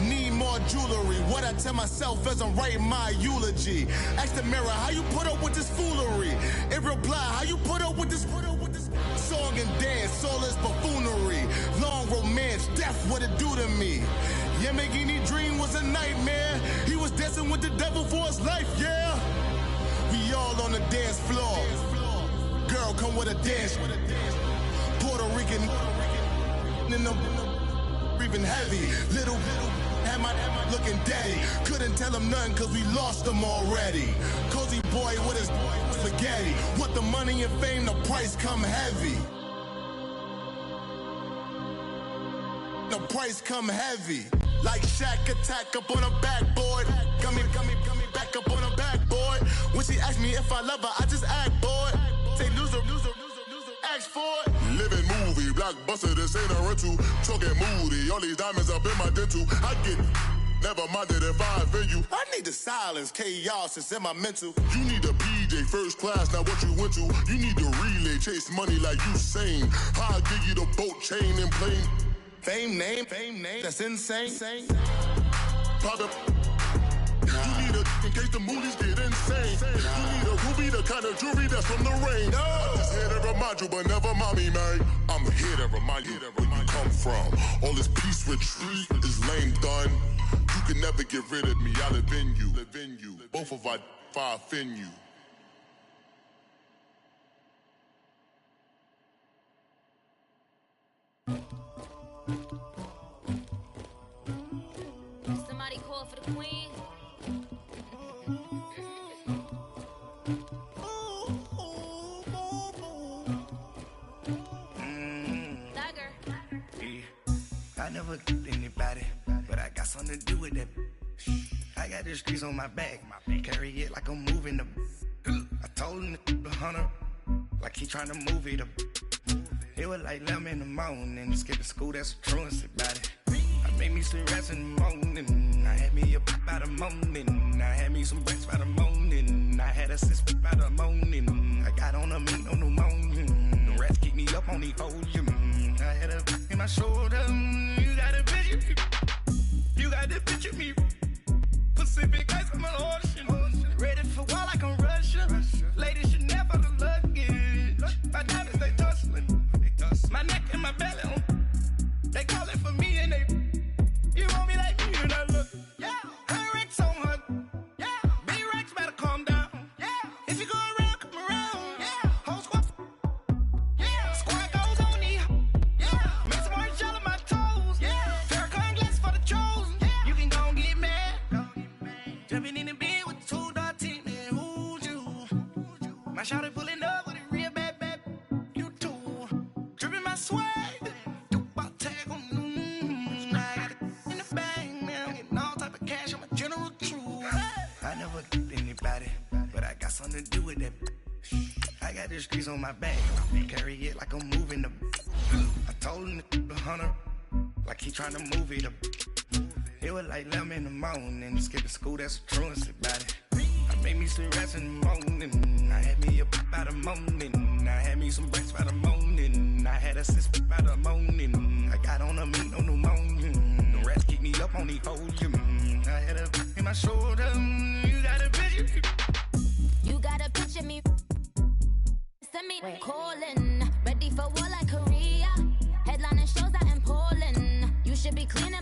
Need more jewelry, what I tell myself as I'm writing my eulogy. Ask the mirror, how you put up with this foolery? It reply, how you put up with this song and dance, all this buffoonery. Long romance, death, what it do to me? Yamagini dream was a nightmare. He was dancing with the devil for his life, yeah. We all on the dance floor. Girl, come with a dance. Puerto Rican in the breathing heavy. Little had my looking daddy. Couldn't tell him nothing cause we lost him already. Cozy boy with his spaghetti. With the money and fame, the price come heavy. The price come heavy. Like Shaq attack up on a backboard. Gummy, back up on a backboard. When she asked me if I love her, I just act bored. Say loser, ask for it. Living movie, blockbuster, this ain't a rental. Talking moody, all these diamonds up in my dental. I get never minded if I offend you. I need the silence, chaos is in my mental. You need a PJ, first class, not what you went to. You need the relay, chase money like you sane. I'll give you the boat, chain, and plane. Fame name, that's insane. Pop up. You need a in case the movies get insane. You need a ruby, the kind of jewelry that's from the rain. I'm just here to remind you, but never mind me, man. I'm here to remind you where you come from. All this peace retreat can never get rid of me. I live in you. Both of our fire fin you. Somebody call for the queen. I never killed anybody, but I got something to do with that. I got the streets on my back, carry it like I'm moving the. I told him the hunter, like he trying to move it up. It was like 11 in the morning, skip to school, that's a truancy about it. I made me some rest in the morning, I had me up by the morning, I had me some breaks by the morning, I had a sis by the morning, I got on a meat on the morning, the rats keep me up on the ocean, I had a in my shoulder, you got a picture, you got the picture me, Pacific ice on my ocean, ready for war like I'm Russia, ladies should never the luggage, my diamonds they tussling, my neck and my belly on, they calling for me and they, you want me like me and I look, yeah, her Rex on her, yeah, B-Rex better calm down, yeah, if you go around, come around, yeah, whole squad, yeah, squad goes on me, yeah, make some orange gel on my toes, yeah, Farrakhan glass for the chosen, yeah, you can go and get mad, jumping in the bed with the 2 dot team, and who's you, my shawty pulling up with a real bad, you too, dripping my swag, something to do with that. I got the streets on my back, carry it like I'm moving the. I told him the hunter, like he trying to move it up. It was like 11 in the morning, skip to school, that's a truancy about it. I made me some rest in the morning, I had me up by the morning, I had me some breaks by the morning, I had a sis by the morning, I got on a meat on the morning, the rats keep me up on the ocean, I had a in my shoulder, you got a picture. You gotta picture me. Send me calling. Ready for war like Korea. Headlining shows out in Poland. You should be cleaning